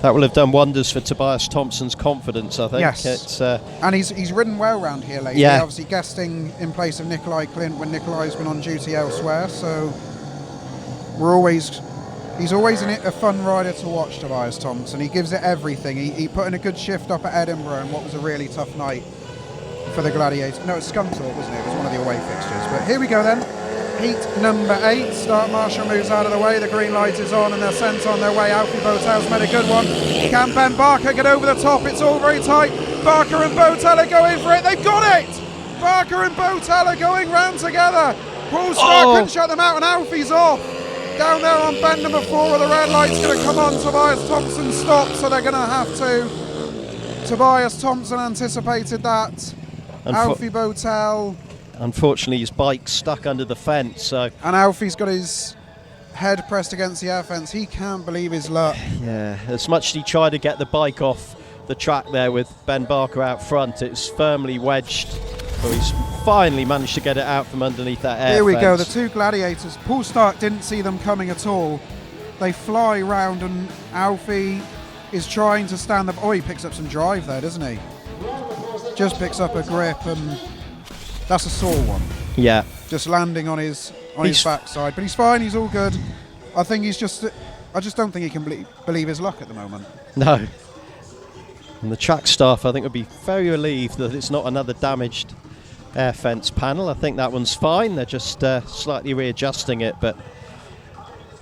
that will have done wonders for Tobias Thompson's confidence, I think. Yes. And he's ridden well round here lately. Yeah. Obviously guesting in place of Nikolai Clint when Nikolai's been on duty elsewhere. So he's always a fun rider to watch, Tobias Thompson. He gives it everything. He put in a good shift up at Edinburgh in what was a really tough night for the Gladiators. No, it's Scunthorpe, wasn't it? It was one of the away fixtures. But here we go then. Heat number 8. Start marshal moves out of the way. The green light is on and they're sent on their way. Alfie BOWTELL's made a good one. Can Ben Barker get over the top? It's all very tight. Barker and BOWTELL are going for it. They've got it! Barker and BOWTELL are going round together. Paul Starke couldn't shut them out and Alfie's off. Down there on bend number 4 where the red light's going to come on. Tobias Thompson stopped, so they're going to have to. Tobias Thompson anticipated that. Alfie BOWTELL. Unfortunately, his bike's stuck under the fence. So. And Alfie's got his head pressed against the air fence. He can't believe his luck. Yeah, as much as he tried to get the bike off the track there with Ben Barker out front, it's firmly wedged. So he's finally managed to get it out from underneath that air Here we fence. go, the 2 Gladiators. Paul Starke didn't see them coming at all. They fly round and Alfie is trying to stand up. Oh, he picks up some drive there, doesn't he? Just picks up a grip and that's a sore one. Yeah. Just landing on his backside. But he's fine, he's all good. I think I just don't think he can believe his luck at the moment. No. And the track staff, I think, would be very relieved that it's not another damaged air fence panel. I think that one's fine. They're just slightly readjusting it, but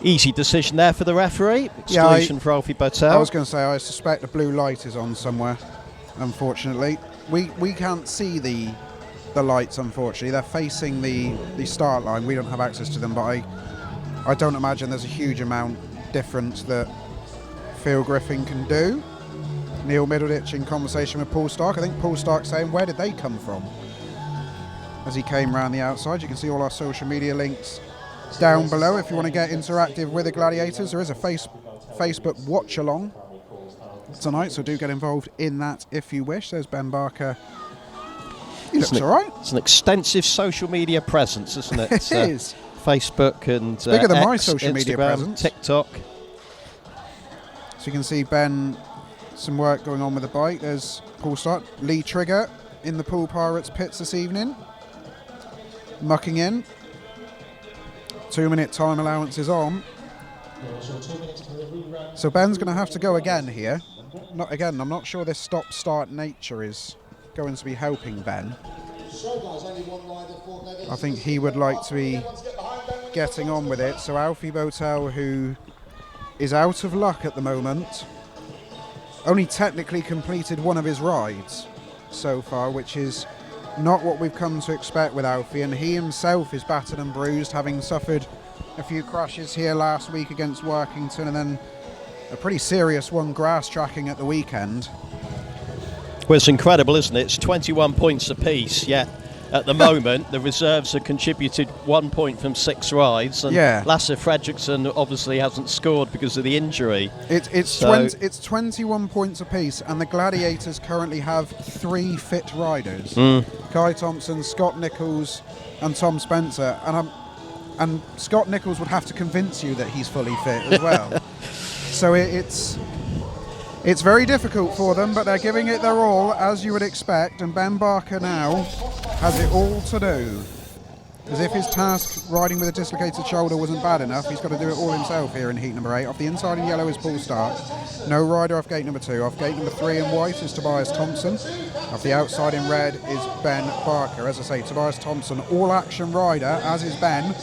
easy decision there for the referee. Exclusion for Alfie BOWTELL. I was going to say, I suspect the blue light is on somewhere, unfortunately. We can't see the lights, unfortunately. They're facing the start line. We don't have access to them, but I don't imagine there's a huge amount difference that Phil Griffin can do. Neil MIDDLEDITCH in conversation with Paul Starke. I think Paul Starke saying, where did they come from? As he came round the outside. You can see all our social media links down below if you want to get interactive with the Gladiators. There is a Facebook watch along tonight, so do get involved in that if you wish. There's Ben Barker. He looks all right. It's an extensive social media presence, isn't it? It is. Facebook and it's bigger than X, my social media Instagram, presence. TikTok. So you can see Ben, some work going on with the bike. There's Paul Starke, Lee Trigger in the Poole Pirates pits this evening, mucking in. 2-minute time allowance is on. So Ben's going to have to go again here. I'm not sure this stop-start nature is going to be helping Ben. I think he would like to be getting on with it. So Alfie BOWTELL, who is out of luck at the moment, only technically completed one of his rides so far, which is not what we've come to expect with Alfie, and he himself is battered and bruised, having suffered a few crashes here last week against Workington and then a pretty serious one grass tracking at the weekend. Well, it's incredible, isn't it? It's 21 points apiece, yet at the moment. The reserves have contributed 1 point from 6 rides, and Lasse FREDRIKSEN obviously hasn't scored because of the injury. It's 21 points apiece, and the Gladiators currently have 3 fit riders: Kye Thomson, Scott Nicholls, and Tom Spencer. And Scott Nicholls would have to convince you that he's fully fit as well. So it's very difficult for them, but they're giving it their all, as you would expect. And Ben Barker now has it all to do. As if his task riding with a dislocated shoulder wasn't bad enough, he's got to do it all himself here in heat number 8. Off the inside in yellow is Poole Starke. No rider off gate number 2. Off gate number 3 in white is Tobias THOMSEN. Off the outside in red is Ben Barker. As I say, Tobias THOMSEN, all-action rider, as is Ben.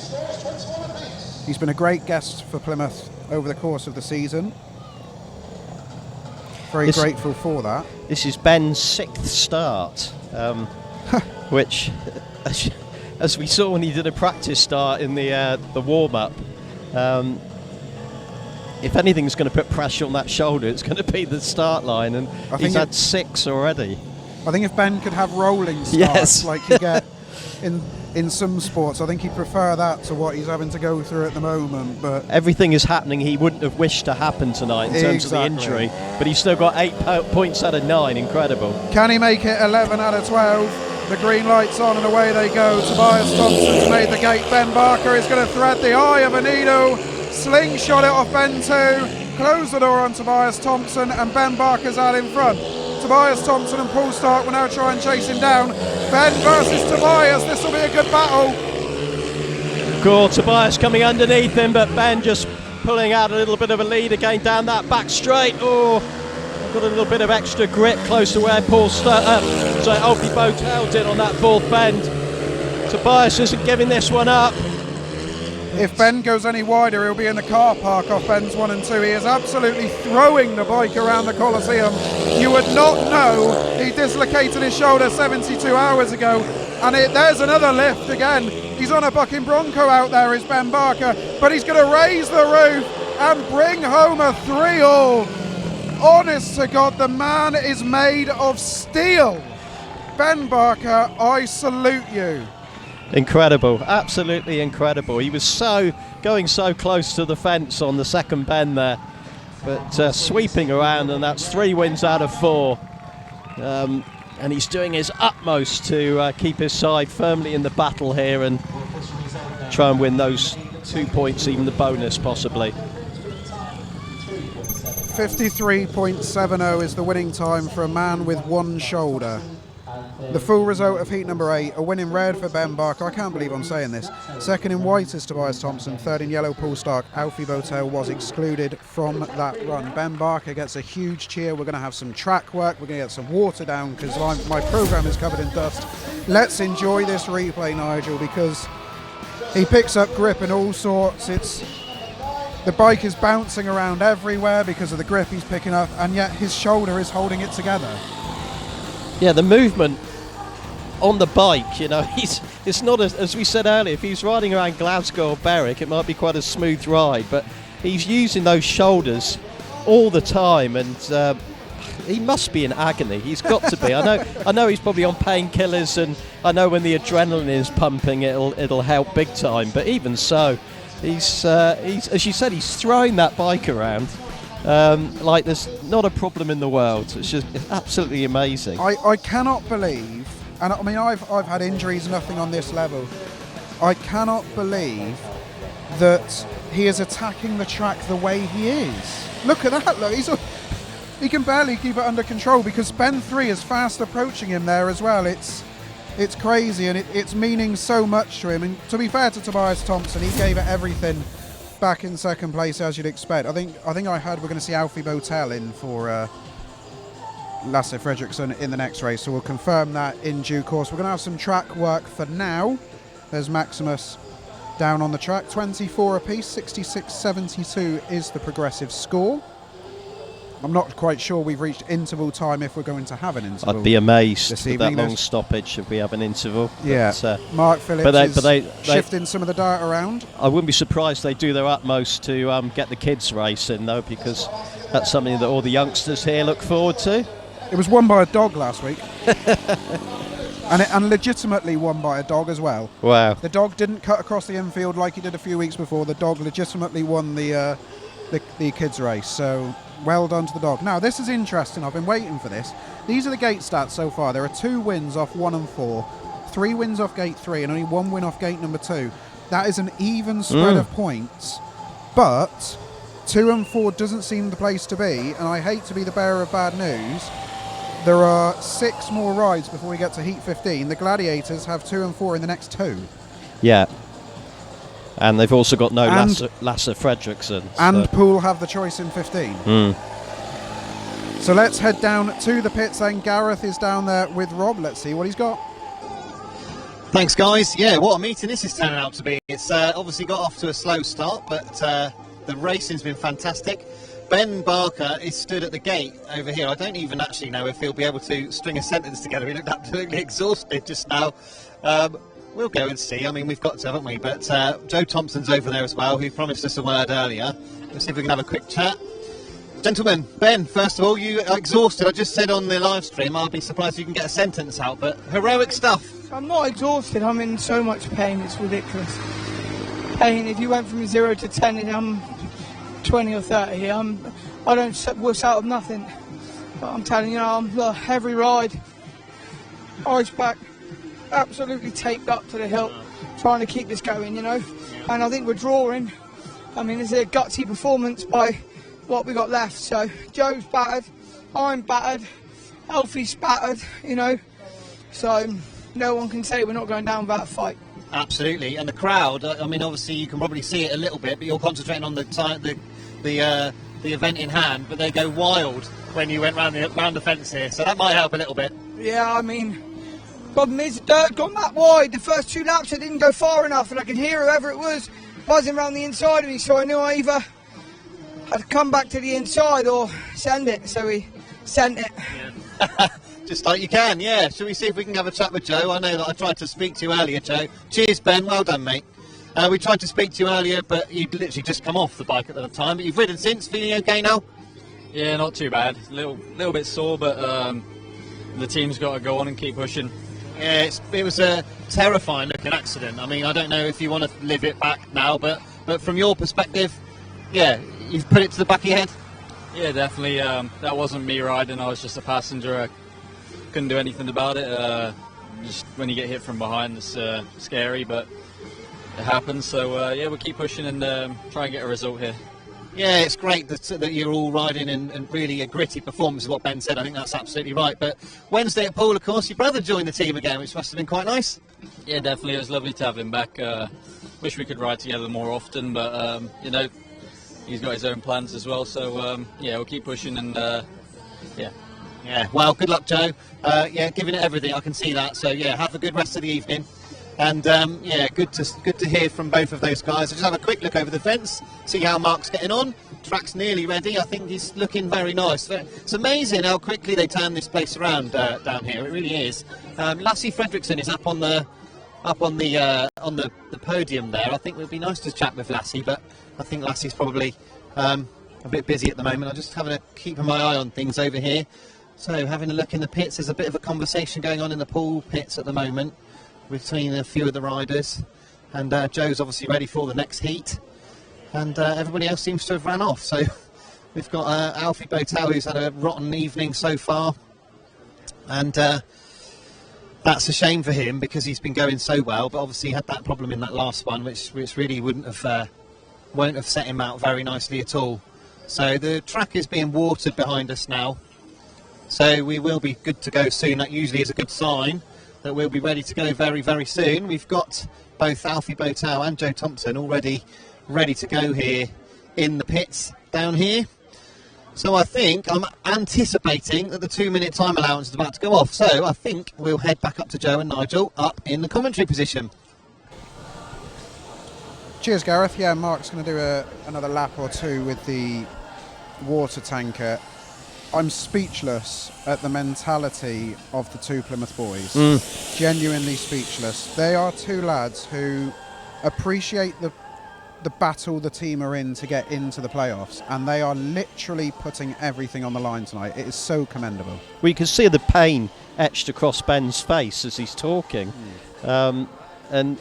He's been a great guest for Plymouth over the course of the season. Very grateful for that. This is Ben's 6th start, which, as we saw when he did a practice start in the warm-up, if anything's going to put pressure on that shoulder, it's going to be the start line, and he's had 6 already. I think if Ben could have rolling starts like you get in some sports, I think he'd prefer that to what he's having to go through at the moment. But everything is happening he wouldn't have wished to happen tonight in terms of the injury, but he's still got 8 points out of 9. Incredible. Can he make it 11 out of 12? The green light's on and away they go. Tobias THOMSEN's made the gate. Ben Barker is going to thread the eye of a needle. Slingshot it off Ben 2. Close the door on Tobias THOMSEN, and Ben Barker's out in front. Tobias THOMSEN and Poole Starke will now try and chase him down. Ben versus Tobias, this will be a good battle. Cool, Tobias coming underneath him, but Ben just pulling out a little bit of a lead again down that back straight. Oh, got a little bit of extra grip close to where Alfie BOWTELL did on that 4th bend. Tobias isn't giving this one up. If Ben goes any wider, he'll be in the car park off bends 1 and 2. He is absolutely throwing the bike around the Coliseum. You would not know he dislocated his shoulder 72 hours ago. And there's another lift again. He's on a bucking bronco out there, is Ben Barker. But he's going to raise the roof and bring home a 3-all. Honest to God, the man is made of steel. Ben Barker, I salute you. Incredible, absolutely incredible. He was going so close to the fence on the 2nd bend there, but sweeping around, and that's 3 wins out of 4. And he's doing his utmost to keep his side firmly in the battle here and try and win those 2 points, even the bonus possibly. 53.70 is the winning time for a man with 1 shoulder. The full result of heat number 8, a win in red for Ben Barker. I can't believe I'm saying this. 2nd in white is Tobias THOMSEN. 3rd in yellow, Poole Starke. Alfie BOWTELL was excluded from that run. Ben Barker gets a huge cheer. We're going to have some track work. We're going to get some water down because my programme is covered in dust. Let's enjoy this replay, Nigel, because he picks up grip in all sorts. The bike is bouncing around everywhere because of the grip he's picking up, and yet his shoulder is holding it together. Yeah, the movement on the bike, it's not as we said earlier, if he's riding around Glasgow or Berwick, it might be quite a smooth ride, but he's using those shoulders all the time, and he must be in agony. He's got to be. I know he's probably on painkillers, and I know when the adrenaline is pumping, it'll help big time. But even so, he's as you said, he's throwing that bike around like there's not a problem in the world. It's absolutely amazing. I cannot believe, and I mean I've had injuries, nothing on this level. I cannot believe that he is attacking the track the way he is. Look at that! Look, he can barely keep it under control because Ben 3 is fast approaching him there as well. It's crazy, and it's meaning so much to him. And to be fair to Tobias THOMSEN, he gave it everything back in 2nd place, as you'd expect. I think I heard we're going to see Alfie BOWTELL in for Lasse FREDRIKSEN in the next race, so we'll confirm that in due course. We're going to have some track work for now. There's Maximus down on the track, 24 apiece, 66.72 is the progressive score. I'm not quite sure we've reached interval time, if we're going to have an interval. I'd be amazed with that long stoppage if we have an interval. Yeah, but, Mark Phillips is shifting some of the data around. I wouldn't be surprised they do their utmost to get the kids racing though, because that's something that all the youngsters here look forward to. It was won by a dog last week. And legitimately won by a dog as well. Wow. The dog didn't cut across the infield like he did a few weeks before. The dog legitimately won the kids race. So well done to the dog. Now this is interesting. I've been waiting for this. These are the gate stats so far. There are 2 wins off 1 and 4, 3 wins off gate 3, and only 1 win off gate number 2. That is an even spread of points. But 2 and 4 doesn't seem the place to be, and I hate to be the bearer of bad news. There are 6 more rides before we get to Heat 15. The Gladiators have 2 and 4 in the next 2. Yeah. And they've also got no Lasse FREDRIKSEN. And Poole have the choice in 15. So let's head down to the pits then. Gareth is down there with Rob. Let's see what he's got. Thanks, guys. Yeah, what a meeting this is turning out to be. It's obviously got off to a slow start, but the racing's been fantastic. Ben Barker is stood at the gate over here. I don't even actually know if he'll be able to string a sentence together. He looked absolutely exhausted just now. We'll go and see. I mean, we've got to, haven't we? But Joe Thompson's over there as well, who promised us a word earlier. Let's see if we can have a quick chat. Gentlemen, Ben, first of all, you are exhausted. I just said on the live stream, I'll be surprised if you can get a sentence out, but heroic stuff. I'm not exhausted. I'm in so much pain. It's ridiculous. Pain. If you went from 0 to 10, and I'm 20 or 30. I don't wuss out of nothing. But I'm telling you, I'm every ride, ice pack, absolutely taped up to the hilt, trying to keep this going, you know. And I think we're drawing. I mean, it's a gutsy performance by what we got left. So Joe's battered, I'm battered, Alfie's battered, you know. So no one can say we're not going down without a fight. Absolutely, and the crowd. I mean, obviously you can probably see it a little bit, but you're concentrating on the event in hand. But they go wild when you went round the fence here, so that might help a little bit. Yeah, I mean, problem is the dirt gone that wide. The first 2 laps I didn't go far enough, and I could hear whoever it was buzzing around the inside of me. So I knew I either had to come back to the inside or send it. So we sent it. Yeah. Just like you can, yeah. Shall we see if we can have a chat with Joe? I know that I tried to speak to you earlier, Joe. Cheers, Ben. Well done, mate. We tried to speak to you earlier, but you'd literally just come off the bike at the time. But you've ridden since. Feeling okay now? Yeah, not too bad. A little bit sore, but the team's got to go on and keep pushing. Yeah, it was a terrifying looking accident. I mean, I don't know if you want to live it back now, but from your perspective, yeah, you've put it to the back of your head? Yeah, definitely. That wasn't me riding. I was just a passenger. Couldn't do anything about it. Just when you get hit from behind, it's scary, but it happens. So yeah, we'll keep pushing and try and get a result here. Yeah, it's great that you're all riding and really a gritty performance is what Ben said. I think that's absolutely right. But Wednesday at Poole, of course, your brother joined the team again, which must have been quite nice. Yeah, definitely. It was lovely to have him back. Wish we could ride together more often, but you know, he's got his own plans as well. So yeah, we'll keep pushing and yeah. Yeah, well, good luck, Joe. Yeah, giving it everything, I can see that. So, yeah, have a good rest of the evening. And, yeah, good to hear from both of those guys. I'll just have a quick look over the fence, see how Mark's getting on. Track's nearly ready. I think he's looking very nice. It's amazing how quickly they turn this place around down here. It really is. Lasse FREDRIKSEN is up on the podium there. I think it would be nice to chat with Lasse, but I think Lasse's probably a bit busy at the moment. I'm just keeping my eye on things over here. So, having a look in the pits, there's a bit of a conversation going on in the Poole pits at the moment between a few of the riders. And Joe's obviously ready for the next heat. And everybody else seems to have ran off. So, we've got Alfie BOWTELL, who's had a rotten evening so far. And that's a shame for him because he's been going so well. But obviously, he had that problem in that last one, which really won't have set him out very nicely at all. So, the track is being watered behind us now. So we will be good to go soon. That usually is a good sign that we'll be ready to go very, very soon. We've got both Alfie BOWTELL and Joe Thompson already ready to go here in the pits down here. So I think I'm anticipating that the 2-minute time allowance is about to go off. So I think we'll head back up to Joe and Nigel up in the commentary position. Cheers, Gareth. Yeah, Mark's going to do another lap or 2 with the water tanker. I'm speechless at the mentality of the 2 Plymouth boys. Genuinely speechless. They are 2 lads who appreciate the battle the team are in to get into the playoffs, and they are literally putting everything on the line tonight. It is so commendable. We can see the pain etched across Ben's face as he's talking. And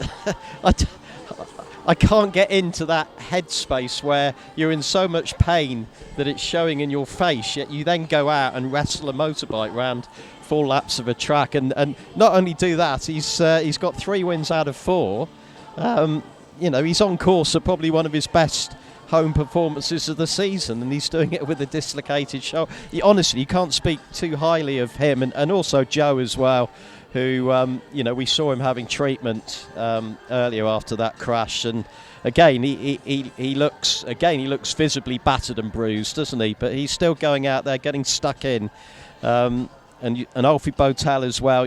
I can't get into that headspace where you're in so much pain that it's showing in your face, yet you then go out and wrestle a motorbike round 4 laps of a track, and not only do that, he's got 3 wins out of 4. He's on course for probably one of his best home performances of the season, and he's doing it with a dislocated shoulder. Honestly, you can't speak too highly of him, and also Joe as well, who we saw him having treatment earlier after that crash, and again he looks visibly battered and bruised, doesn't he? But he's still going out there, getting stuck in, and Alfie BOWTELL as well.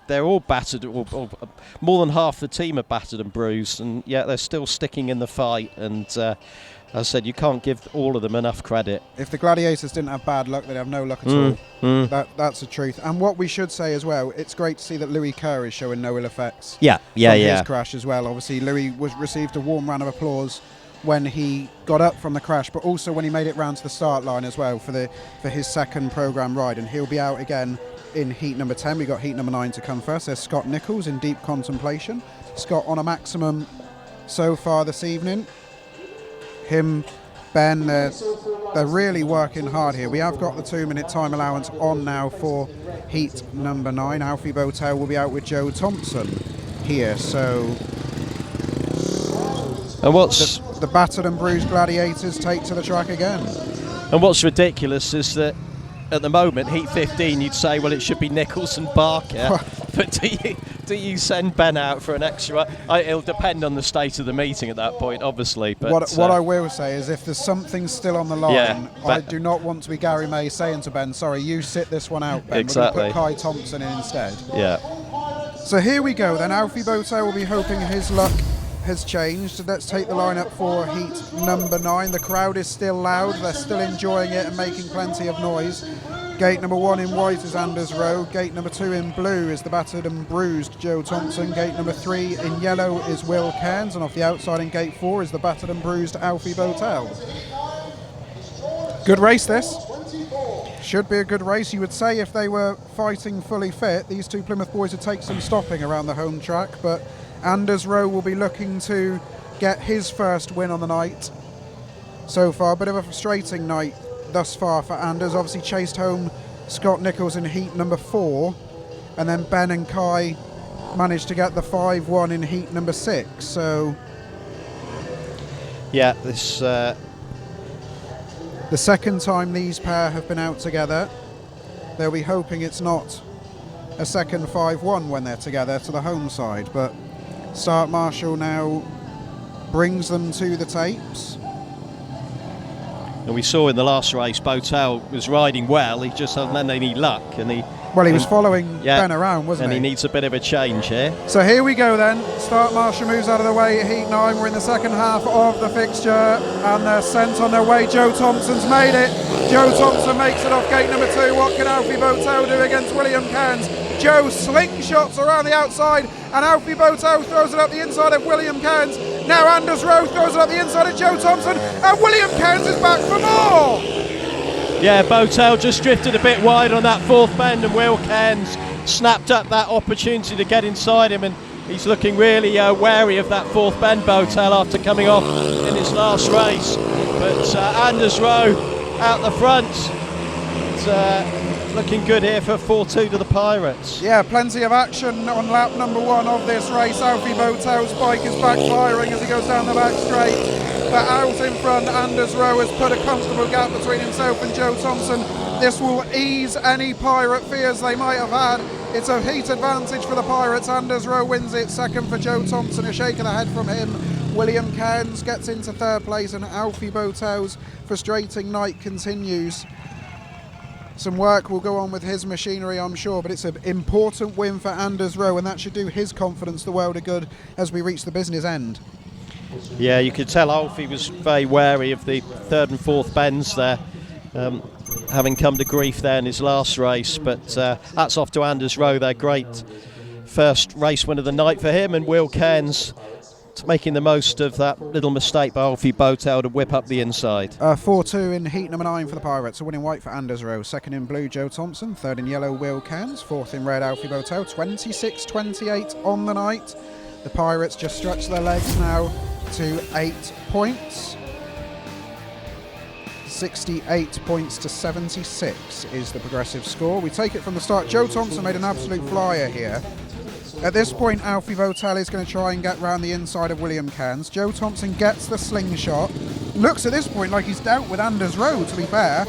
They're all battered, or more than half the team are battered and bruised, and yet they're still sticking in the fight. And as I said, you can't give all of them enough credit. If the Gladiators didn't have bad luck, they'd have no luck at all. That's the truth. And what we should say as well, it's great to see that Louis Kerr is showing no ill effects from his crash as well. Obviously, Louis received a warm round of applause when he got up from the crash, but also when he made it round to the start line as well for his second programme ride, and he'll be out again in heat number 10. We got heat number 9 to come first. There's Scott Nicholls in deep contemplation. Scott on a maximum so far this evening. Him, Ben, they're really working hard here. We have got the 2-minute time allowance on now for heat number 9. Alfie BOWTELL will be out with Joe Thompson here. So, and what's the battered and bruised Gladiators take to the track again. And what's ridiculous is that at the moment, heat 15, you'd say, well, it should be Nicholls and Barker. But do you send Ben out for an extra? It'll depend on the state of the meeting at that point, obviously. But what I will say is, if there's something still on the line, I do not want to be Garry May saying to Ben, sorry, you sit this one out, Ben. Exactly. We're going to put Kye Thomson in instead. Yeah. So here we go then. Alfie BOWTELL will be hoping his luck has changed. Let's take the lineup for heat number 9. The crowd is still loud. They're still enjoying it and making plenty of noise. Gate number 1 in white is Anders Rowe. Gate number 2 in blue is the battered and bruised Joe Thompson. Gate number 3 in yellow is Will Cairns, and off the outside in gate 4 is the battered and bruised Alfie BOWTELL. Good race this. Should be a good race. You would say if they were fighting fully fit, these two Plymouth boys would take some stopping around the home track, but Anders Rowe will be looking to get his first win on the night so far. A bit of a frustrating night thus far for Anders. Obviously chased home Scott Nicholls in heat number 4, and then Ben and Kye managed to get the 5-1 in heat number 6. So yeah, this the second time these pair have been out together. They'll be hoping it's not a second 5-1 when they're together to the home side, but Start Marshall now brings them to the tapes. And we saw in the last race, BOWTELL was riding well. He just hasn't had any luck, and he was following Ben around, wasn't he? And he needs a bit of a change here. So here we go then. Start Marshall moves out of the way at heat 9. We're in the second half of the fixture, and they're sent on their way. Joe Thompson's made it. Joe Thompson makes it off gate number 2. What can Alfie BOWTELL do against William Cairns? Joe slingshots around the outside, and Alfie BOWTELL throws it up the inside of William Cairns. Now Anders Rowe throws it up the inside of Joe Thompson, and William Cairns is back for more! Yeah, BOWTELL just drifted a bit wide on that 4th bend, and Will Cairns snapped up that opportunity to get inside him, and he's looking really wary of that 4th bend, BOWTELL, after coming off in his last race. But Anders Rowe out the front. Looking good here for 4-2 to the Pirates. Yeah, plenty of action on lap number 1 of this race. Alfie BOWTELL's bike is backfiring as he goes down the back straight. But out in front, Anders Rowe has put a comfortable gap between himself and Joe Thompson. This will ease any Pirate fears they might have had. It's a heat advantage for the Pirates. Anders Rowe wins it. Second for Joe Thompson, a shake of the head from him. William Cairns gets into 3rd place, and Alfie BOWTELL's frustrating night continues. Some work will go on with his machinery, I'm sure, but it's an important win for Anders Rowe, and that should do his confidence the world of good as we reach the business end. Yeah, you could tell Alfie was very wary of the 3rd and 4th bends there, having come to grief there in his last race. But hats off to Anders Rowe there. Great first race win of the night for him, and Will Cairns not making the most of that little mistake by Alfie BOWTELL to whip up the inside. 4-2 in heat number 9 for the Pirates. A win in white for Anders Rowe. Second in blue, Joe Thompson. Third in yellow, Will Cairns. Fourth in red, Alfie BOWTELL. 26-28 on the night. The Pirates just stretch their legs now to 8 points. 68 points to 76 is the progressive score. We take it from the start. Joe Thompson made an absolute flyer here. At this point, Alfie BOWTELL is going to try and get round the inside of William Cairns. Joe Thompson gets the slingshot. Looks at this point like he's dealt with Anders Rowe, to be fair.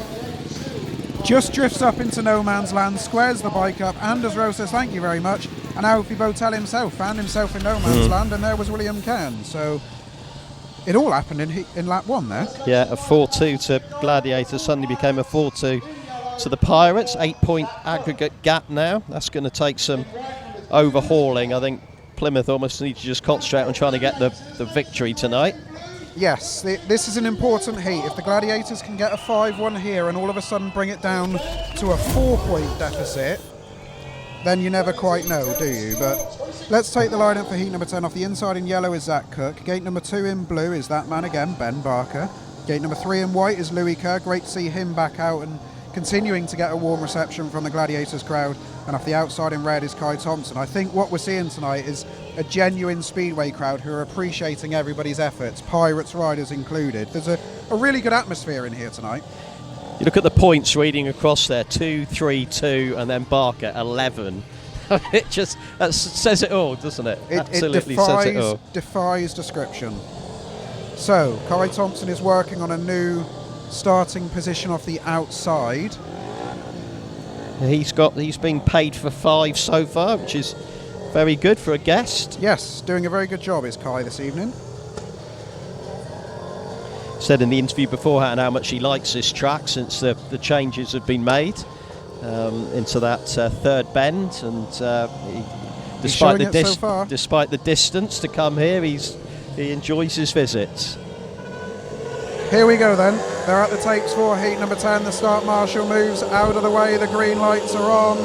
Just drifts up into no man's land, squares the bike up. Anders Rowe says thank you very much. And Alfie BOWTELL himself found himself in no man's land, and there was William Cairns. So it all happened in lap 1 there. Yeah, a 4-2 to Gladiators suddenly became a 4-2 to the Pirates. 8-point aggregate gap now. That's going to take some overhauling. I think Plymouth almost need to just concentrate on trying to get the victory tonight. Yes, this is an important heat. If the Gladiators can get a 5-1 here and all of a sudden bring it down to a 4-point deficit, then you never quite know, do you? But let's take the lineup for heat number 10. Off the inside in yellow is Zach Cook. Gate number 2 in blue is that man again, Ben Barker. Gate number 3 in white is Louis Kerr. Great to see him back out and continuing to get a warm reception from the Gladiators crowd. And off the outside in red is Kye Thomson. I think what we're seeing tonight is a genuine Speedway crowd who are appreciating everybody's efforts, Pirates riders included. There's a really good atmosphere in here tonight. You look at the points reading across there, 2, 3, 2, and then Barker, 11. It just says it all, doesn't it? Absolutely says it all. Defies description. So, Kye Thomson is working on a new starting position off the outside. He's been paid for 5 so far, which is very good for a guest. Yes, doing a very good job is Kye this evening. Said in the interview beforehand how much he likes this track since the changes have been made into that third bend, and despite the distance to come here, he enjoys his visits. Here we go then. They're at the tapes for heat number 10. The start marshal moves out of the way. The green lights are on.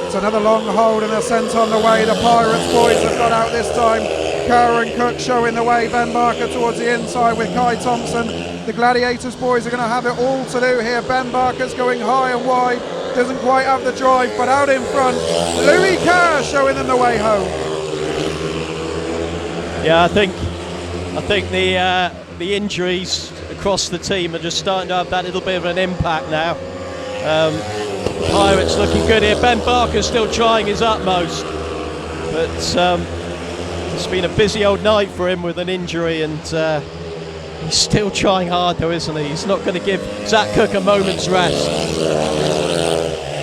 It's another long hold and ascent on the way. The Pirates boys have got out this time. Kerr and Cook showing the way. Ben Barker towards the inside with Kye Thomson. The Gladiators boys are going to have it all to do here. Ben Barker's going high and wide. Doesn't quite have the drive, but out in front, Louis Kerr showing them the way home. Yeah, I think the injuries across the team are just starting to have that little bit of an impact now. Pirates looking good here. Ben Barker's still trying his utmost, but it's been a busy old night for him with an injury, and he's still trying hard though, isn't he? He's not going to give Zach Cook a moment's rest.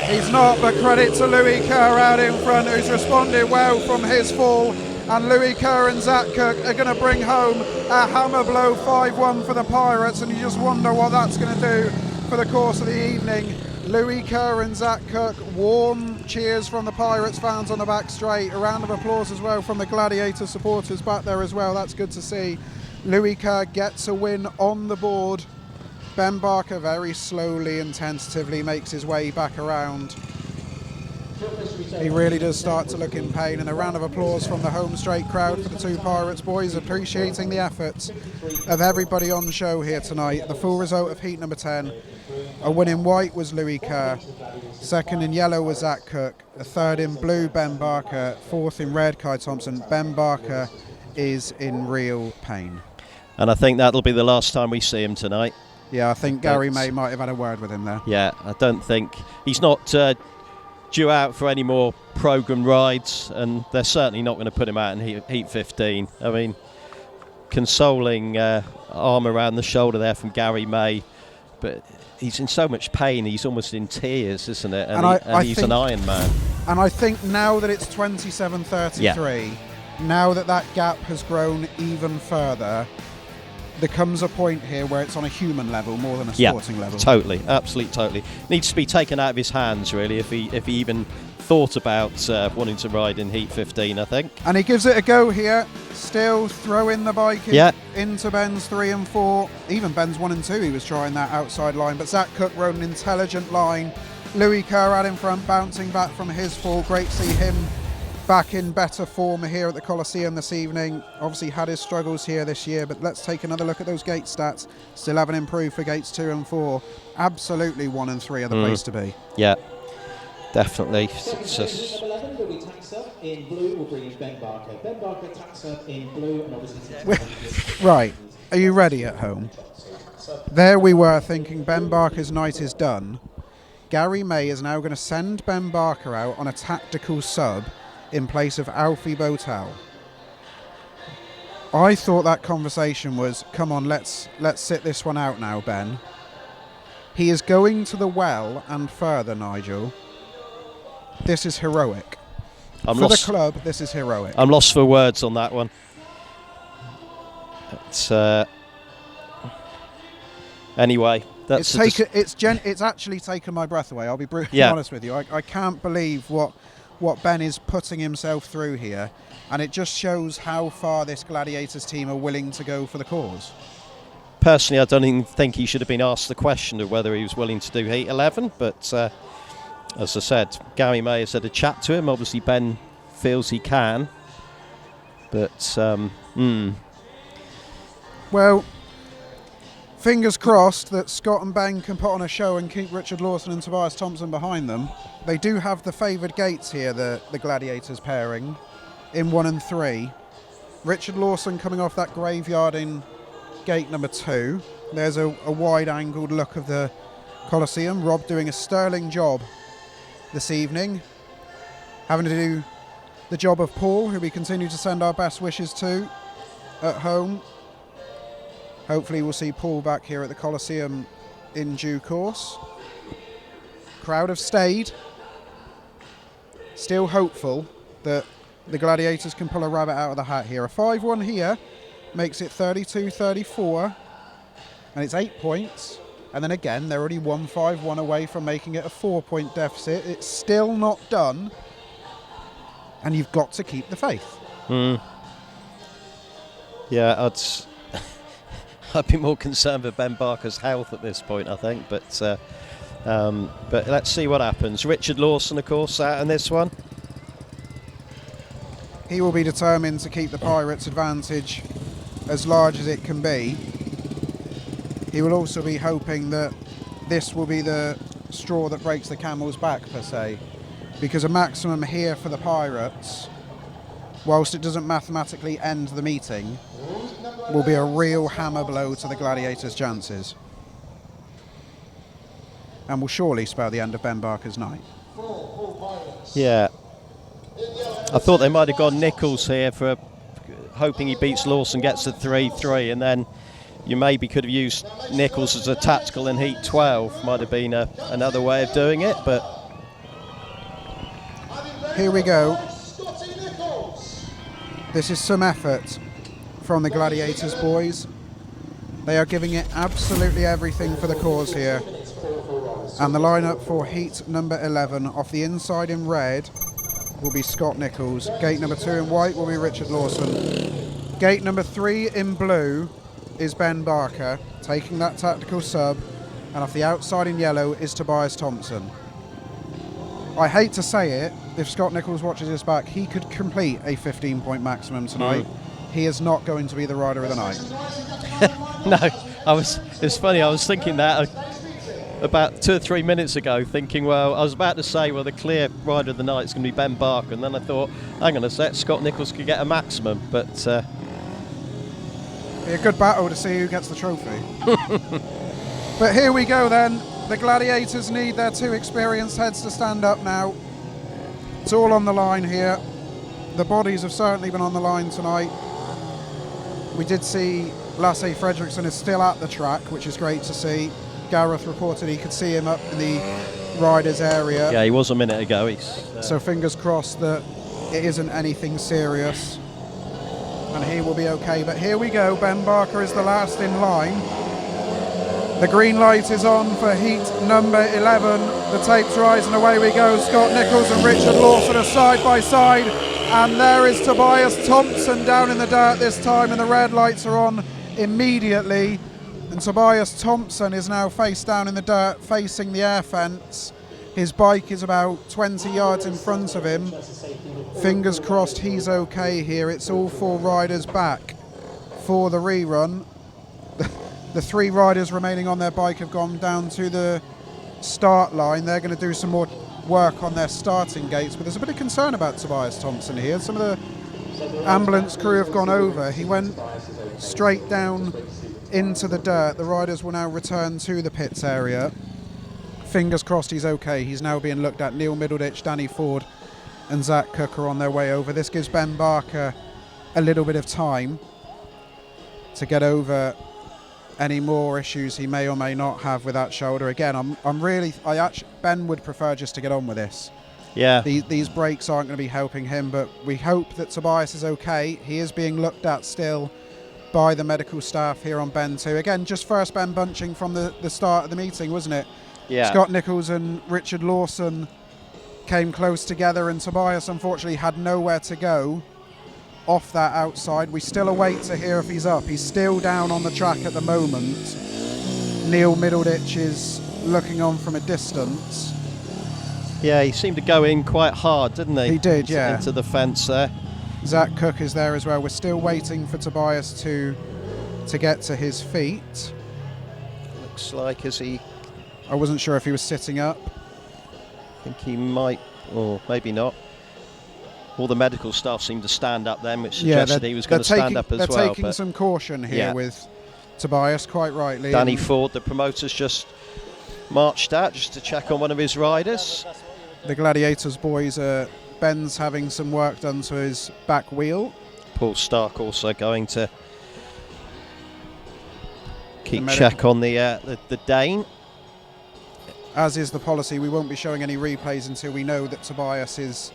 He's not, but credit to Louis Kerr out in front, who's responded well from his fall. And Louis Kerr and Zach Cook are going to bring home a hammer blow 5-1 for the Pirates, and you just wonder what that's going to do for the course of the evening. Louis Kerr and Zach Cook, warm cheers from the Pirates fans on the back straight, a round of applause as well from the Gladiator supporters back there as well. That's good to see. Louis Kerr gets a win on the board. Ben Barker very slowly and tentatively makes his way back around. He really does start to look in pain, and a round of applause from the home straight crowd for the two Pirates boys, appreciating the efforts of everybody on the show here tonight. The full result of heat number 10, a win in white was Louis Kerr, second in yellow was Zach Cook, a third in blue Ben Barker, fourth in red Kye Thomson. Ben Barker is in real pain. And I think that'll be the last time we see him tonight. Yeah, I think Garry May might have had a word with him there. Yeah, I don't think he's not due out for any more programme rides, and they're certainly not going to put him out in heat 15. I mean, consoling arm around the shoulder there from Garry May, but he's in so much pain, he's almost in tears, isn't it? And he's an Iron Man. And I think now that it's 27:33, now that gap has grown even further, there comes a point here where it's on a human level more than a sporting level. Totally, absolutely, totally. Needs to be taken out of his hands, really, if he even thought about wanting to ride in heat 15, I think. And he gives it a go here, still throwing the bike into bends 3 and 4, even bends 1 and 2 he was trying that outside line, but Zach Cook rode an intelligent line. Louis Kerr out in front, bouncing back from his fall. Great to see him back in better form here at the Coliseum this evening. Obviously had his struggles here this year, but let's take another look at those gate stats. Still haven't improved for gates 2 and 4. Absolutely 1 and 3 are the place to be. Yeah, definitely. It's just... In blue, we'll bring in Ben Barker. Ben Barker tacks up in blue, and obviously... Right, are you ready at home? There we were thinking Ben Barker's night is done. Garry May is now going to send Ben Barker out on a tactical sub in place of Alfie BOWTELL. I thought that conversation was, come on, let's sit this one out now, Ben. He is going to the well and further, Nigel. This is heroic. For the club, this is heroic. I'm lost for words on that one. It's anyway. That's it's actually taken my breath away. I'll be brutally honest with you. I can't believe what Ben is putting himself through here, and it just shows how far this Gladiators team are willing to go for the cause. Personally, I don't even think he should have been asked the question of whether he was willing to do Heat 11, but as I said, Garry May has had a chat to him. Obviously, Ben feels he can, but well, fingers crossed that Scott and Ben can put on a show and keep Richard Lawson and Tobias Thompson behind them. They do have the favoured gates here, the Gladiators pairing, in 1 and 3. Richard Lawson coming off that graveyard in gate number 2. There's a wide-angled look of the Coliseum. Rob doing a sterling job this evening, having to do the job of Paul, who we continue to send our best wishes to at home. Hopefully we'll see Paul back here at the Coliseum in due course. Crowd have stayed. Still hopeful that the Gladiators can pull a rabbit out of the hat here. A 5-1 here makes it 32-34, and it's 8 points. And then again, they're already 1-5-1 away from making it a 4-point deficit. It's still not done, and you've got to keep the faith. Yeah, I'd be more concerned with Ben Barker's health at this point, I think. But let's see what happens. Richard Lawson, of course, out in this one. He will be determined to keep the Pirates' advantage as large as it can be. He will also be hoping that this will be the straw that breaks the camel's back, per se, because a maximum here for the Pirates, whilst it doesn't mathematically end the meeting, will be a real hammer blow to the Gladiators' chances, and will surely spell the end of Ben Barker's night. Yeah, I thought they might have gone Nicholls here for hoping he beats Lawson, gets the 3-3, and then you maybe could have used Nicholls as a tactical in Heat 12. Might have been another way of doing it, but here we go. This is some effort from the Gladiators boys. They are giving it absolutely everything for the cause here. And the lineup for Heat number 11, off the inside in red will be Scott Nicholls. Gate number 2 in white will be Richard Lawson. Gate number 3 in blue is Ben Barker, taking that tactical sub, and off the outside in yellow is Tobias Thompson. I hate to say it, if Scott Nicholls watches this back, he could complete a 15-point maximum tonight. He is not going to be the rider of the night. No, it's funny, I was thinking that about 2 or 3 minutes ago, thinking, well, I was about to say, well, the clear rider of the night is going to be Ben Barker, and then I thought, hang on a sec, Scott Nicholls could get a maximum, but be a good battle to see who gets the trophy. But here we go then. The Gladiators need their 2 experienced heads to stand up now. It's all on the line here. The bodies have certainly been on the line tonight. We did see Lasse FREDRIKSEN is still at the track, which is great to see. Gareth reported he could see him up in the riders area. Yeah, he was a minute ago. So fingers crossed that it isn't anything serious and he will be okay. But here we go, Ben Barker is the last in line. The green light is on for Heat number 11. The tape's rising, away we go. Scott Nicholls and Richard Lawson are side by side, and there is Tobias Thompson down in the dirt this time, and the red lights are on immediately. And Tobias Thompson is now face down in the dirt, facing the air fence. His bike is about 20 yards in front of him. Fingers crossed he's okay here. It's all 4 riders back for the rerun. The 3 riders remaining on their bike have gone down to the start line. They're going to do some more work on their starting gates, but there's a bit of concern about Tobias Thompson here. Some of the ambulance crew have gone over. He went straight down into the dirt. The riders will now return to the pits area. Fingers crossed he's okay. He's now being looked at. Neil MIDDLEDITCH, Danny Ford and Zach Cook are on their way over. This gives Ben Barker a little bit of time to get over any more issues he may or may not have with that shoulder. Again, Ben would prefer just to get on with this. Yeah. These breaks aren't going to be helping him, but we hope that Tobias is okay. He is being looked at still by the medical staff here on Ben 2. Again, just first Ben bunching from the start of the meeting, wasn't it? Yeah. Scott Nicholls and Richard Lawson came close together, and Tobias unfortunately had nowhere to go off that outside. We still await to hear if he's up. He's still down on the track at the moment. Neil MIDDLEDITCH is looking on from a distance. Yeah, he seemed to go in quite hard, didn't he? He did, yeah. Into the fence there. Zach Cook is there as well. We're still waiting for Tobias to get to his feet. Looks like I wasn't sure if he was sitting up. I think he might, or maybe not. All the medical staff seemed to stand up then, which suggested he was going to stand up as well. They're taking some caution here with Tobias, quite rightly. Danny Ford, the promoter's just marched out just to check on one of his riders. The Gladiators boys, Ben's having some work done to his back wheel. Paul Starke also going to keep check on the Dane. As is the policy, we won't be showing any replays until we know that Tobias is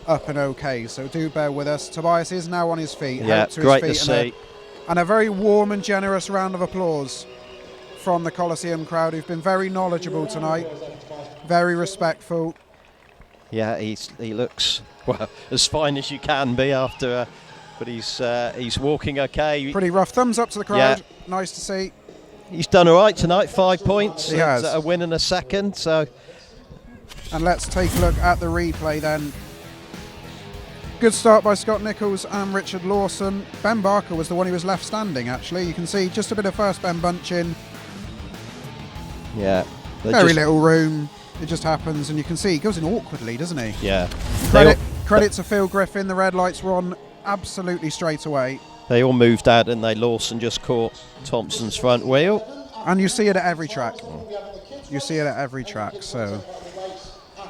up and okay. So do bear with us. Tobias is now on his feet. Yeah, great to see. And a very warm and generous round of applause from the Coliseum crowd, who've been very knowledgeable tonight, very respectful. Yeah, he looks as fine as you can be after, but he's walking okay. Pretty rough. Thumbs up to the crowd. Yeah. Nice to see. He's done all right tonight. 5 points. He has a win and a second. So, and let's take a look at the replay then. Good start by Scott Nicholls and Richard Lawson. Ben Barker was the one who was left standing. Actually, you can see just a bit of first Ben bunching. Yeah, very little room. It just happens, and you can see he goes in awkwardly, doesn't he? Yeah. Credit to Phil Griffin. The red lights were on absolutely straight away. They all moved out, and Lawson just caught Thompson's front wheel. And you see it at every track. You see it at every track. So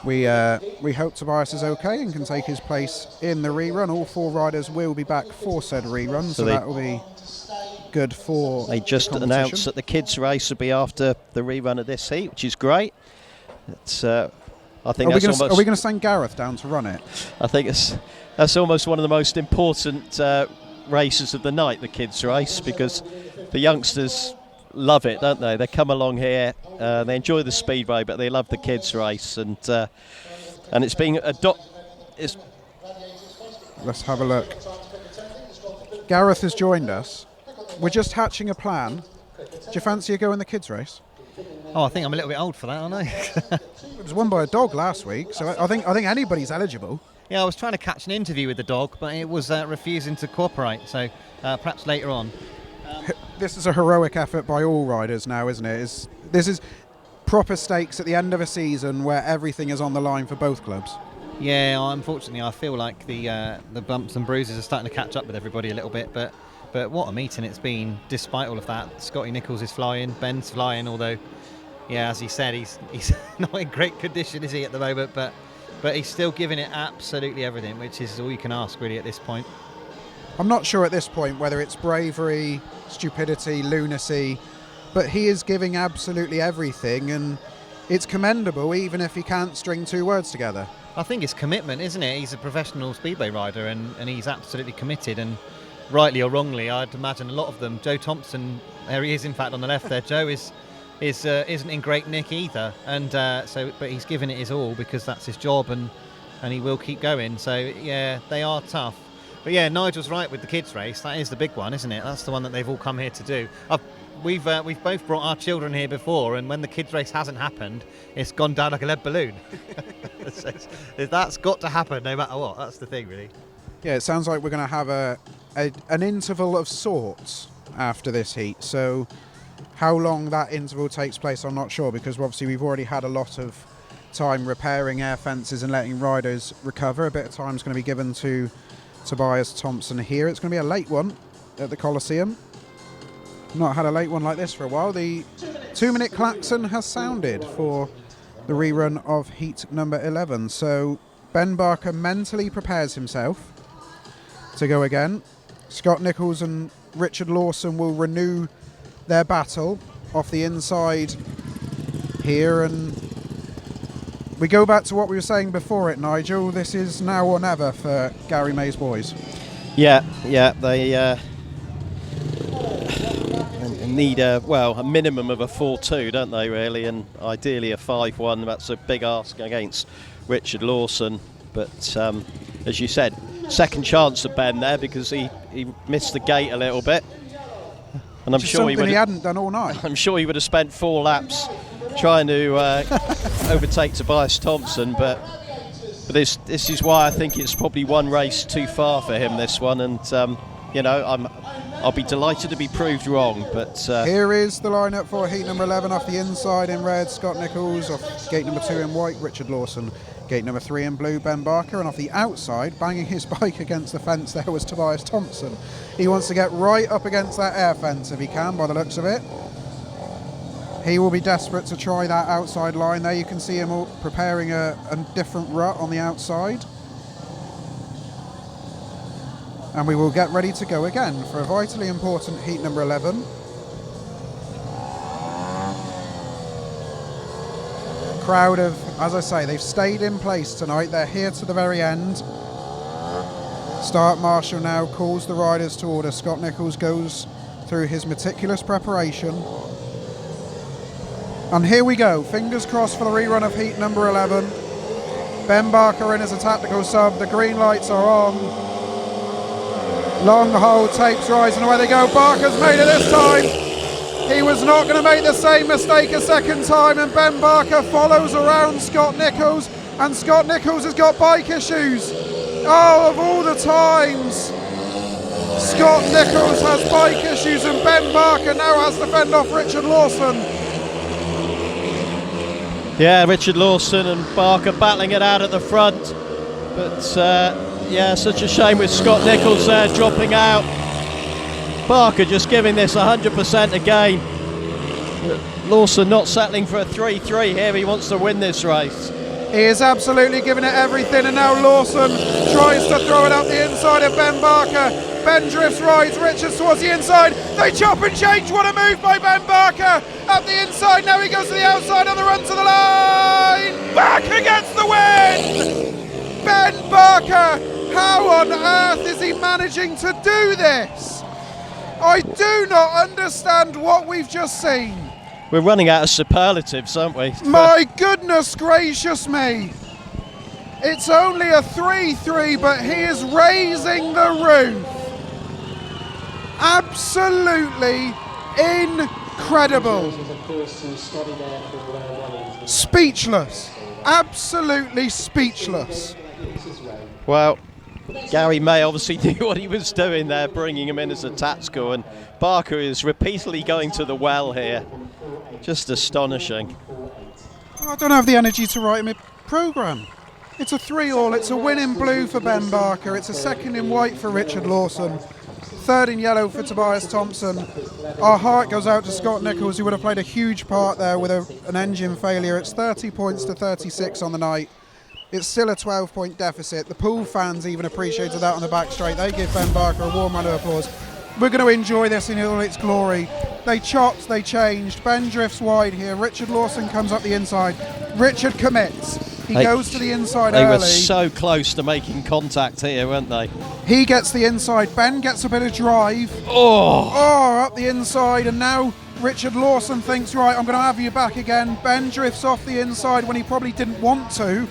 we hope Tobias is okay and can take his place in the rerun. All 4 riders will be back for said rerun, so that will be good for They just announced that the kids' race will be after the rerun of this heat, which is great. It's I think are we going to send Gareth down to run it? I think that's almost one of the most important races of the night, the kids' race, because the youngsters love it, don't they? They come along here, they enjoy the speedway, but they love the kids' race, and it's being Let's have a look. Gareth has joined us. We're just hatching a plan. Do you fancy a go in the kids' race? Oh, I think I'm a little bit old for that, aren't I? It was won by a dog last week, so I think anybody's eligible. Yeah, I was trying to catch an interview with the dog, but it was refusing to cooperate, so perhaps later on. This is a heroic effort by all riders now, isn't it? This is proper stakes at the end of a season where everything is on the line for both clubs. Yeah, unfortunately, I feel like the bumps and bruises are starting to catch up with everybody a little bit, but what a meeting it's been, despite all of that. Scotty Nicholls is flying, Ben's flying, although, yeah, as he said, he's not in great condition, is he, at the moment, but he's still giving it absolutely everything, which is all you can ask, really, at this point. I'm not sure at this point whether it's bravery, stupidity, lunacy, but he is giving absolutely everything, and it's commendable, even if he can't string 2 words together. I think it's commitment, isn't it? He's a professional speedway rider, and he's absolutely committed, and rightly or wrongly, I'd imagine a lot of them. Joe Thompson, there he is, in fact, on the left there. Joe isn't in great nick either, and but he's given it his all because that's his job, and he will keep going. So yeah, they are tough. But yeah, Nigel's right with the kids' race. That is the big one, isn't it? That's the one that they've all come here to do. we've both brought our children here before, and when the kids' race hasn't happened, it's gone down like a lead balloon. That's got to happen no matter what. That's the thing, really. Yeah, it sounds like we're going to have an interval of sorts after this heat. So how long that interval takes place, I'm not sure, because obviously we've already had a lot of time repairing air fences and letting riders recover. A bit of time is going to be given to Tobias Thompson here. It's going to be a late one at the Coliseum. Not had a late one like this for a while. The 2-minute klaxon has sounded for the rerun of heat number 11. So Ben Barker mentally prepares himself to go again. Scott Nicholls and Richard Lawson will renew their battle off the inside here, and we go back to what we were saying before it, Nigel. This is now or never for Garry May's boys. Yeah, they need a minimum of a 4-2, don't they, really, and ideally a 5-1. That's a big ask against Richard Lawson, but as you said, second chance of Ben there because he missed the gate a little bit, and I'm sure he hadn't done all night. I'm sure he would have spent 4 laps trying to overtake Tobias Thompson, but this is why I think it's probably one race too far for him, this one, and I'll be delighted to be proved wrong. But here is the lineup for heat number 11. Off the inside in red, Scott Nicholls. Off gate number 2 in white, Richard Lawson. Gate number 3 in blue, Ben Barker. And off the outside, banging his bike against the fence there, was Tobias Thompson. He wants to get right up against that air fence if he can, by the looks of it. He will be desperate to try that outside line there. You can see him preparing a different rut on the outside. And we will get ready to go again for a vitally important heat number 11. Crowd of, as I say, they've stayed in place tonight. They're here to the very end. Start Marshal now calls the riders to order. Scott Nicholls goes through his meticulous preparation. And here we go. Fingers crossed for the rerun of heat number 11. Ben Barker in as a tactical sub. The green lights are on. Long hold, tapes rise, and away they go. Barker's made it this time. He was not going to make the same mistake a second time, and Ben Barker follows around Scott Nicholls, and Scott Nicholls has got bike issues. Oh, of all the times, Scott Nicholls has bike issues, and Ben Barker now has to fend off Richard Lawson. Yeah, Richard Lawson and Barker battling it out at the front, but yeah, such a shame with Scott Nicholls there dropping out. Barker just giving this 100% again. Lawson not settling for a 3-3 here. He wants to win this race. He is absolutely giving it everything, and now Lawson tries to throw it up the inside of Ben Barker. Ben drifts, rides Richards towards the inside. They chop and change. What a move by Ben Barker. Up the inside, now he goes to the outside on the run to the line. Back against the wind. Ben Barker, how on earth is he managing to do this? I do not understand what we've just seen. We're running out of superlatives, aren't we? My goodness gracious me. It's only a 3-3, but he is raising the roof. Absolutely incredible. Speechless. Absolutely speechless. Well, Garry May obviously knew what he was doing there, bringing him in as a tactical, and Barker is repeatedly going to the well here. Just astonishing. I don't have the energy to write him a programme. It's a 3-all. It's a win in blue for Ben Barker. It's a second in white for Richard Lawson. Third in yellow for Tobias Thompson. Our heart goes out to Scott Nicholls, who would have played a huge part there with an engine failure. It's 30 points to 36 on the night. It's still a 12-point deficit. The Poole fans even appreciated that on the back straight. They give Ben Barker a warm round of applause. We're going to enjoy this in all its glory. They chopped, they changed. Ben drifts wide here. Richard Lawson comes up the inside. Richard commits. He goes to the inside early. They were so close to making contact here, weren't they? He gets the inside. Ben gets a bit of drive. Oh, up the inside, and now Richard Lawson thinks, right, I'm going to have you back again. Ben drifts off the inside when he probably didn't want to.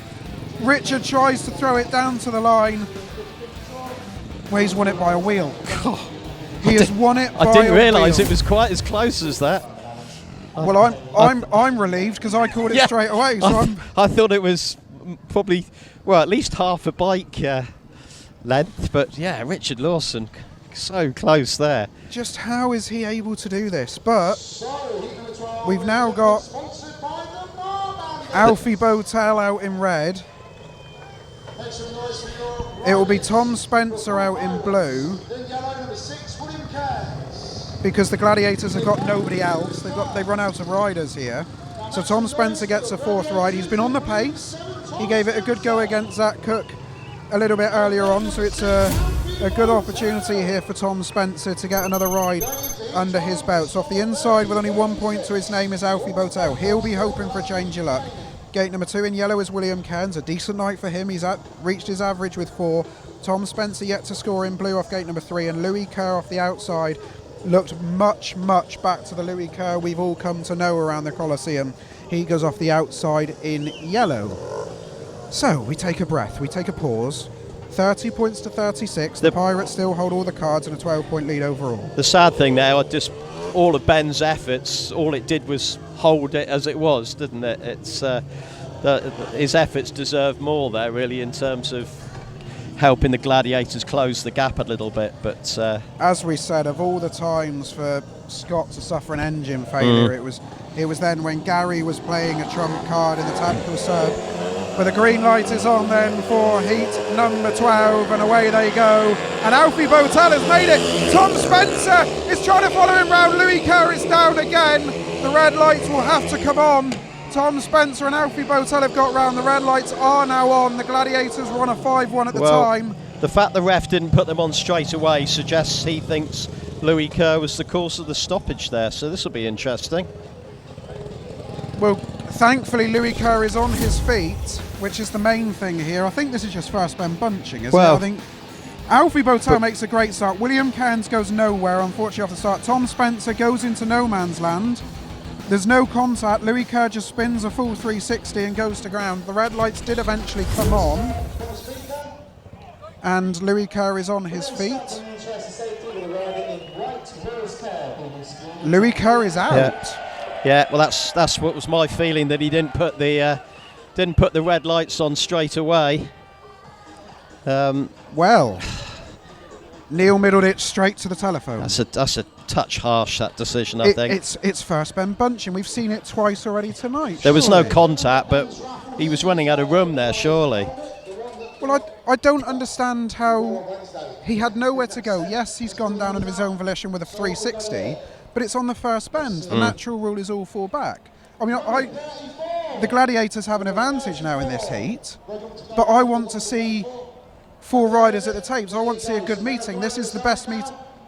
Richard tries to throw it down to the line. Well, he's won it by a wheel. He He has won it. I didn't realise it was quite as close as that. Well, I'm relieved because I called it straight away. So I thought it was probably, well, at least half a bike length. But yeah, Richard Lawson, so close there. Just how is he able to do this? But we've now got Alfie BOWTELL out in red. It will be Tom Spencer out in blue, because the Gladiators have got nobody else. They've run out of riders here. So Tom Spencer gets a 4th ride. He's been on the pace. He gave it a good go against Zach Cook a little bit earlier on, so it's a good opportunity here for Tom Spencer to get another ride under his belt. So off the inside with only 1 point to his name is Alfie BOWTELL. He'll be hoping for a change of luck. Gate number 2 in yellow is William Cairns. A decent night for him. He's reached his average with 4. Tom Spencer yet to score in blue off gate number 3, and Louis Kerr off the outside looked much back to the Louis Kerr we've all come to know around the Coliseum. He goes off the outside in yellow. So we take a breath, we take a pause. 30 points to 36. The Pirates still hold all the cards and a 12-point lead overall. The sad thing now, all of Ben's efforts, all it did was hold it as it was, didn't it? It's his efforts deserve more there, really, in terms of helping the Gladiators close the gap a little bit. But as we said, of all the times for Scott to suffer an engine failure, it was then when Gary was playing a trump card in the tactical serve. But the green light is on then for heat number 12, and away they go. And Alfie BOWTELL has made it. Tom Spencer is trying to follow him round. Louis Kerr is down again. The red lights will have to come on. Tom Spencer and Alfie BOWTELL have got round. The red lights are now on. The Gladiators were on a 5-1 at the time. The fact the ref didn't put them on straight away suggests he thinks Louis Kerr was the cause of the stoppage there. So this will be interesting. Well, thankfully Louis Kerr is on his feet, which is the main thing here. I think this is just first bend bunching, isn't it? I think Alfie BOWTELL makes a great start. William Cairns goes nowhere, unfortunately, off the start. Tom Spencer goes into no man's land. There's no contact. Louis Kerr just spins a full 360 and goes to ground. The red lights did eventually come on, and Louis Kerr is on his feet. Louis Kerr is out. Yeah, well, that's what was my feeling, that he didn't put the red lights on straight away. Well, Neil MIDDLEDITCH straight to the telephone. That's a touch harsh, that decision, I think. It's first bend bunching. We've seen it twice already tonight. There was no contact, but he was running out of room there, surely. Well, I don't understand how he had nowhere to go. Yes, he's gone down of his own volition with a 360, but it's on the first bend. The natural rule is all 4 back. I mean, the Gladiators have an advantage now in this heat, but I want to see 4 riders at the tapes. I want to see a good meeting. This is the best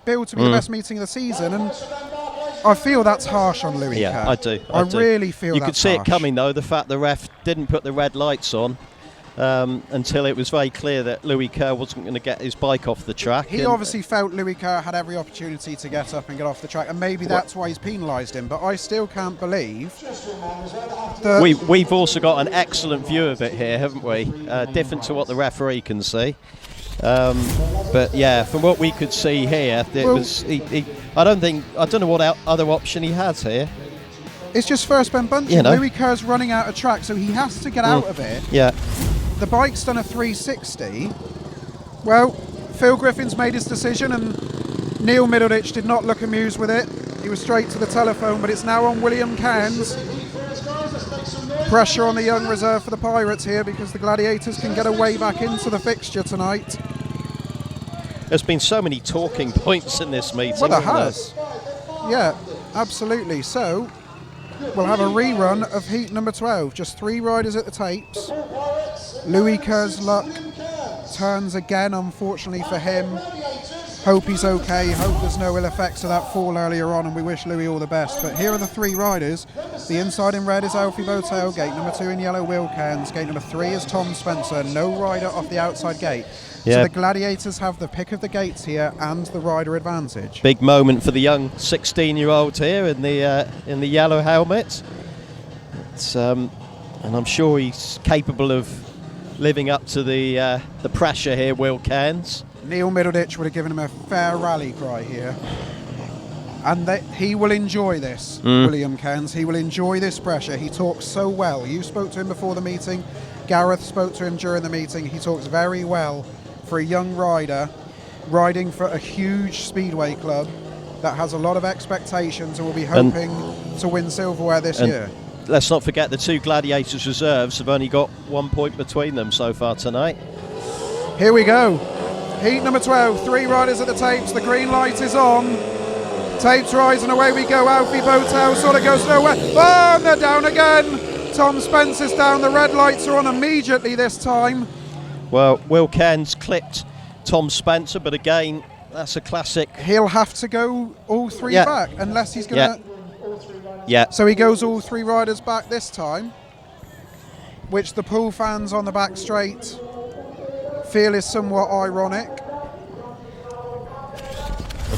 billed to be the best meeting of the season, and I feel that's harsh on Louis Kerr. Yeah, I do. I really feel you that's could see harsh. it coming, though, the fact the ref didn't put the red lights on until it was very clear that Louis Kerr wasn't going to get his bike off the track. He obviously felt Louis Kerr had every opportunity to get up and get off the track, and maybe that's why he's penalised him, but I still can't believe that... We've also got an excellent view of it here, haven't we? Different to what the referee can see. But yeah, from what we could see here, I don't know what other option he has here. It's just first bend bunching. You know. Louis Kerr's running out of track, so he has to get out of it. Yeah. The bike's done a 360. Well, Phil Griffin's made his decision, and Neil MIDDLEDITCH did not look amused with it. He was straight to the telephone, but it's now on William Cairns. Pressure on the young reserve for the Pirates here, because the Gladiators can get a way back into the fixture tonight. There's been so many talking points in this meeting. Well, there has. Yeah, absolutely. So we'll have a rerun of heat number 12. Just 3 riders at the tapes. Louis Kerr's luck turns again, unfortunately for him. Hope he's okay. Hope there's no ill effects of that fall earlier on, and we wish Louis all the best. But here are the 3 riders. The inside in red is Alfie BOWTELL. Gate number 2 in yellow, Will Cairns. Gate number 3 is Tom Spencer. No rider off the outside gate. Yeah. So the Gladiators have the pick of the gates here and the rider advantage. Big moment for the young 16-year-old here in the yellow helmet. And I'm sure he's capable of living up to the pressure here, Will Cairns. Neil MIDDLEDITCH would have given him a fair rally cry here. And he will enjoy this, William Cairns. He will enjoy this pressure. He talks so well. You spoke to him before the meeting. Gareth spoke to him during the meeting. He talks very well for a young rider riding for a huge speedway club that has a lot of expectations and will be hoping to win silverware this year. Let's not forget the 2 Gladiators reserves have only got 1 point between them so far tonight. Here we go. Heat number 12, 3 riders at the tapes. The green light is on. Tapes rise and away we go. Alfie BOWTELL sort of goes nowhere. Oh, and they're down again. Tom Spencer's down. The red lights are on immediately this time. Well, Will Cairns clipped Tom Spencer, but again, that's a classic. He'll have to go all 3 back unless he's going to... Yeah. So he goes all 3 riders back this time, which the Poole fans on the back straight feel is somewhat ironic.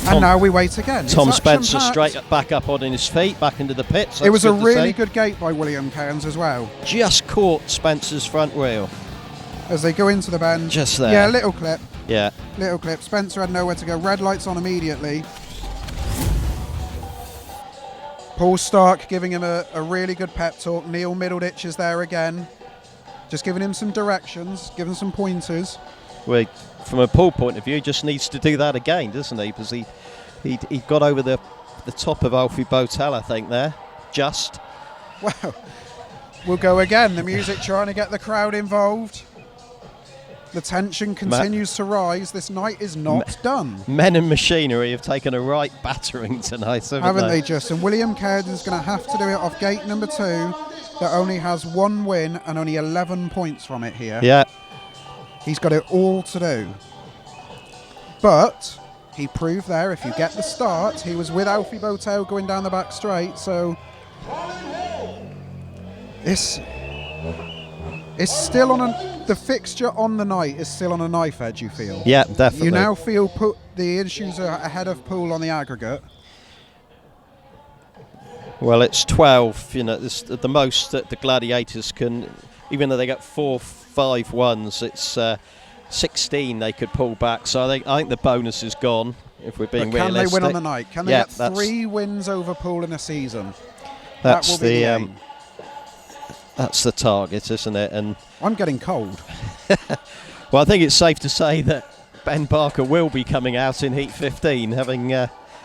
And now we wait again. Tom Spencer straight back up on his feet, back into the pits. It was a really good gate by William Cairns as well. Just caught Spencer's front wheel. As they go into the bend. Just there. Yeah, little clip. Yeah. Little clip. Spencer had nowhere to go. Red lights on immediately. Paul Starke giving him a really good pep talk. Neil MIDDLEDITCH is there again. Just giving him some directions, giving some pointers. Well, from a Poole point of view, he just needs to do that again, doesn't he? Because he got over the top of Alfie BOWTELL, I think, there. Just. Well, we'll go again. The music trying to get the crowd involved. The tension continues to rise. This night is not done. Men and machinery have taken a right battering tonight, haven't they just? And William Cairns is going to have to do it off gate number 2 that only has 1 win and only 11 points from it here. Yeah. He's got it all to do. But he proved there, if you get the start, he was with Alfie BOWTELL going down the back straight, so it's still on the fixture on the night is still on a knife edge, you feel? Yeah, definitely. You now feel the issues are ahead of Poole on the aggregate. Well, it's 12, you know, this, the most that the Gladiators can, even though they got 4-5-1s, it's 16 they could pull back. So I think the bonus is gone, if we're being realistic. Can they win on the night? Can they get 3 wins over Poole in a season? That's that's the target, isn't it? And I'm getting cold. Well, I think it's safe to say that Ben Barker will be coming out in Heat 15, having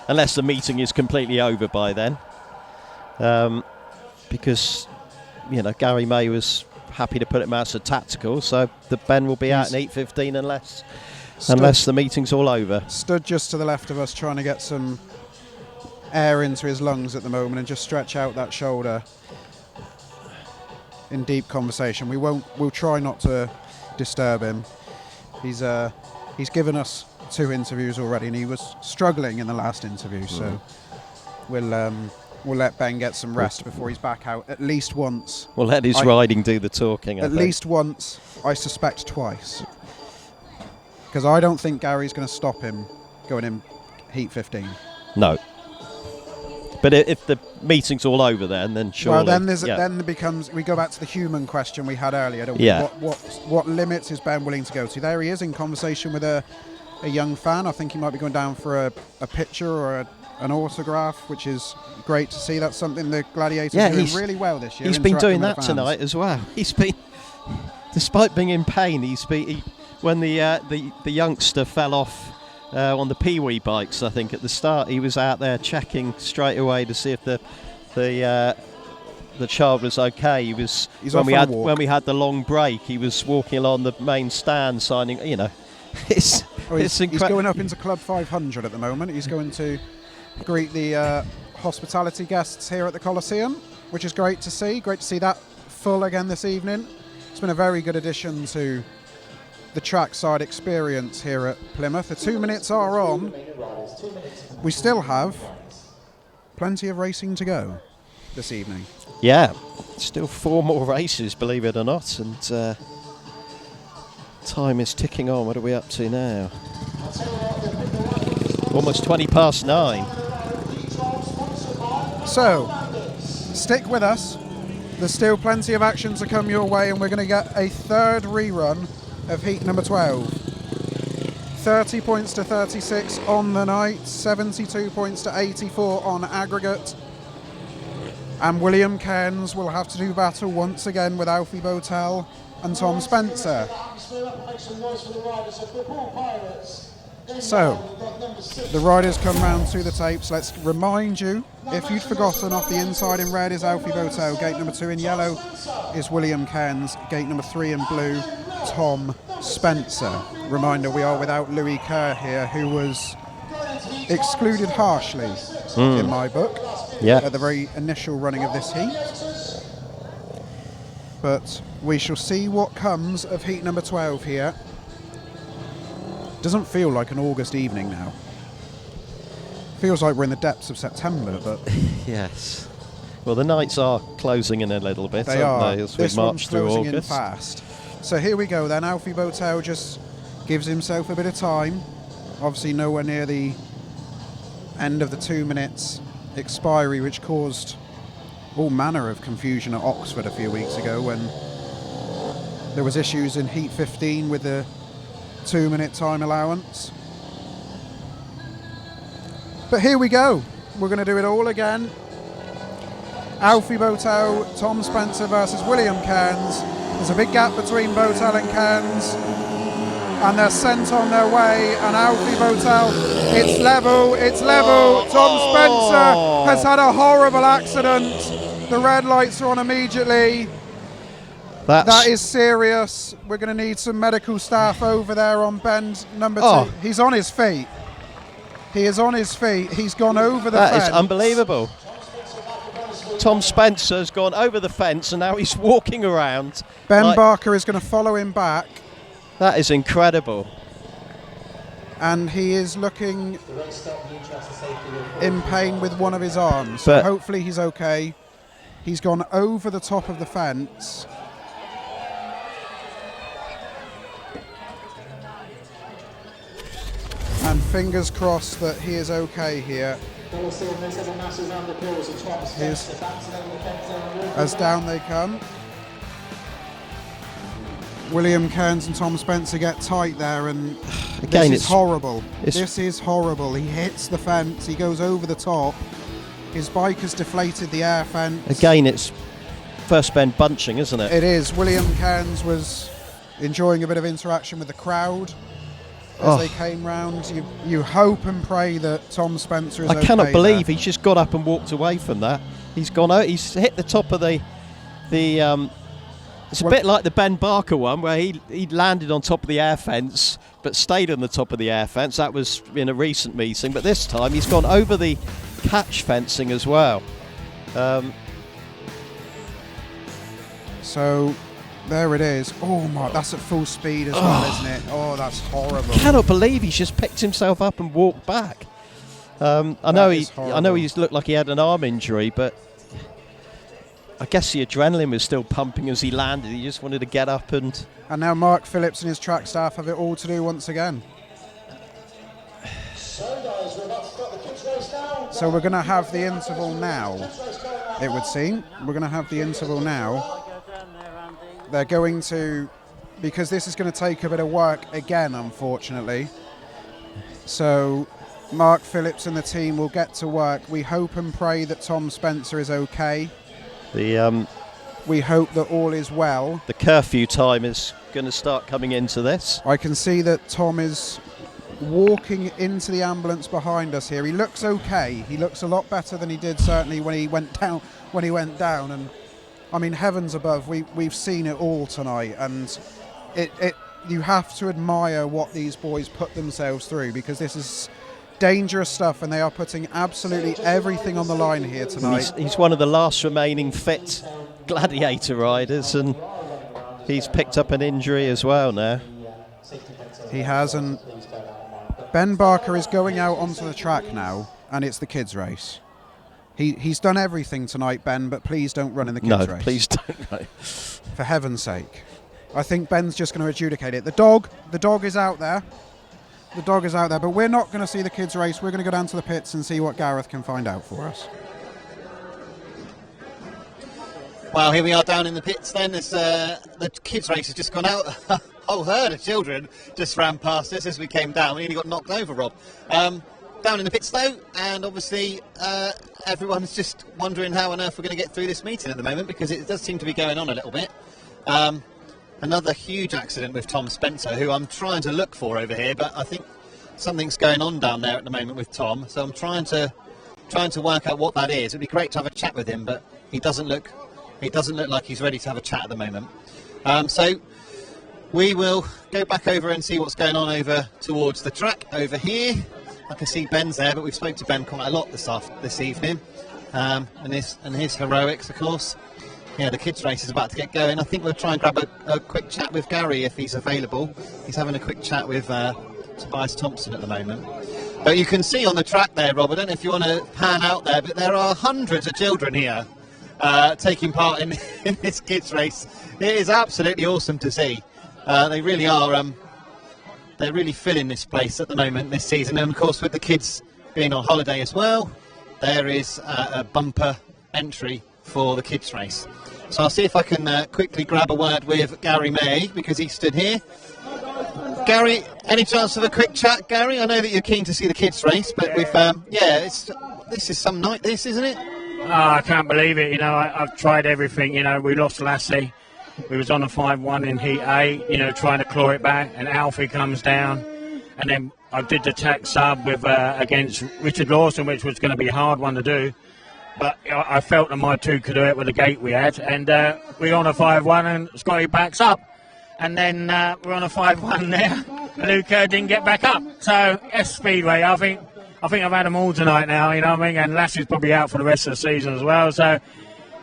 unless the meeting is completely over by then. Because, you know, Garry May was happy to put him out as a tactical, so the Ben will be out in Heat 15 unless the meeting's all over. Stood just to the left of us trying to get some air into his lungs at the moment and just stretch out that shoulder in deep conversation. We'll try not to disturb him. He's given us 2 interviews already and he was struggling in the last interview, so we'll let Ben get some rest before he's back out at least once. We'll let his riding do the talking, I think. At least once, I suspect twice. Because I don't think Gary's going to stop him going in Heat 15. No. But if the meeting's all over then surely... Well, then it becomes... We go back to the human question we had earlier, don't we? Yeah. What limits is Ben willing to go to? There he is in conversation with a young fan. I think he might be going down for a picture or an autograph, which is great to see. That's something the Gladiators are doing really well this year. He's been doing that tonight as well. He's been, despite being in pain, when the youngster fell off on the Pee-wee bikes, I think at the start, he was out there checking straight away to see if the child was okay. He's when we had the long break, he was walking along the main stand signing. You know, he's going up into Club 500 at the moment. He's going to greet the hospitality guests here at the Coliseum, which is great to see. Great to see that full again this evening. It's been a very good addition to the trackside experience here at Plymouth. The 2 minutes are on. We still have plenty of racing to go this evening. Yeah, still 4 more races, believe it or not, and time is ticking on. What are we up to now? Almost 20 past 9. So, stick with us. There's still plenty of action to come your way, and we're going to get a 3rd rerun of Heat number 12. 30 points to 36 on the night, 72 points to 84 on aggregate. And William Cairns will have to do battle once again with Alfie BOWTELL and Tom Spencer. So, the riders come round to the tapes. Let's remind you, if you'd forgotten, off the inside in red is Alfie BOWTELL, gate number 2 in yellow is William Cairns, gate number 3 in blue, Tom Spencer. Reminder, we are without Louis Kerr here, who was excluded harshly in my book at the very initial running of this heat. But we shall see what comes of heat number 12 here. Doesn't feel like an August evening now. Feels like we're in the depths of September, but yes. Well, the nights are closing in a little bit, they aren't are. they, as This we march one's through closing in August. fast. So here we go then. Alfie BOWTELL just gives himself a bit of time. Obviously nowhere near the end of the 2 minutes expiry, which caused all manner of confusion at Oxford a few weeks ago when there was issues in heat 15 with the 2 minute time allowance. But here we go. We're going to do it all again. Alfie BOWTELL, Tom Spencer versus William Cairns. There's a big gap between BOWTELL and Cairns, and they're sent on their way. And Alfie BOWTELL, it's level, it's level. Tom Spencer has had a horrible accident. The red lights are on immediately. That is serious. We're going to need some medical staff over there on bend number 2. He's on his feet. He is on his feet. He's gone over the fence. That is unbelievable. Tom Spencer's gone over the fence and now he's walking around. Ben Barker is going to follow him back. That is incredible. And he is looking in pain with one of his arms. So hopefully he's okay. He's gone over the top of the fence. And fingers crossed that he is okay here. As down they come. William Cairns and Tom Spencer get tight there, and again, this is horrible. This is horrible. He hits the fence, he goes over the top. His bike has deflated the air fence. Again, it's first bend bunching, isn't it? It is. William Cairns was enjoying a bit of interaction with the crowd as they came round. You hope and pray that Tom Spencer is okay. I cannot believe he's just got up and walked away from that. He's gone out. He's hit the top of the. It's a bit like the Ben Barker one where he landed on top of the air fence but stayed on the top of the air fence. That was in a recent meeting, but this time he's gone over the catch fencing as well. So there it is. Oh my, that's at full speed as well, isn't it? Oh, that's horrible. I cannot believe he's just picked himself up and walked back. I know he's looked like he had an arm injury, but I guess the adrenaline was still pumping as he landed. He just wanted to get up and... And now Mark Phillips and his track staff have it all to do once again. So we're going to have the interval now, it would seem. We're going to have the interval now. They're going to... Because this is going to take a bit of work again, unfortunately. So Mark Phillips and the team will get to work. We hope and pray that Tom Spencer is okay. We hope that all is well. The curfew time is going to start coming into this. I can see that Tom is walking into the ambulance behind us here. He looks okay. He looks a lot better than he did certainly when he went down. And I mean, heavens above, we've seen it all tonight, and you have to admire what these boys put themselves through, because this is dangerous stuff, and they are putting absolutely everything on the line here tonight. He's one of the last remaining fit Gladiator riders, and he's picked up an injury as well now. He has, and Ben Barker is going out onto the track now, and it's the kids' race. He's done everything tonight, Ben, but please don't run in the kids' race. No, please don't. No. For heaven's sake. I think Ben's just going to adjudicate it. The dog is out there. The dog is out there, but we're not going to see the kids' race. We're going to go down to the pits and see what Gareth can find out for us. Well, here we are down in the pits then. The kids' race has just gone out. whole herd of children just ran past us as we came down. We nearly got knocked over, Rob. Down in the pits though, and obviously everyone's just wondering how on earth we're going to get through this meeting at the moment, because it does seem to be going on a little bit. Another huge accident with Tom Spencer, who I'm trying to look for over here, but I think something's going on down there at the moment with Tom, so I'm trying to work out what that is. It'd be great to have a chat with him, but he doesn't look like he's ready to have a chat at the moment. So we will go back over and see what's going on over towards the track over here. I can see Ben's there, but we've spoke to Ben quite a lot this evening, and his heroics, of course. Yeah, the kids' race is about to get going. I think we'll try and grab a quick chat with Garry if he's available. He's having a quick chat with Tobias THOMSEN at the moment. But you can see on the track there, Rob, I don't know if you want to pan out there, but there are hundreds of children here taking part in this kids' race. It is absolutely awesome to see. They really are. They're really filling this place at the moment this season, and of course with the kids being on holiday as well, there is a bumper entry for the kids race. So I'll see if I can quickly grab a word with Garry May, because he stood here. Garry, any chance of a quick chat, Garry? I know that you're keen to see the kids race, but we've this is some night, this, isn't it? Oh, I can't believe it. You know, I've tried everything. You know, we lost Lasse. We was on a 5-1 in Heat 8, you know, trying to claw it back, and Alfie comes down. And then I did the tack sub with against Richard Lawson, which was going to be a hard one to do. But I felt that my two could do it with the gate we had. And we're on a 5-1 and Scotty backs up. And then we're on a 5-1 there. And Luca didn't get back up. So, Speedway, I think I've had them all tonight now, you know what I mean? And Lasse's probably out for the rest of the season as well. So,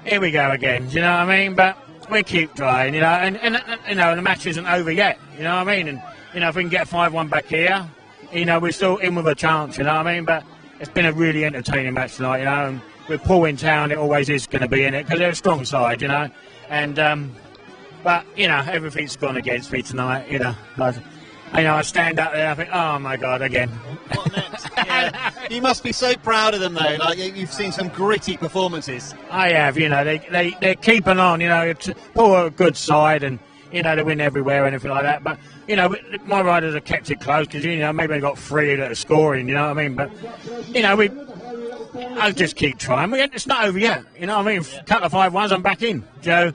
here we go again, you know what I mean? But we keep trying, you know, and you know, the match isn't over yet, you know what I mean? And, you know, if we can get a 5-1 back here, you know, we're still in with a chance, you know what I mean? But it's been a really entertaining match tonight, you know, and with Poole in town, it always is going to be in it, because they're a strong side, you know. And, but, you know, everything's gone against me tonight, you know. I stand up there and I think, oh my God, again. What next? Yeah. You must be so proud of them, though. Like, you've seen some gritty performances. I have, you know. They're keeping on, you know. Poole are a good side, and, you know, they win everywhere and everything like that. But, you know, my riders have kept it close, because, you know, maybe they got 3 that are scoring, you know what I mean? But, you know, I'll just keep trying. It's not over yet, you know what I mean? A couple of 5-1s, I'm back in, Joe.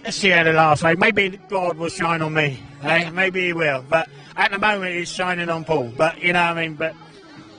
Let's see how the last way. Maybe God will shine on me. Eh? Maybe he will. But at the moment, he's shining on Poole. But, you know what I mean? But,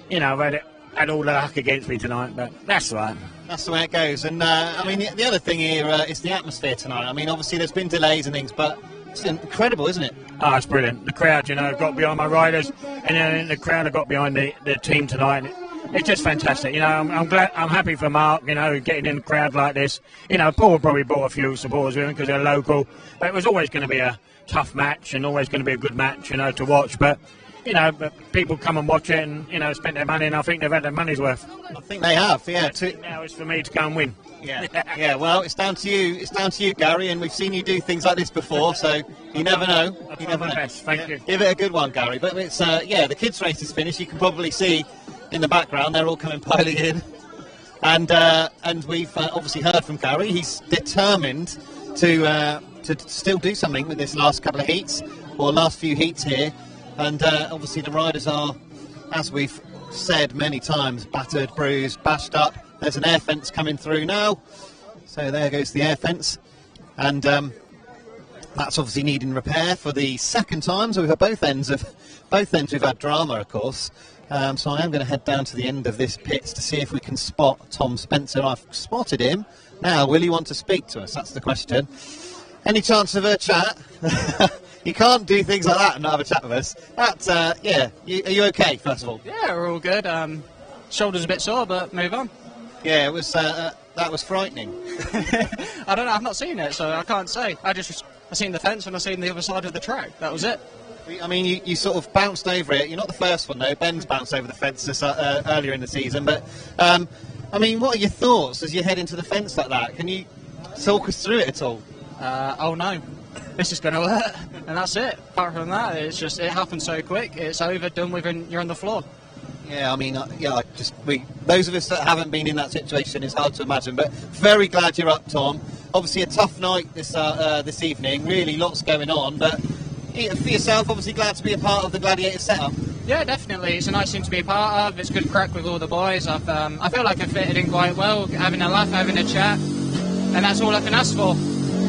you know, I've had all the luck against me tonight. But that's right. That's the way it goes. And, I mean, the other thing here is the atmosphere tonight. I mean, obviously, there's been delays and things, but it's incredible, isn't it? Oh, it's brilliant. The crowd, you know, got behind my riders. And then the crowd have got behind the team tonight. It's just fantastic, you know. I'm glad, I'm happy for Mark, you know, getting in the crowd like this. You know, Paul probably brought a few supporters with him because they're local. But it was always going to be a tough match and always going to be a good match, you know, to watch. But, you know, people come and watch it and, you know, spend their money, and I think they've had their money's worth. I think they have, yeah. Now it's for me to go and win. Yeah, yeah. Well, it's down to you. It's down to you, Garry. And we've seen you do things like this before, so you never know. You never know. Best. Thank you. Give it a good one, Garry. But it's yeah, the kids' race is finished. You can probably see in the background they're all coming piling in, and we've obviously heard from Garry. He's determined to still do something with this last couple of heats, or last few heats here. And obviously the riders are, as we've said many times, battered, bruised, bashed up. There's an air fence coming through now, so there goes the air fence, and that's obviously needing repair for the second time. So we've had both ends we've had drama, of course. So I am going to head down to the end of this pits to see if we can spot Tom Spencer. I've spotted him. Now, will he want to speak to us? That's the question. Any chance of a chat? You can't do things like that and not have a chat with us. That's, yeah. Are you okay, first of all? Yeah, we're all good. Shoulder's a bit sore, but move on. Yeah, it was. That was frightening. I don't know. I've not seen it, so I can't say. I seen the fence and I seen the other side of the track. That was it. I mean, you sort of bounced over it. You're not the first one, though. Ben's bounced over the fence earlier in the season. But, I mean, what are your thoughts as you head into the fence like that? Can you talk us through it at all? Oh, no. This is going to hurt. And that's it. Apart from that, it's just, it happened so quick. It's over, done with, and you're on the floor. Yeah, I mean, those of us that haven't been in that situation, it's hard to imagine. But very glad you're up, Tom. Obviously, a tough night this evening. Really, lots going on. But for yourself, obviously glad to be a part of the Gladiator setup. Yeah, definitely. It's a nice thing to be a part of. It's good crack with all the boys. I feel like I fitted in quite well, having a laugh, having a chat, and that's all I can ask for.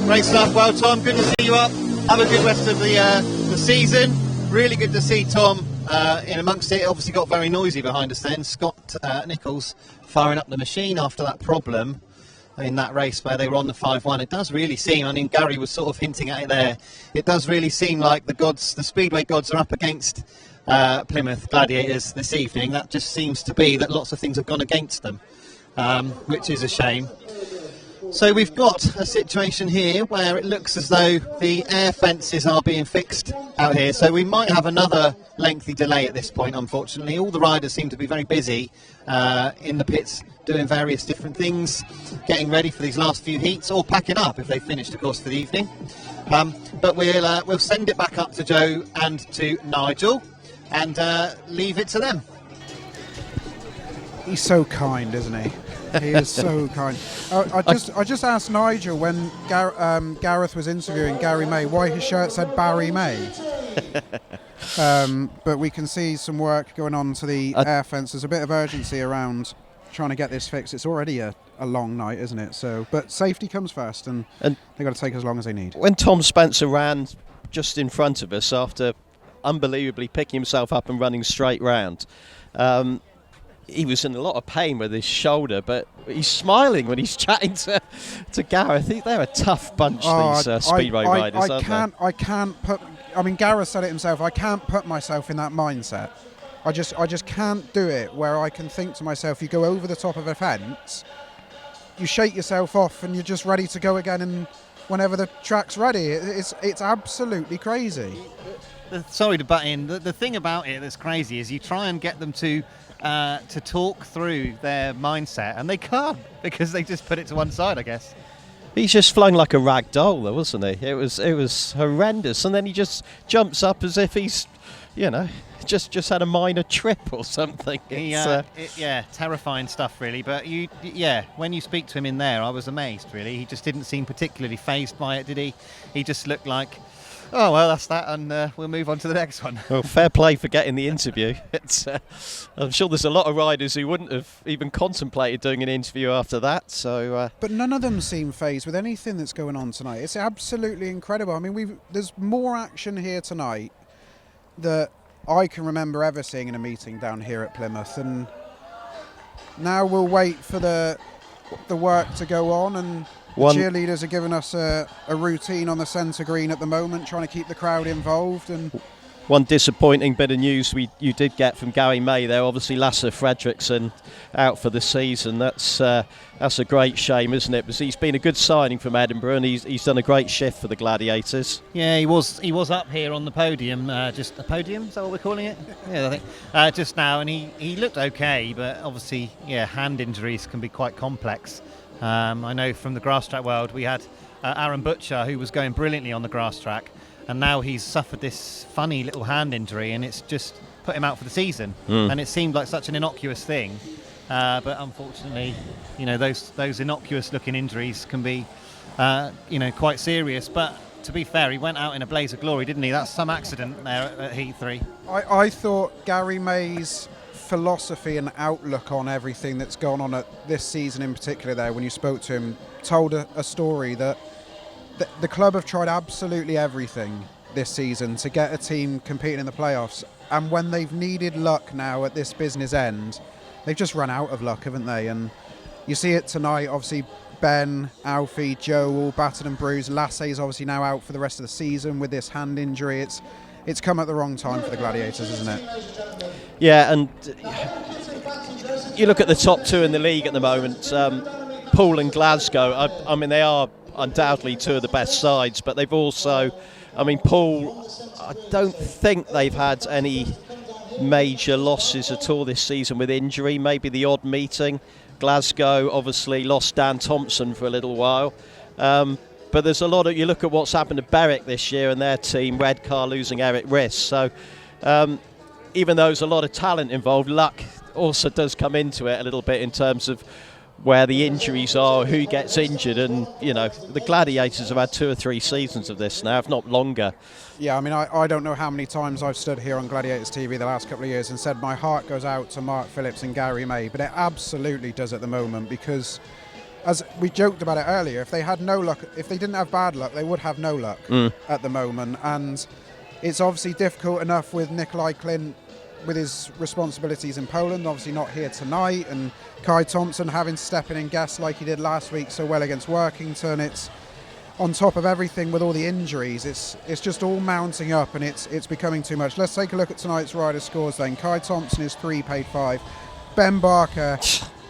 Great stuff. Well, Tom, good to see you up. Have a good rest of the season. Really good to see Tom in amongst it. It obviously got very noisy behind us then. Scott Nicholls firing up the machine after that problem in that race where they were on the 5-1. It does really seem, I mean, Gary was sort of hinting at it there, it does really seem like the Speedway gods are up against Plymouth Gladiators this evening. That just seems to be that lots of things have gone against them, which is a shame. So we've got a situation here where it looks as though the air fences are being fixed out here, so we might have another lengthy delay at this point, unfortunately. All the riders seem to be very busy in the pits doing various different things, getting ready for these last few heats, or packing up if they've finished, of course, for the evening. But we'll send it back up to Joe and to Nigel and leave it to them. He's so kind, isn't he? He is so kind. I just asked Nigel when Gareth was interviewing Garry May why his shirt said Barry May. But we can see some work going on to the air fence. There's a bit of urgency around trying to get this fixed. It's already a long night, isn't it? So, but safety comes first, and they've got to take as long as they need. When Tom Spencer ran just in front of us after unbelievably picking himself up and running straight round, he was in a lot of pain with his shoulder, but he's smiling when he's chatting to Gareth. They're a tough bunch, these Speedway riders, aren't they? I can't put... I mean, Gareth said it himself. I can't put myself in that mindset. I just can't do it where I can think to myself, you go over the top of a fence, you shake yourself off and you're just ready to go again, and whenever the track's ready. It's absolutely crazy. Sorry to butt in. The thing about it that's crazy is you try and get them to talk through their mindset, and they can't because they just put it to one side, I guess. He's just flung like a rag doll, though, wasn't he? It was horrendous, and then he just jumps up as if he's, just had a minor trip or something. Terrifying stuff, really. But when you speak to him in there, I was amazed, really. He just didn't seem particularly fazed by it, did he? He just looked like, oh, well, that's that, and we'll move on to the next one. Well, fair play for getting the interview. I'm sure there's a lot of riders who wouldn't have even contemplated doing an interview after that. So, but none of them seem fazed with anything that's going on tonight. It's absolutely incredible. I mean, there's more action here tonight that I can remember ever seeing in a meeting down here at Plymouth, and now we'll wait for the work to go on, and the cheerleaders are giving us a routine on the centre green at the moment, trying to keep the crowd involved. And one disappointing bit of news you did get from Garry May there. Obviously, Lasse FREDRIKSEN out for the season. That's a great shame, isn't it? Because he's been a good signing from Edinburgh, and he's done a great shift for the Gladiators. Yeah, he was up here on the podium, just a podium. Is that what we're calling it? Yeah, I think just now, and he looked okay, but obviously, hand injuries can be quite complex. I know from the grass track world we had Aaron Butcher, who was going brilliantly on the grass track, and now he's suffered this funny little hand injury, and it's just put him out for the season. And it seemed like such an innocuous thing, but unfortunately, those innocuous looking injuries can be quite serious. But to be fair, he went out in a blaze of glory, didn't he? That's some accident there at Heat 3. I thought Garry May's philosophy and outlook on everything that's gone on at this season in particular there, when you spoke to him, told a story that the club have tried absolutely everything this season to get a team competing in the playoffs, and when they've needed luck now at this business end, they've just run out of luck, haven't they? And you see it tonight. Obviously Ben, Alfie, Joe all battered and bruised. Lasse's obviously now out for the rest of the season with this hand injury. It's come at the wrong time for the Gladiators, isn't it? Yeah, and you look at the top two in the league at the moment, Poole and Glasgow. I mean, they are undoubtedly two of the best sides, but they've also, Poole, I don't think they've had any major losses at all this season with injury, maybe the odd meeting. Glasgow obviously lost Dan Thompson for a little while. But there's a lot of, you look at what's happened to Berwick this year and their team, Redcar losing Eric Riss. So even though there's a lot of talent involved, luck also does come into it a little bit in terms of where the injuries are, who gets injured, and the Gladiators have had 2 or 3 seasons of this now, if not longer. Yeah, I mean, I don't know how many times I've stood here on Gladiators TV the last couple of years and said my heart goes out to Mark Phillips and Garry May, but it absolutely does at the moment, because as we joked about it earlier, if they had no luck, if they didn't have bad luck, they would have no luck at the moment. And it's obviously difficult enough with Nikolai Klint with his responsibilities in Poland, obviously not here tonight, and Kye Thomson having to step in and guess like he did last week so well against Workington. It's on top of everything with all the injuries, it's just all mounting up, and it's becoming too much. Let's take a look at tonight's rider scores then. Kye Thomson is 3, paid 5. Ben Barker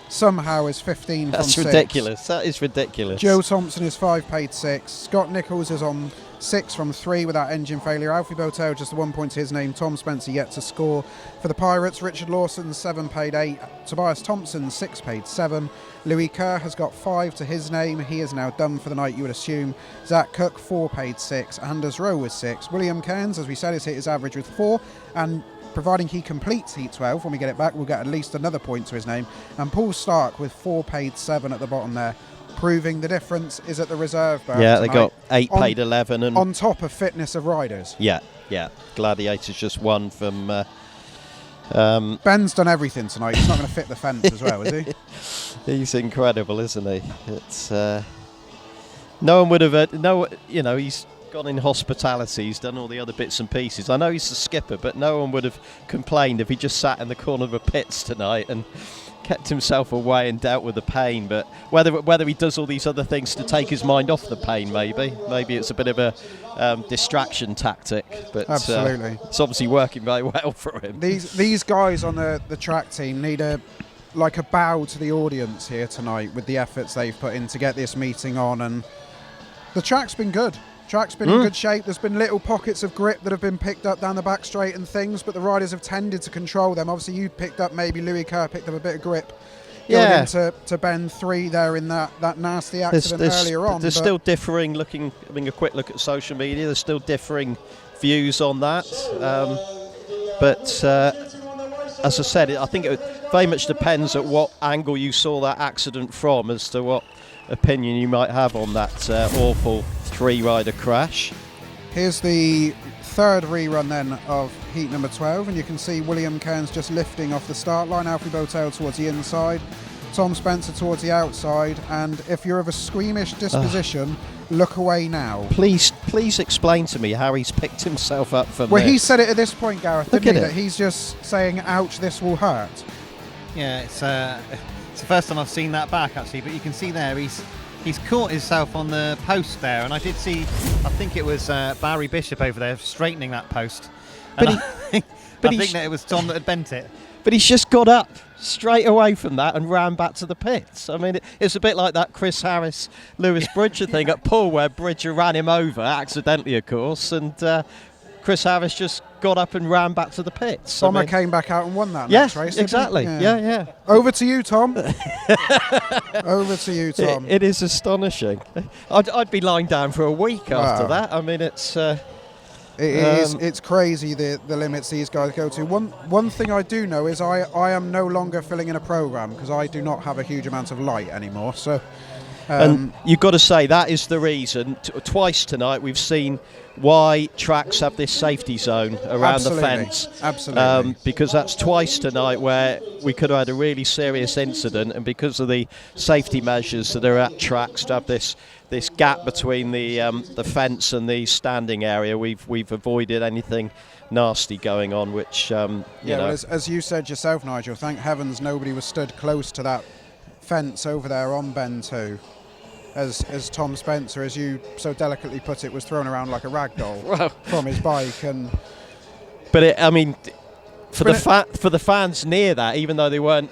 somehow is 15 from 6. That's ridiculous. That is ridiculous. Joe Thompson is 5, paid 6. Scott Nicholls is on 6 from 3 without engine failure. Alfie BOWTELL just 1 point to his name. Tom Spencer yet to score for the Pirates. Richard Lawson 7, paid 8. Tobias Thompson 6, paid 7. Louis Kerr has got 5 to his name. He is now done for the night, you would assume. Zach Cook 4, paid 6. Anders Rowe with 6. William Cairns, as we said, has hit his average with 4, and providing he completes Heat 12, when we get it back, we'll get at least another point to his name. And Paul Starke with 4, paid 7 at the bottom there, proving the difference is at the reserve berth. Yeah, they tonight. got 8, paid 11. And on top of fitness of riders. Yeah. Gladiators just won from... Ben's done everything tonight. He's not going to fit the fence as well, is he? He's incredible, isn't he? It's... no one would have... he's gone in hospitality, he's done all the other bits and pieces. I know he's the skipper, but no one would have complained if he just sat in the corner of the pits tonight and kept himself away and dealt with the pain. But whether he does all these other things to take his mind off the pain, maybe it's a bit of a distraction tactic. But absolutely, it's obviously working very well for him. These guys on the track team need a bow to the audience here tonight with the efforts they've put in to get this meeting on, and the track's been good. Track's been in good shape. There's been little pockets of grip that have been picked up down the back straight and things, but the riders have tended to control them. Obviously, you picked up, maybe Louis Kerr picked up a bit of grip going into bend 3 there in that nasty accident earlier on. There's still differing, having a quick look at social media, there's still differing views on that. But as I said, I think it very much depends at what angle you saw that accident from as to what opinion you might have on that awful 3-rider crash. Here's the third rerun then of heat number 12, and you can see William Cairns just lifting off the start line, Alfie BOWTELL towards the inside, Tom Spencer towards the outside, and if you're of a squeamish disposition, look away now. Please explain to me how he's picked himself up from this. He said it at this point, Gareth, didn't he? That he's just saying, ouch, this will hurt. Yeah, it's the first time I've seen that back, actually, but you can see there he's caught himself on the post there, and I did see, I think it was Barry Bishop over there straightening that post. But I think that it was Tom that had bent it. But he's just got up straight away from that and ran back to the pits. I mean, it's a bit like that Chris Harris, Lewis Bridger thing at Poole, where Bridger ran him over, accidentally of course, and Chris Harris just got up and ran back to the pits. Bomber came back out and won that next race. Exactly. Yeah. Over to you, Tom. Over to you, Tom. It is astonishing. I'd be lying down for a week after that. I mean, it's... It's crazy the limits these guys go to. One thing I do know is I am no longer filling in a programme because I do not have a huge amount of light anymore. So, and you've got to say that is the reason. Twice tonight we've seen why tracks have this safety zone around the fence. Absolutely. Because that's twice tonight where we could have had a really serious incident, and because of the safety measures that are at tracks to have this gap between the fence and the standing area, we've avoided anything nasty going on, which you know. As you said yourself, Nigel, thank heavens nobody was stood close to that fence over there on bend 2. As Tom Spencer, as you so delicately put it, was thrown around like a rag doll from his bike. But I mean, for the fans near that, even though they weren't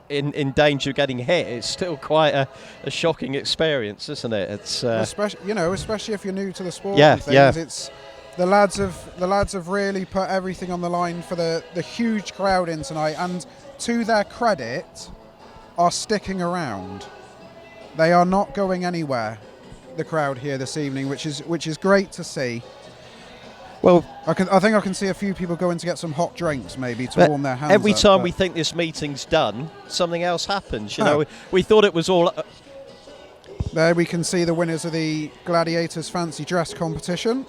in danger of getting hit, it's still quite a shocking experience, isn't it? It's especially if you're new to the sport. And things, it's the lads have really put everything on the line for the huge crowd in tonight, and to their credit, are sticking around. They are not going anywhere, the crowd here this evening, which is great to see. Well, I think I can see a few people going to get some hot drinks, maybe, to warm their hands every up, time but we think this meeting's done, something else happens. You know, we thought it was all. There we can see the winners of the Gladiators fancy dress competition,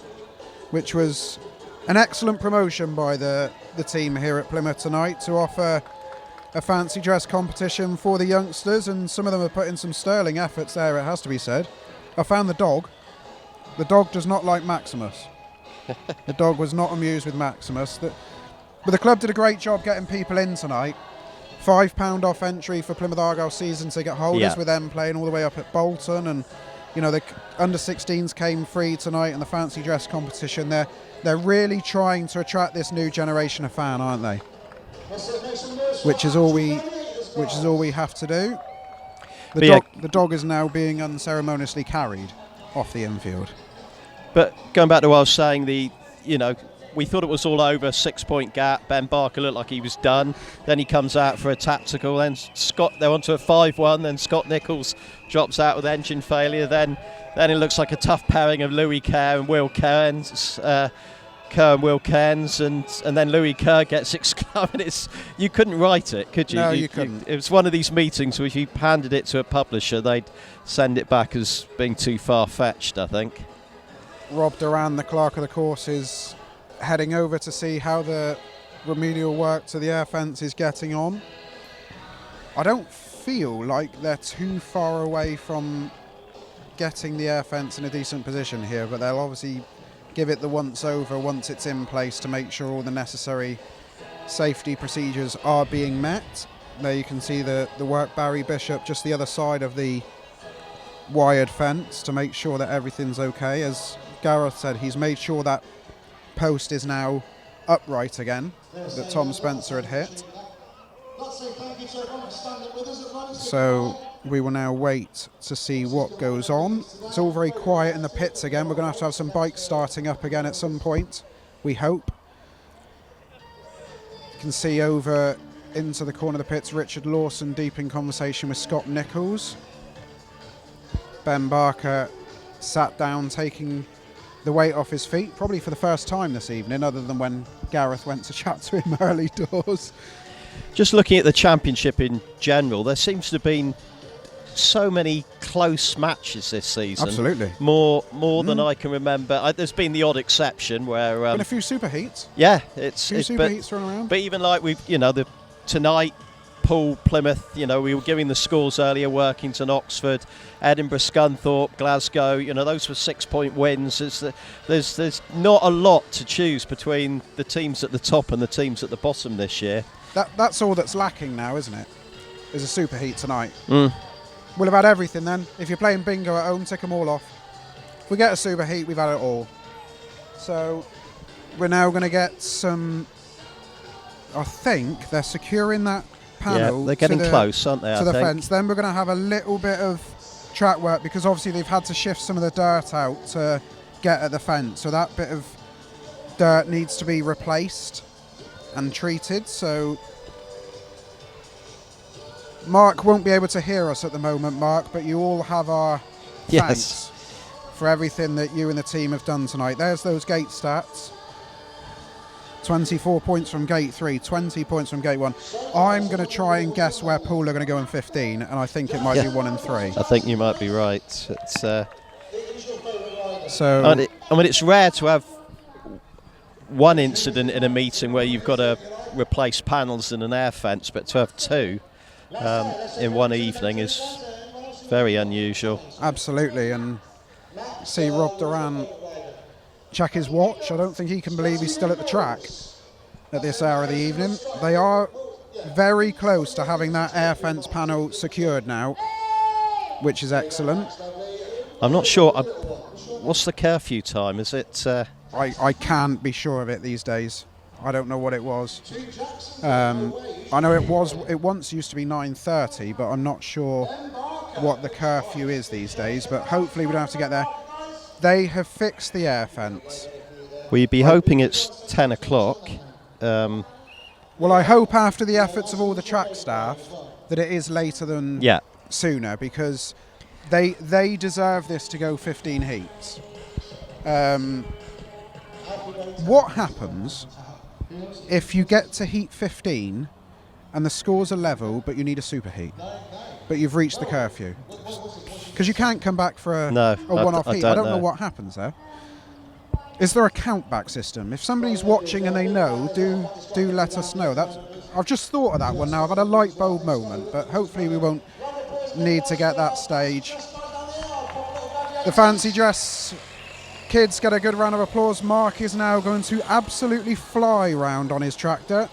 which was an excellent promotion by the team here at Plymouth tonight to offer a fancy dress competition for the youngsters, and some of them have put in some sterling efforts there, it has to be said. I found the dog. The dog does not like Maximus. The dog was not amused with Maximus. But the club did a great job getting people in tonight. £5 off entry for Plymouth Argyle season ticket holders, with them playing all the way up at Bolton, and you know the under-16s came free tonight in the fancy dress competition. They're really trying to attract this new generation of fan, aren't they? Which is all we have to do. The dog is now being unceremoniously carried off the infield. But going back to what I was saying, we thought it was all over, 6-point gap. Ben Barker looked like he was done. Then he comes out for a tactical. Then they're onto a 5-1. Then Scott Nicholls drops out with engine failure. Then it looks like a tough pairing of Louis Kerr and Will Cairns. Kerr and Will Cairns, and then Louis Kerr gets excluded. You couldn't write it, could you? No, you couldn't. It was one of these meetings where if you handed it to a publisher, they'd send it back as being too far-fetched, I think. Rob Duran, the clerk of the course, is heading over to see how the remedial work to the air fence is getting on. I don't feel like they're too far away from getting the air fence in a decent position here, but they'll obviously give it the once over once it's in place to make sure all the necessary safety procedures are being met. There you can see the work Barry Bishop just the other side of the wired fence to make sure that everything's okay. As Gareth said, he's made sure that post is now upright again that Tom Spencer had hit. So we will now wait to see what goes on. It's all very quiet in the pits again. We're going to have some bikes starting up again at some point, we hope. You can see over into the corner of the pits Richard Lawson deep in conversation with Scott Nicholls. Ben Barker sat down taking the weight off his feet, probably for the first time this evening, other than when Gareth went to chat to him early doors. Just looking at the championship in general, there seems to have been so many close matches this season. Absolutely. More than I can remember. There's been the odd exception where... been a few super heats. Yeah. Super heats thrown around. But even like tonight, Poole, Plymouth, we were giving the scores earlier, Workington, Oxford, Edinburgh, Scunthorpe, Glasgow, those were 6-point wins. There's not a lot to choose between the teams at the top and the teams at the bottom this year. That's all that's lacking now, isn't it? Is a super heat tonight. Mm. We'll have had everything then. If you're playing bingo at home, tick them all off. If we get a super heat, we've had it all. So we're now going to get some... I think they're securing that panel. Yeah, they're getting close, aren't they? To the fence. Then we're going to have a little bit of track work because obviously they've had to shift some of the dirt out to get at the fence. So that bit of dirt needs to be replaced and treated. So Mark won't be able to hear us at the moment, Mark, but you all have our thanks for everything that you and the team have done tonight. There's those gate stats. 24 points from gate 3, 20 points from gate 1. I'm going to try and guess where Poole are going to go in 15, and I think it might be 1 and 3. I think you might be right. It's it's rare to have one incident in a meeting where you've got to replace panels in an air fence, but to have two in one evening is very unusual. Absolutely, and see Rob Duran check his watch. I don't think he can believe he's still at the track at this hour of the evening. They are very close to having that air fence panel secured now, which is excellent. I'm not sure. What's the curfew time? Is it... I can't be sure of it these days. I don't know what it was. I know it once used to be 9:30, but I'm not sure what the curfew is these days, but hopefully we don't have to get there. They have fixed the air fence. We'd be hoping it's 10 o'clock. Well, I hope after the efforts of all the track staff that it is later than sooner, because they deserve this to go 15 heats. What happens if you get to heat 15 and the scores are level, but you need a superheat, but you've reached the curfew? Because you can't come back for a one-off heat. I don't know what happens there. Is there a count-back system? If somebody's watching and they know, do let us know. I've just thought of that one now. I've had a light bulb moment, but hopefully we won't need to get that stage. The fancy dress kids get a good round of applause. Mark is now going to absolutely fly round on his tractor.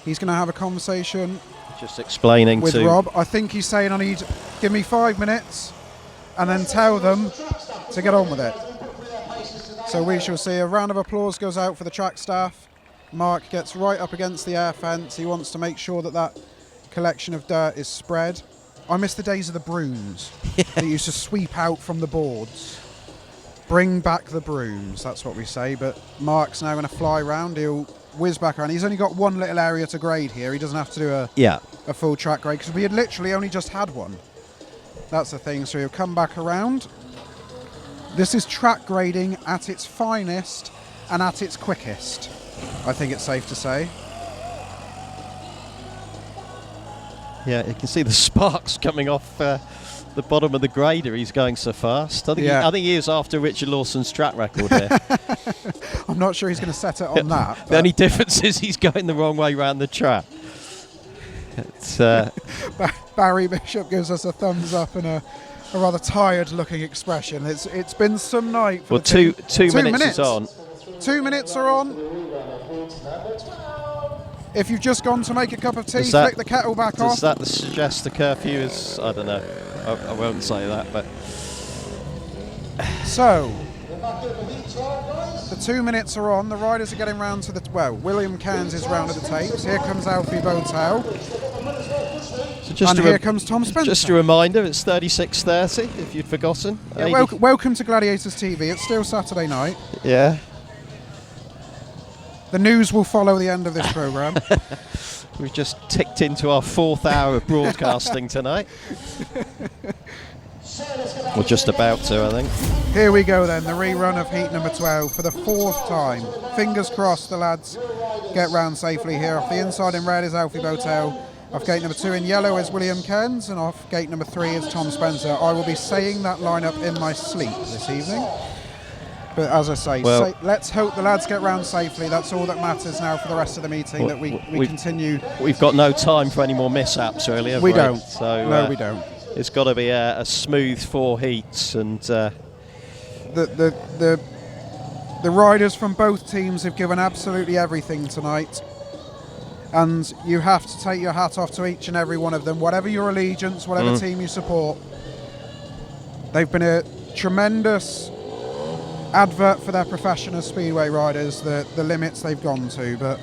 He's going to have a conversation just explaining with to Rob. I think he's saying, I need, give me 5 minutes and then tell them to get on with it. So we shall see. A round of applause goes out for the track staff. Mark gets right up against the air fence. He wants to make sure that that collection of dirt is spread. I miss the days of the brooms that used to sweep out from the boards. Bring back the brooms, that's what we say. But Mark's now going to fly round. He'll whiz back around. He's only got one little area to grade here. He doesn't have to do a full track grade because we had literally only just had one. That's the thing. So he'll come back around. This is track grading at its finest and at its quickest, I think it's safe to say. Yeah, you can see the sparks coming off the bottom of the grader. He's going so fast. I think he is after Richard Lawson's track record here. I'm not sure he's going to set it on that. The only difference is he's going the wrong way around the track. It's, Barry Bishop gives us a thumbs up and a rather tired-looking expression. It's been some night. For two minutes is on. 2 minutes are on. If you've just gone to make a cup of tea, flick the kettle back off. Does that suggest the curfew is? I don't know. I won't say that, but so the 2 minutes are on. The riders are getting round to the William Cairns is round at the tapes. Here comes Alfie BOWTELL. So and here comes Tom Spencer. Just a reminder, it's 36:30. If you'd forgotten. Yeah, welcome to Gladiators TV. It's still Saturday night. Yeah. The news will follow the end of this programme. We've just ticked into our 4th hour of broadcasting tonight. We're just about to, I think. Here we go then, the rerun of heat number 12 for the 4th time. Fingers crossed the lads get round safely here. Off the inside in red is Alfie BOWTELL. Off gate number 2 in yellow is William Cairns, and off gate number 3 is Tom Spencer. I will be saying that lineup in my sleep this evening. But as I say, let's hope the lads get round safely. That's all that matters now for the rest of the meeting, that we continue. We've got no time for any more mishaps, really, have we? We don't. So, no, we don't. It's got to be a smooth 4 heats. And the riders from both teams have given absolutely everything tonight. And you have to take your hat off to each and every one of them, whatever your allegiance, whatever team you support. They've been a tremendous advert for their profession as speedway riders, the limits they've gone to, but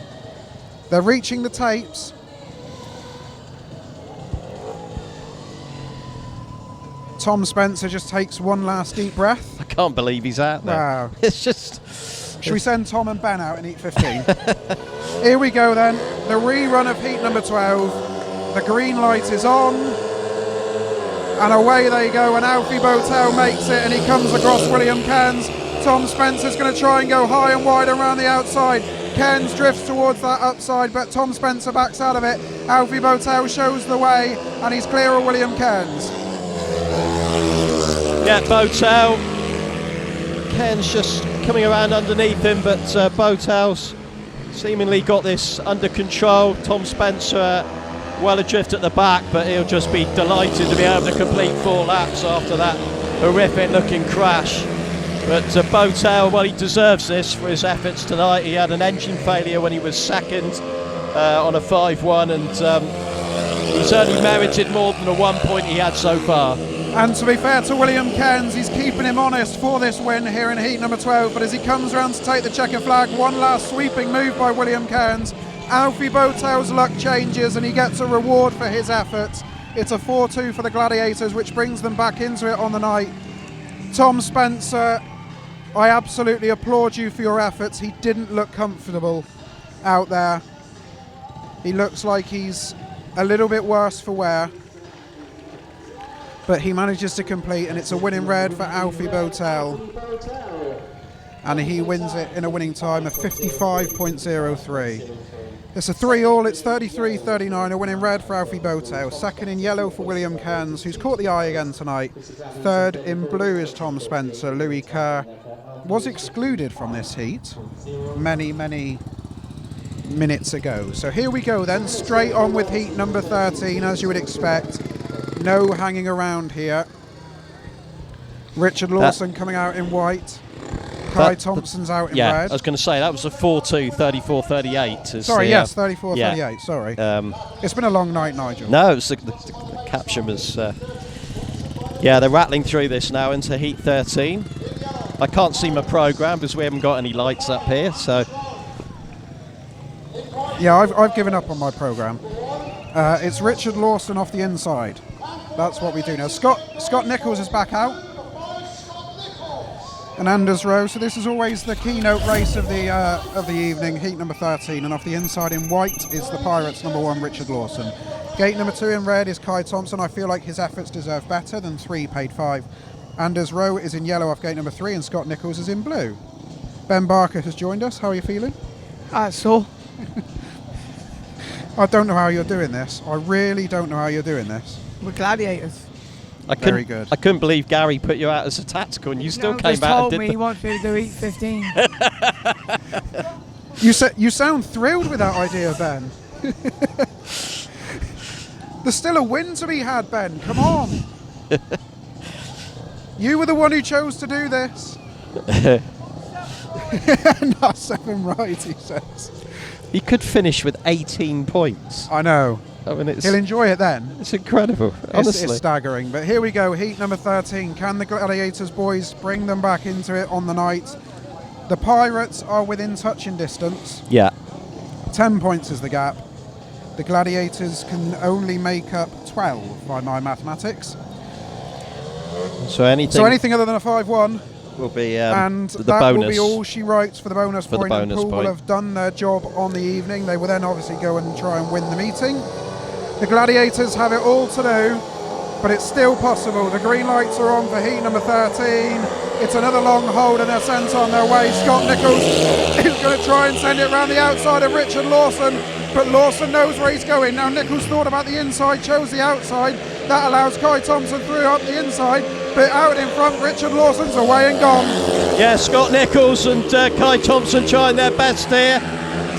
they're reaching the tapes. Tom Spencer just takes one last deep breath. I can't believe he's out there. Wow. It's just... Should we send Tom and Ben out in heat 15? Here we go then, the rerun of heat number 12. The green light is on. And away they go, and Alfie BOWTELL makes it, and he comes across William Cairns. Tom Spencer's going to try and go high and wide around the outside. Cairns drifts towards that upside, but Tom Spencer backs out of it. Alfie BOWTELL shows the way, and he's clear of William Cairns. Yeah, BOWTELL. Cairns just coming around underneath him, but BOWTELL's seemingly got this under control. Tom Spencer well adrift at the back, but he'll just be delighted to be able to complete 4 laps after that horrific looking crash. But BOWTELL, well, he deserves this for his efforts tonight. He had an engine failure when he was second on a 5-1, and he certainly merited more than the 1 point he had so far. And to be fair to William Cairns, he's keeping him honest for this win here in heat number 12. But as he comes around to take the checker flag, one last sweeping move by William Cairns. Alfie BOWTELL's luck changes and he gets a reward for his efforts. It's a 4-2 for the Gladiators, which brings them back into it on the night. Tom Spencer, I absolutely applaud you for your efforts. He didn't look comfortable out there. He looks like he's a little bit worse for wear. But he manages to complete, and it's a win in red for Alfie BOWTELL. and he wins it in a winning time of 55.03. It's a 3-all, it's 33-39, a win in red for Alfie BOWTELL, second in yellow for William Cairns, who's caught the eye again tonight. Third in blue is Tom Spencer. Louis Kerr was excluded from this heat many minutes ago. So here we go then, straight on with heat number 13, as you would expect. No hanging around here. Richard Lawson coming out in white. Kye Thomson's out in red. I was going to say that was a 4-2, 34-38. Sorry, yes, 34-38. Sorry. It's been a long night, Nigel. No, it was the caption was. They're rattling through this now into heat 13. I can't see my programme because we haven't got any lights up here. So. Yeah, I've given up on my programme. It's Richard Lawson off the inside. That's what we do now. Scott Nicholls is back out. And Anders Rowe. So this is always the keynote race of the evening, heat number 13. And off the inside in white is the Pirates number 1, Richard Lawson. Gate number 2 in red is Kye Thomson. I feel like his efforts deserve better than 3 paid 5. Anders Rowe is in yellow off gate number 3, and Scott Nicholls is in blue. Ben Barker has joined us. How are you feeling? Sore. I don't know how you're doing this. I really don't know how you're doing this. We're gladiators. Very good. I couldn't believe Gary put you out as a tactical, and you still came back and did he wants me to do heat 15. You sound thrilled with that idea, Ben. There's still a win to be had, Ben. Come on. You were the one who chose to do this. Not 7 right, he says. He could finish with 18 points. I know. I mean, he'll enjoy it then. It's incredible, honestly. It's staggering. But here we go, heat number 13. Can the Gladiators boys bring them back into it on the night? The Pirates are within touching distance. Yeah. 10 points is the gap. The Gladiators can only make up 12 by my mathematics. So anything other than a 5-1 will be and the that bonus. will be all she writes for the bonus For the point. bonus and Poole point. will have done their job on the evening. They will then obviously go and try and win the meeting. The Gladiators have it all to do, but it's still possible. The green lights are on for heat number 13. It's another long hold and they're sent on their way. Scott Nicholls is going to try and send it around the outside of Richard Lawson, but Lawson knows where he's going. Now Nicholls thought about the inside, chose the outside. That allows Kye Thomson through up the inside, but out in front, Richard Lawson's away and gone. Yeah, Scott Nicholls and Kye Thomson trying their best here.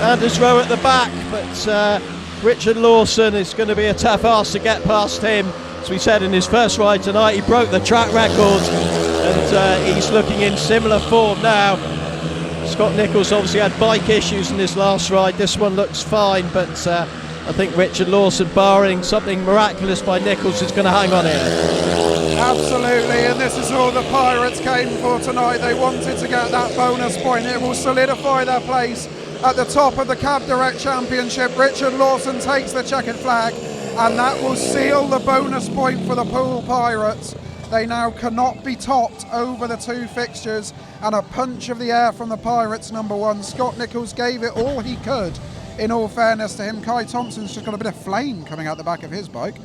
Anders Rowe at the back, but Richard Lawson is going to be a tough ask to get past him. As we said in his first ride tonight, he broke the track record, and he's looking in similar form now. Scott Nicholls obviously had bike issues in his last ride. This one looks fine, but I think Richard Lawson, barring something miraculous by Nicholls, is going to hang on here. Absolutely, and this is all the Pirates came for tonight. They wanted to get that bonus point. It will solidify their place at the top of the Cab Direct Championship. Richard Lawson takes the checkered flag, and that will seal the bonus point for the Poole Pirates. They now cannot be topped over the 2 fixtures, and a punch of the air from the Pirates number 1. Scott Nicholls gave it all he could, in all fairness to him. Kye Thomson's just got a bit of flame coming out the back of his bike.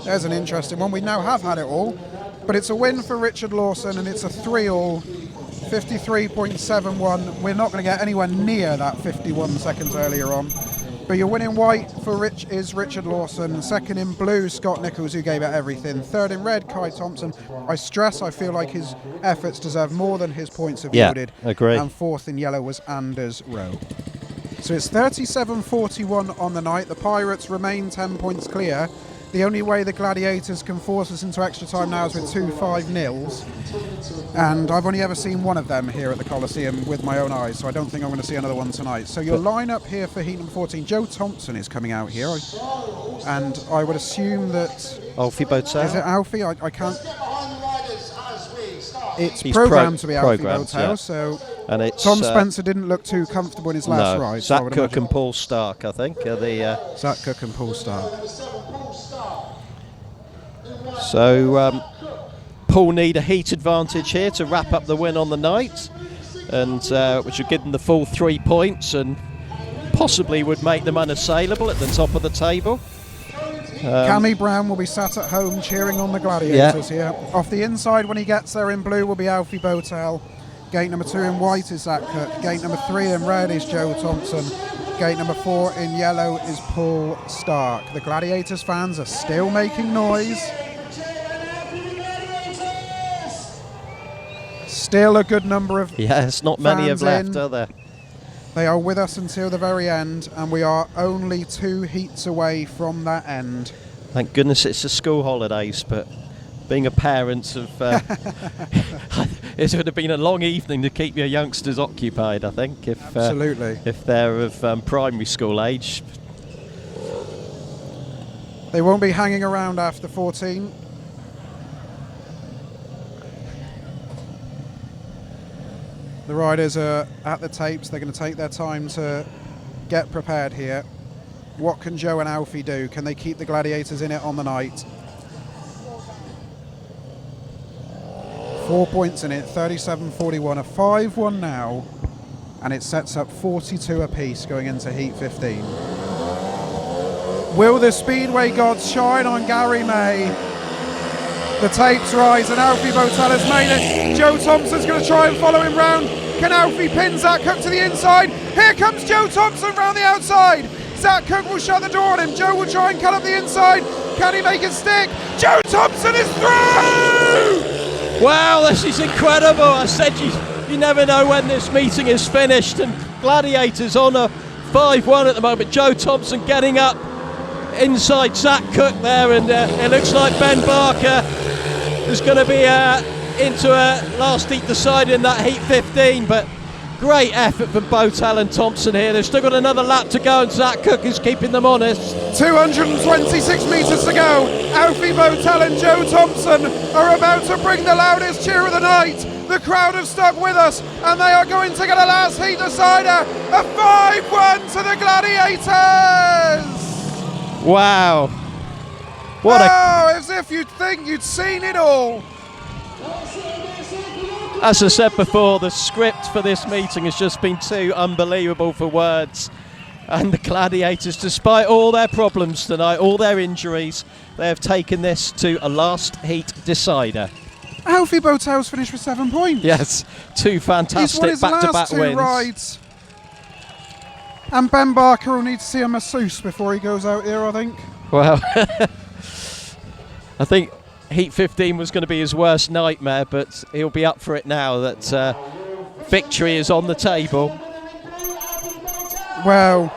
There's an interesting one. We now have had it all, but it's a win for Richard Lawson, and it's a 3-all, 53.71. We're not going to get anywhere near that 51 seconds earlier on. But your win in white for is Richard Lawson. Second in blue, Scott Nicholls, who gave it everything. Third in red, Kye Thomson. I stress, I feel like his efforts deserve more than his points have yielded. Agree. And fourth in yellow was Anders Rowe. So it's 37-41 on the night. The Pirates remain 10 points clear. The only way the Gladiators can force us into extra time now is with 2 5-0s. And I've only ever seen one of them here at the Coliseum with my own eyes, so I don't think I'm going to see another one tonight. So your lineup here for heat number 14, Joe Thompson is coming out here. And I would assume that... Alfie BOWTELL? Is it Alfie? I can't... It's He's programmed to be Alfie programmed, BOWTELL, yeah. so... And it's, Tom Spencer didn't look too comfortable in his last ride. Zach so I Cook imagine. and Paul Starke, I think, are the... Zach Cook and Paul Starke. So Poole need a heat advantage here to wrap up the win on the night, and which would give them the full 3 points and possibly would make them unassailable at the top of the table. Cammy Brown will be sat at home cheering on the Gladiators here. Off the inside when he gets there in blue will be Alfie BOWTELL. Gate number 2 in white is Zach Cook. Gate number 3 in red is Joe Thompson. Gate number 4 in yellow is Paul Starke. The Gladiators fans are still making noise. Still a good number of Yes, not many have fans left, in. are there? They are with us until the very end, and we are only 2 heats away from that end. Thank goodness it's the school holidays, but being a parent of... it would have been a long evening to keep your youngsters occupied, I think, if, Absolutely. If they're of primary school age. They won't be hanging around after 14. The riders are at the tapes. They're going to take their time to get prepared here. What can Joe and Alfie do? Can they keep the Gladiators in it on the night? 4 points in it, 37-41, a 5-1 now, and it sets up 42 apiece going into Heat 15. Will the Speedway gods shine on Garry May? The tapes rise and Alfie BOWTELL has made it. Joe Thompson's going to try and follow him round. Can Alfie pin Zach Cook to the inside? Here comes Joe Thompson round the outside. Zach Cook will shut the door on him. Joe will try and cut up the inside. Can he make it stick? Joe Thompson is through! Wow, this is incredible. I said you never know when this meeting is finished, and Gladiators on a 5-1 at the moment. Joe Thompson getting up inside Zach Cook there, and it looks like Ben Barker is going to be into a last heat decider in that Heat 15, but great effort from BOWTELL and Thompson here. They've still got another lap to go, and Zach Cook is keeping them honest. 226 metres to go. Alfie BOWTELL and Joe Thompson are about to bring the loudest cheer of the night. The crowd have stuck with us, and they are going to get a last heat decider. A 5-1 to the Gladiators. Wow. What as if you'd think you'd seen it all. As I said before, the script for this meeting has just been too unbelievable for words. And the Gladiators, despite all their problems tonight, all their injuries, they have taken this to a last heat decider. Alfie BOWTELL's finished with 7 points. Yes, 2 fantastic back-to-back wins. Rides. And Ben Barker will need to see a masseuse before he goes out here, I think. Well, I think Heat 15 was going to be his worst nightmare, but he'll be up for it now that victory is on the table. Well,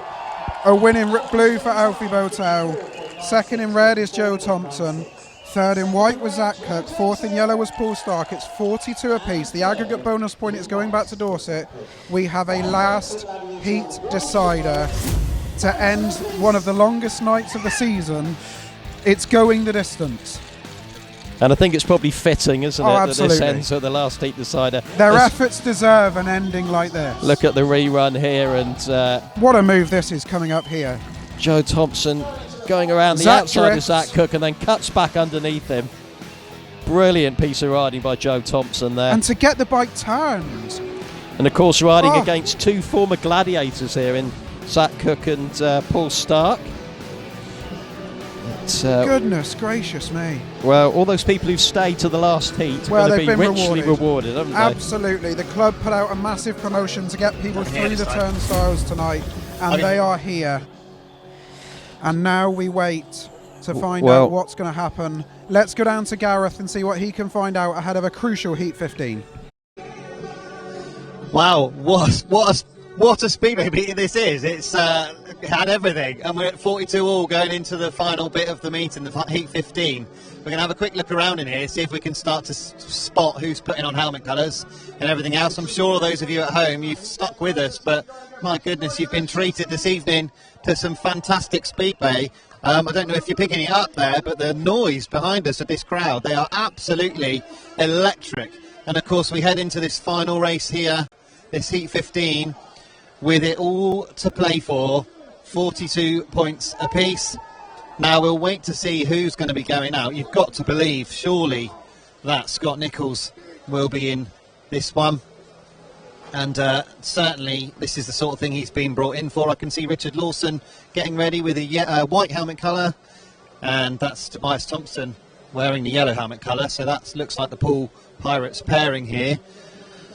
a win in blue for Alfie BOWTELL. Second in red is Joe Thompson. Third in white was Zach Cook. Fourth in yellow was Paul Starke. It's 42 apiece. The aggregate bonus point is going back to Dorset. We have a last heat decider to end one of the longest nights of the season. It's going the distance. And I think it's probably fitting, isn't it, absolutely. that this ends at the last heat decider. Their efforts deserve an ending like this. Look at the rerun here, and what a move this is coming up here. Joe Thompson going around the outside of Zach Cook and then cuts back underneath him. Brilliant piece of riding by Joe Thompson there. And to get the bike turned. And of course riding against 2 former Gladiators here in Zach Cook and Paul Starke. Goodness gracious me. Well, all those people who've stayed to the last heat are going to be richly rewarded, haven't they? Absolutely. The club put out a massive promotion to get people through the turnstiles tonight, and they are here. And now we wait to find out what's going to happen. Let's go down to Gareth and see what he can find out ahead of a crucial Heat 15. Wow, what a speedway meeting this is. It's had everything, and we're at 42 all going into the final bit of the meeting, the Heat 15. We're going to have a quick look around in here, see if we can start to spot who's putting on helmet colours and everything else. I'm sure those of you at home, you've stuck with us, but my goodness, you've been treated this evening to some fantastic speedway. I don't know if you're picking it up there, but the noise behind us of this crowd, they are absolutely electric. And of course, we head into this final race here, this Heat 15, with it all to play for, 42 points apiece. Now we'll wait to see who's going to be going out. You've got to believe, surely, that Scott Nicholls will be in this one. And certainly this is the sort of thing he's been brought in for. I can see Richard Lawson getting ready with a white helmet colour, and that's Tobias Thompson wearing the yellow helmet colour. So that looks like the Poole Pirates pairing here.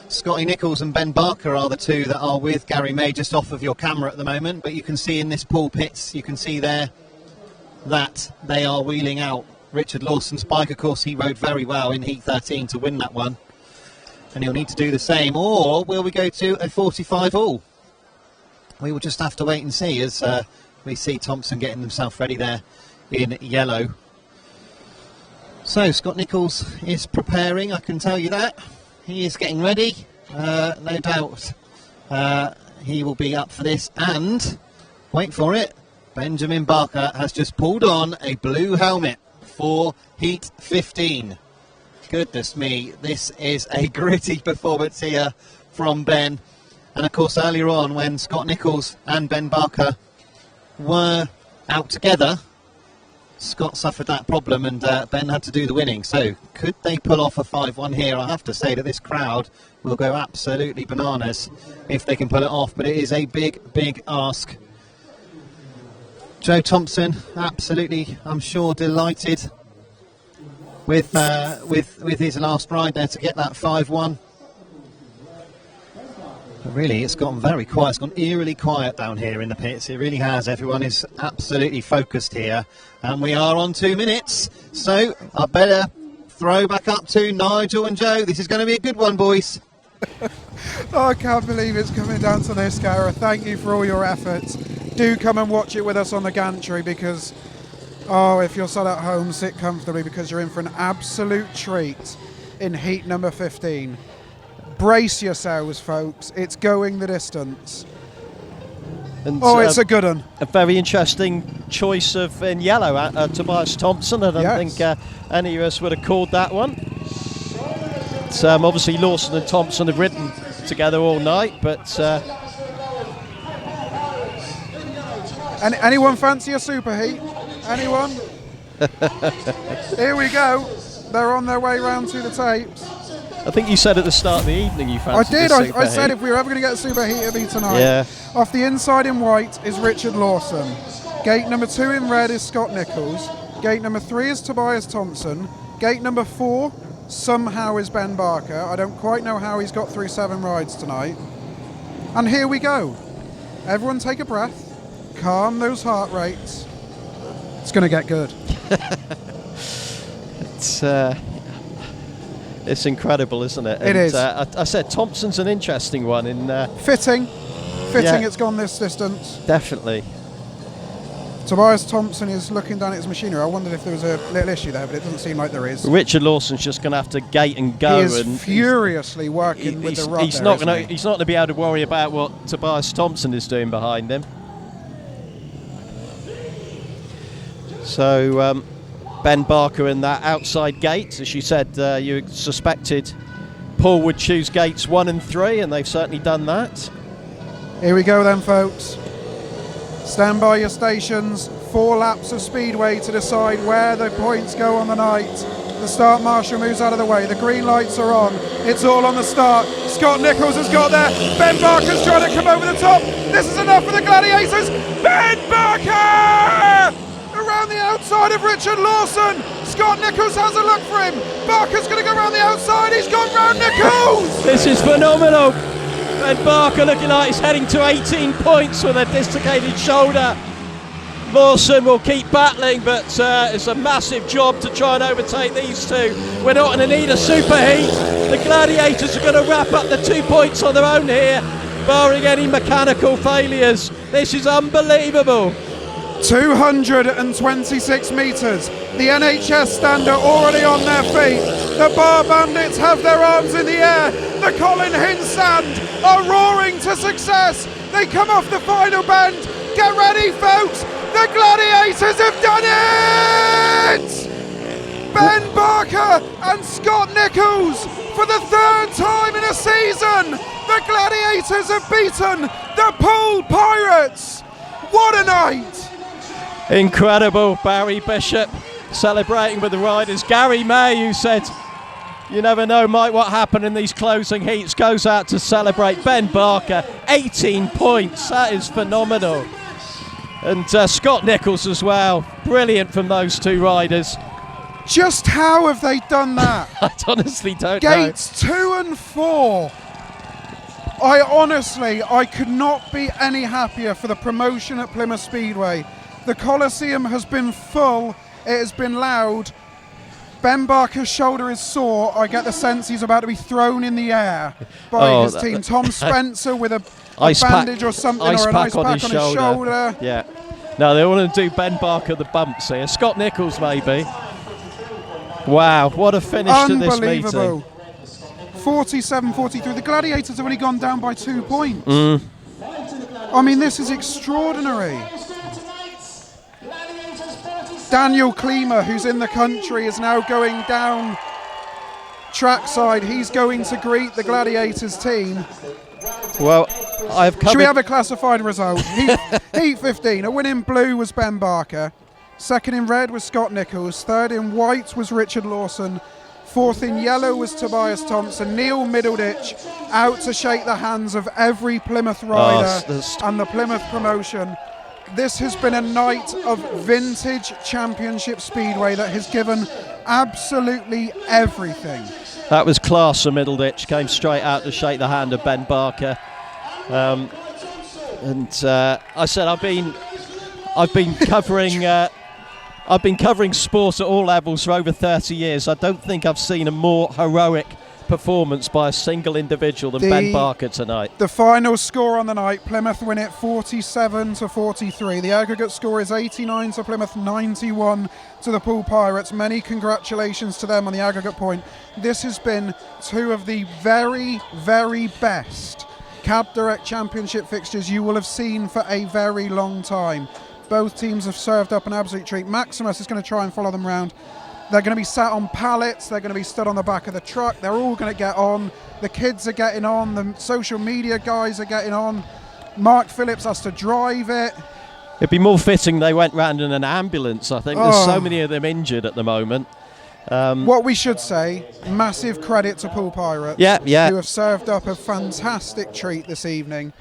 Scotty Nicholls and Ben Barker are the two that are with Garry May, just off of your camera at the moment, but you can see in this Poole pits, you can see there that they are wheeling out Richard Lawson's bike. Of course, he rode very well in Heat 13 to win that one, and he'll need to do the same. Or will we go to a 45 all? We will just have to wait and see as we see Thompson getting himself ready there in yellow. So Scott Nicholls is preparing, I can tell you that. He is getting ready, no doubt he will be up for this. And, wait for it, Benjamin Barker has just pulled on a blue helmet for Heat 15. Goodness me, this is a gritty performance here from Ben. And of course earlier on when Scott Nicholls and Ben Barker were out together, Scott suffered that problem and Ben had to do the winning. So could they pull off a 5-1 here? I have to say that this crowd will go absolutely bananas if they can pull it off, but it is a big, big ask. Joe Thompson, absolutely, I'm sure, delighted with his last ride there to get that 5-1. But really, it's gone very quiet. It's gone eerily quiet down here in the pits. It really has. Everyone is absolutely focused here. And we are on 2 minutes. So I better throw back up to Nigel and Joe. This is going to be a good one, boys. Oh, I can't believe it's coming down to this, Gareth. Thank you for all your efforts. Do come and watch it with us on the gantry because, oh, if you're sat at home, sit comfortably because you're in for an absolute treat in heat number 15. Brace yourselves, folks. It's going the distance. And, it's a good one. A very interesting choice of in yellow, Tobias Thompson. I don't think any of us would have called that one. It's, obviously, Lawson and Thompson have ridden together all night, but... anyone fancy a super heat? Anyone? Here we go. They're on their way round to the tapes. I think you said at the start of the evening you fancied I did. the I said if we were ever going to get a super heat, it'd be tonight. Yeah. Off the inside in white is Richard Lawson. Gate number 2 in red is Scott Nicholls. Gate number 3 is Tobias Thompson. Gate number 4 somehow is Ben Barker. I don't quite know how he's got through 7 rides tonight. And here we go. Everyone take a breath. Calm those heart rates. It's going to get good. It's incredible, isn't it? It is. I said Thompson's an interesting one. Fitting, yeah. It's gone this distance. Definitely. Tobias Thompson is looking down at his machinery. I wondered if there was a little issue there, but it doesn't seem like there is. Richard Lawson's just going to have to gate and go. He is furiously working with the rod. He's not going to be able to worry about what Tobias Thompson is doing behind him. So Ben Barker in that outside gate, as you said, you suspected Poole would choose gates 1 and 3, and they've certainly done that. Here we go then, folks. Stand by your stations. 4 laps of speedway to decide where the points go on the night. The start marshal moves out of the way. The green lights are on. It's all on the start. Scott Nicholls has got there. Ben Barker's trying to come over the top. This is enough for the Gladiators. Ben Barker! Around the outside of Richard Lawson. Scott Nicholls has a look for him. Barker's going to go around the outside. He's gone round Nicholls. This is phenomenal. Ben Barker looking like he's heading to 18 points with a dislocated shoulder. Lawson will keep battling, but it's a massive job to try and overtake these two. We're not going to need a super heat. The Gladiators are going to wrap up the 2 points on their own here, barring any mechanical failures. This is unbelievable. 226 metres. The NHS stand are already on their feet. The Bar Bandits have their arms in the air. The Colin Hinn stand are roaring to success. They come off the final bend. Get ready, folks. The Gladiators have done it! Ben Barker and Scott Nicholls for the 3rd time in a season. The Gladiators have beaten the Poole Pirates. What a night! Incredible. Barry Bishop celebrating with the riders. Garry May, who said, you never know, Mike, what happened in these closing heats, goes out to celebrate. Ben Barker, 18 points. That is phenomenal. And Scott Nicholls as well. Brilliant from those 2 riders. Just how have they done that? I honestly don't know. Gates 2 and 4. I could not be any happier for the promotion at Plymouth Speedway. The Coliseum has been full, it has been loud. Ben Barker's shoulder is sore. I get the sense he's about to be thrown in the air by his team. Tom Spencer with a bandage or something, or an ice pack on his shoulder. Yeah. No, they want to do Ben Barker the bumps here. Scott Nicholls, maybe. Wow, what a finish to this meeting. 47-43. The Gladiators have only gone down by 2 points. I mean, this is extraordinary. Daniel Klima, who's in the country, is now going down trackside. He's going to greet the Gladiators team. Well, I've covered... Should we have a classified result? Heat 15. A win in blue was Ben Barker. Second in red was Scott Nicholls. Third in white was Richard Lawson. Fourth in yellow was Tobias Thompson. Neil Middleditch out to shake the hands of every Plymouth rider and the Plymouth promotion. This has been a night of vintage championship speedway that has given absolutely everything. That was class for Middleditch. Came straight out to shake the hand of Ben Barker. I said I've been covering I've been covering sport at all levels for over 30 years. I don't think I've seen a more heroic performance by a single individual than Ben Barker tonight. The final score on the night, Plymouth win it 47-43. The aggregate score is 89 to Plymouth, 91 to the Poole Pirates. Many congratulations to them on the aggregate point. This has been two of the very, very best Cab Direct Championship fixtures you will have seen for a very long time. Both teams have served up an absolute treat. Maximus is going to try and follow them around. They're going to be sat on pallets. They're going to be stood on the back of the truck. They're all going to get on. The kids are getting on. The social media guys are getting on. Mark Phillips has to drive it. It'd be more fitting they went round in an ambulance, I think. There's so many of them injured at the moment. What we should say, massive credit to Poole Pirates, who have served up a fantastic treat this evening.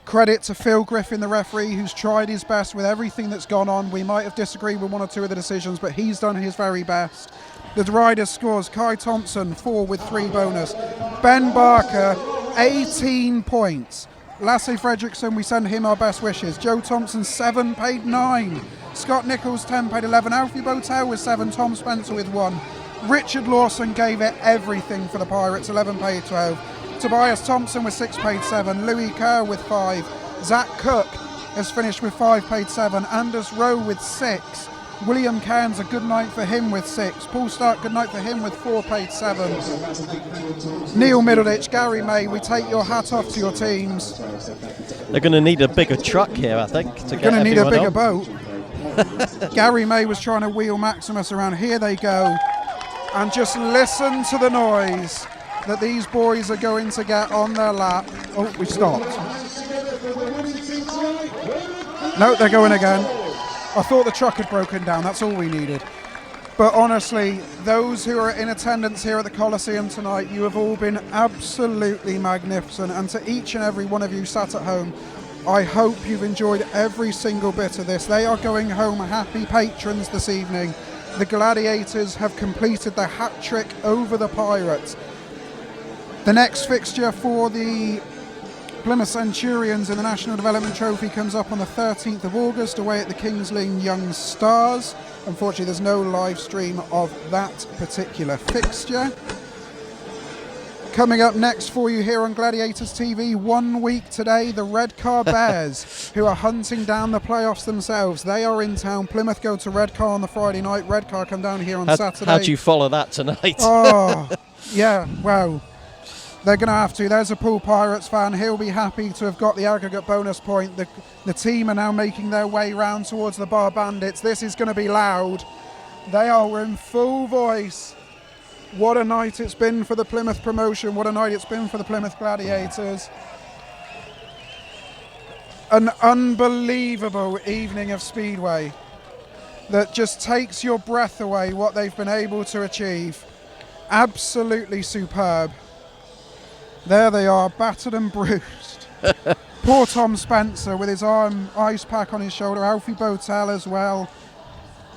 Credit to Phil Griffin, the referee, who's tried his best with everything that's gone on. We might have disagreed with one or two of the decisions, but he's done his very best. The riders scores, Kye Thomson, 4 with 3 bonus. Ben Barker, 18 points. Lasse FREDRIKSEN, we send him our best wishes. Joe Thompson, 7, paid 9. Scott Nicholls, 10, paid 11. Alfie BOWTELL with 7. Tom Spencer with 1. Richard Lawson gave it everything for the Pirates, 11, paid 12. Tobias Thompson with 6, paid 7. Louis Kerr with 5. Zach Cook has finished with 5, paid 7. Anders Rowe with 6. William Cairns, a good night for him with 6. Paul Starke, good night for him with 4, paid 7. Neil Middleditch, Garry May, we take your hat off to your teams. They're going to need a bigger truck here, I think, to get going to need a bigger on. boat. Garry May was trying to wheel Maximus around. Here they go. And just listen to the noise that these boys are going to get on their lap. Oh, we stopped. No, they're going again. I thought the truck had broken down, that's all we needed. But honestly, those who are in attendance here at the Coliseum tonight, you have all been absolutely magnificent. And to each and every one of you sat at home, I hope you've enjoyed every single bit of this. They are going home happy patrons this evening. The Gladiators have completed their hat trick over the Pirates. The next fixture for the Plymouth Centurions in the National Development Trophy comes up on the 13th of August away at the Kings Lynn Young Stars. Unfortunately, there's no live stream of that particular fixture. Coming up next for you here on Gladiators TV, 1 week today, the Redcar Bears, who are hunting down the playoffs themselves. They are in town. Plymouth go to Redcar on the Friday night. Redcar come down here on Saturday. How do you follow that tonight? Oh, yeah, well, they're going to have to. There's a Poole Pirates fan. He'll be happy to have got the aggregate bonus point. The team are now making their way round towards the Bar Bandits. This is going to be loud. They are in full voice. What a night it's been for the Plymouth promotion. What a night it's been for the Plymouth Gladiators. An unbelievable evening of Speedway that just takes your breath away, what they've been able to achieve. Absolutely superb. There they are, battered and bruised. Poor Tom Spencer with his arm ice pack on his shoulder. Alfie BOWTELL as well.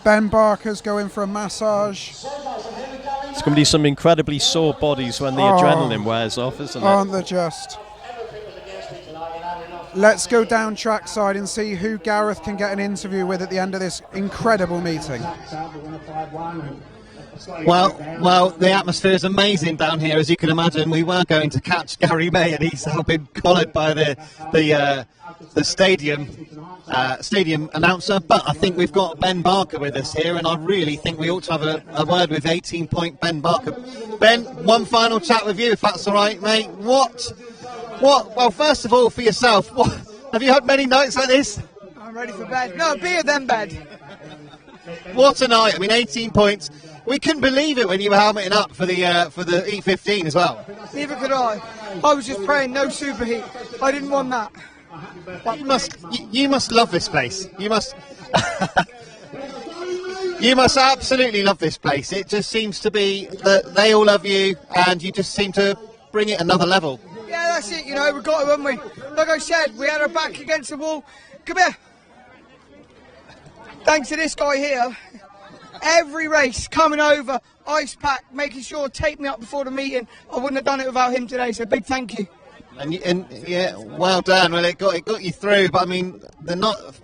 Ben Barker's going for a massage. It's going to be some incredibly sore bodies when the adrenaline wears off, isn't it? Aren't they just? Let's go down trackside and see who Gareth can get an interview with at the end of this incredible meeting. Well, the atmosphere is amazing down here, as you can imagine. We were going to catch Garry May, and he's now been collared by the stadium announcer. But I think we've got Ben Barker with us here, and I really think we ought to have a word with 18-point Ben Barker. Ben, one final chat with you, if that's all right, mate. What? Well, first of all, for yourself, have you had many nights like this? I'm ready for bed. No, beer then bed. What a night! I mean, 18 points. We couldn't believe it when you were helmeting up for the E15 as well. Neither could I. I was just praying no superheat. I didn't want that. You must love this place. You must. You must absolutely love this place. It just seems to be that they all love you, and you just seem to bring it another level. Yeah, that's it. You know, we got it, haven't we? Like I said, we had our back against the wall. Come here. Thanks to this guy here. Every race, coming over, ice pack, making sure to take me up before the meeting. I wouldn't have done it without him today, so big thank you. And yeah, well done. Well, it got you through, but I mean,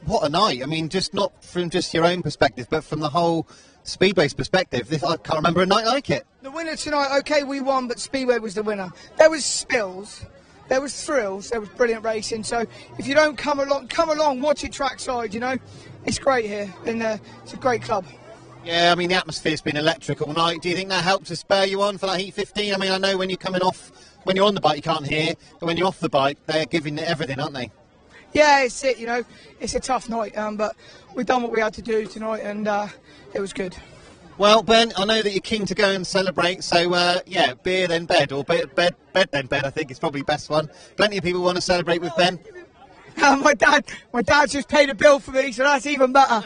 what a night. I mean, just not from just your own perspective, but from the whole Speedway's perspective. I can't remember a night like it. The winner tonight, okay, we won, but Speedway was the winner. There was spills, there was thrills, there was brilliant racing. So if you don't come along, watch it trackside. You know, it's great here, and it's a great club. Yeah, I mean, the atmosphere's been electric all night. Do you think that helped to spur you on for that Heat 15? I mean, I know when you're on the bike, you can't hear, but when you're off the bike, they're giving it everything, aren't they? Yeah, it's it, you know. It's a tough night, but we've done what we had to do tonight, and it was good. Well, Ben, I know that you're keen to go and celebrate, so yeah, beer then bed, or bed then bed, I think is probably the best one. Plenty of people want to celebrate with Ben. My dad just paid a bill for me, so that's even better.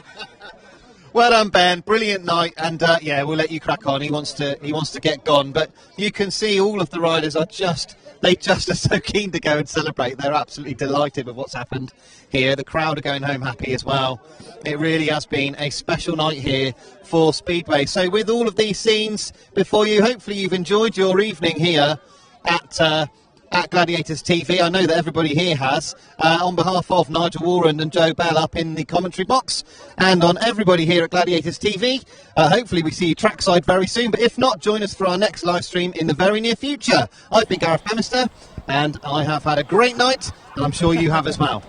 Well done, Ben. Brilliant night, and yeah, we'll let you crack on. He wants to get gone, but you can see all of the riders are just are so keen to go and celebrate. They're absolutely delighted with what's happened here. The crowd are going home happy as well. It really has been a special night here for Speedway. So with all of these scenes before you, hopefully you've enjoyed your evening here at Gladiators TV. I know that everybody here has. On behalf of Nigel Walrond and Joe Bell up in the commentary box, and on everybody here at Gladiators TV, hopefully we see you trackside very soon, but if not, join us for our next live stream in the very near future. I've been Gareth Bemister, and I have had a great night, and I'm sure you have as well.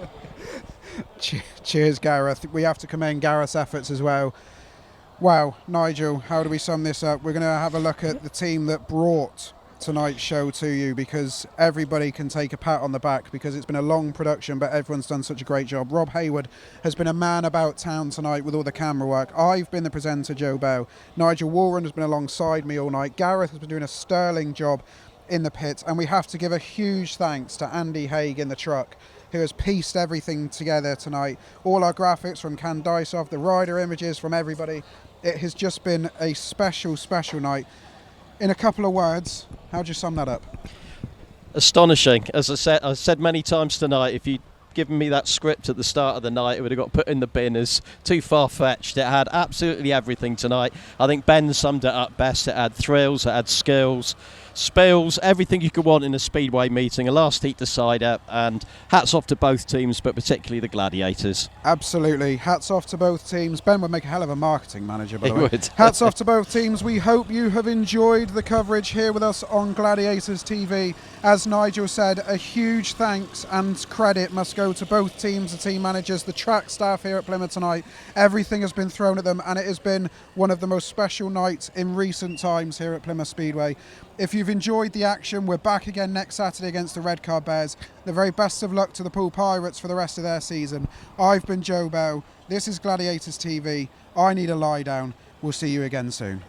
Cheers, Gareth. We have to commend Gareth's efforts as well. Wow, Nigel, how do we sum this up? We're going to have a look at the team that brought tonight's show to you, because everybody can take a pat on the back, because it's been a long production, but everyone's done such a great job. Rob Haywood has been a man about town tonight with all the camera work. I've been the presenter, Joe Bell. Nigel Walrond has been alongside me all night. Gareth has been doing a sterling job in the pits, and we have to give a huge thanks to Andy Hague in the truck, who has pieced everything together tonight. All our graphics from Can Dysov, the rider images from everybody. It has just been a special night. In a couple of words, how'd you sum that up? Astonishing. As I said many times tonight, if you'd given me that script at the start of the night, it would have got put in the bin as too far-fetched. It had absolutely everything tonight. I think Ben summed it up best. It had thrills, it had skills, spills, everything you could want in a Speedway meeting, a last heat decider, and hats off to both teams, but particularly the Gladiators. Absolutely. Hats off to both teams. Ben would make a hell of a marketing manager, by the way. He would. Hats off to both teams. We hope you have enjoyed the coverage here with us on Gladiators TV. As Nigel said, a huge thanks and credit must go to both teams, the team managers, the track staff here at Plymouth tonight. Everything has been thrown at them, and it has been one of the most special nights in recent times here at Plymouth Speedway. If you've enjoyed the action, we're back again next Saturday against the Red Car Bears. The very best of luck to the Poole Pirates for the rest of their season. I've been Joe Bell. This is Gladiators TV. I need a lie down. We'll see you again soon.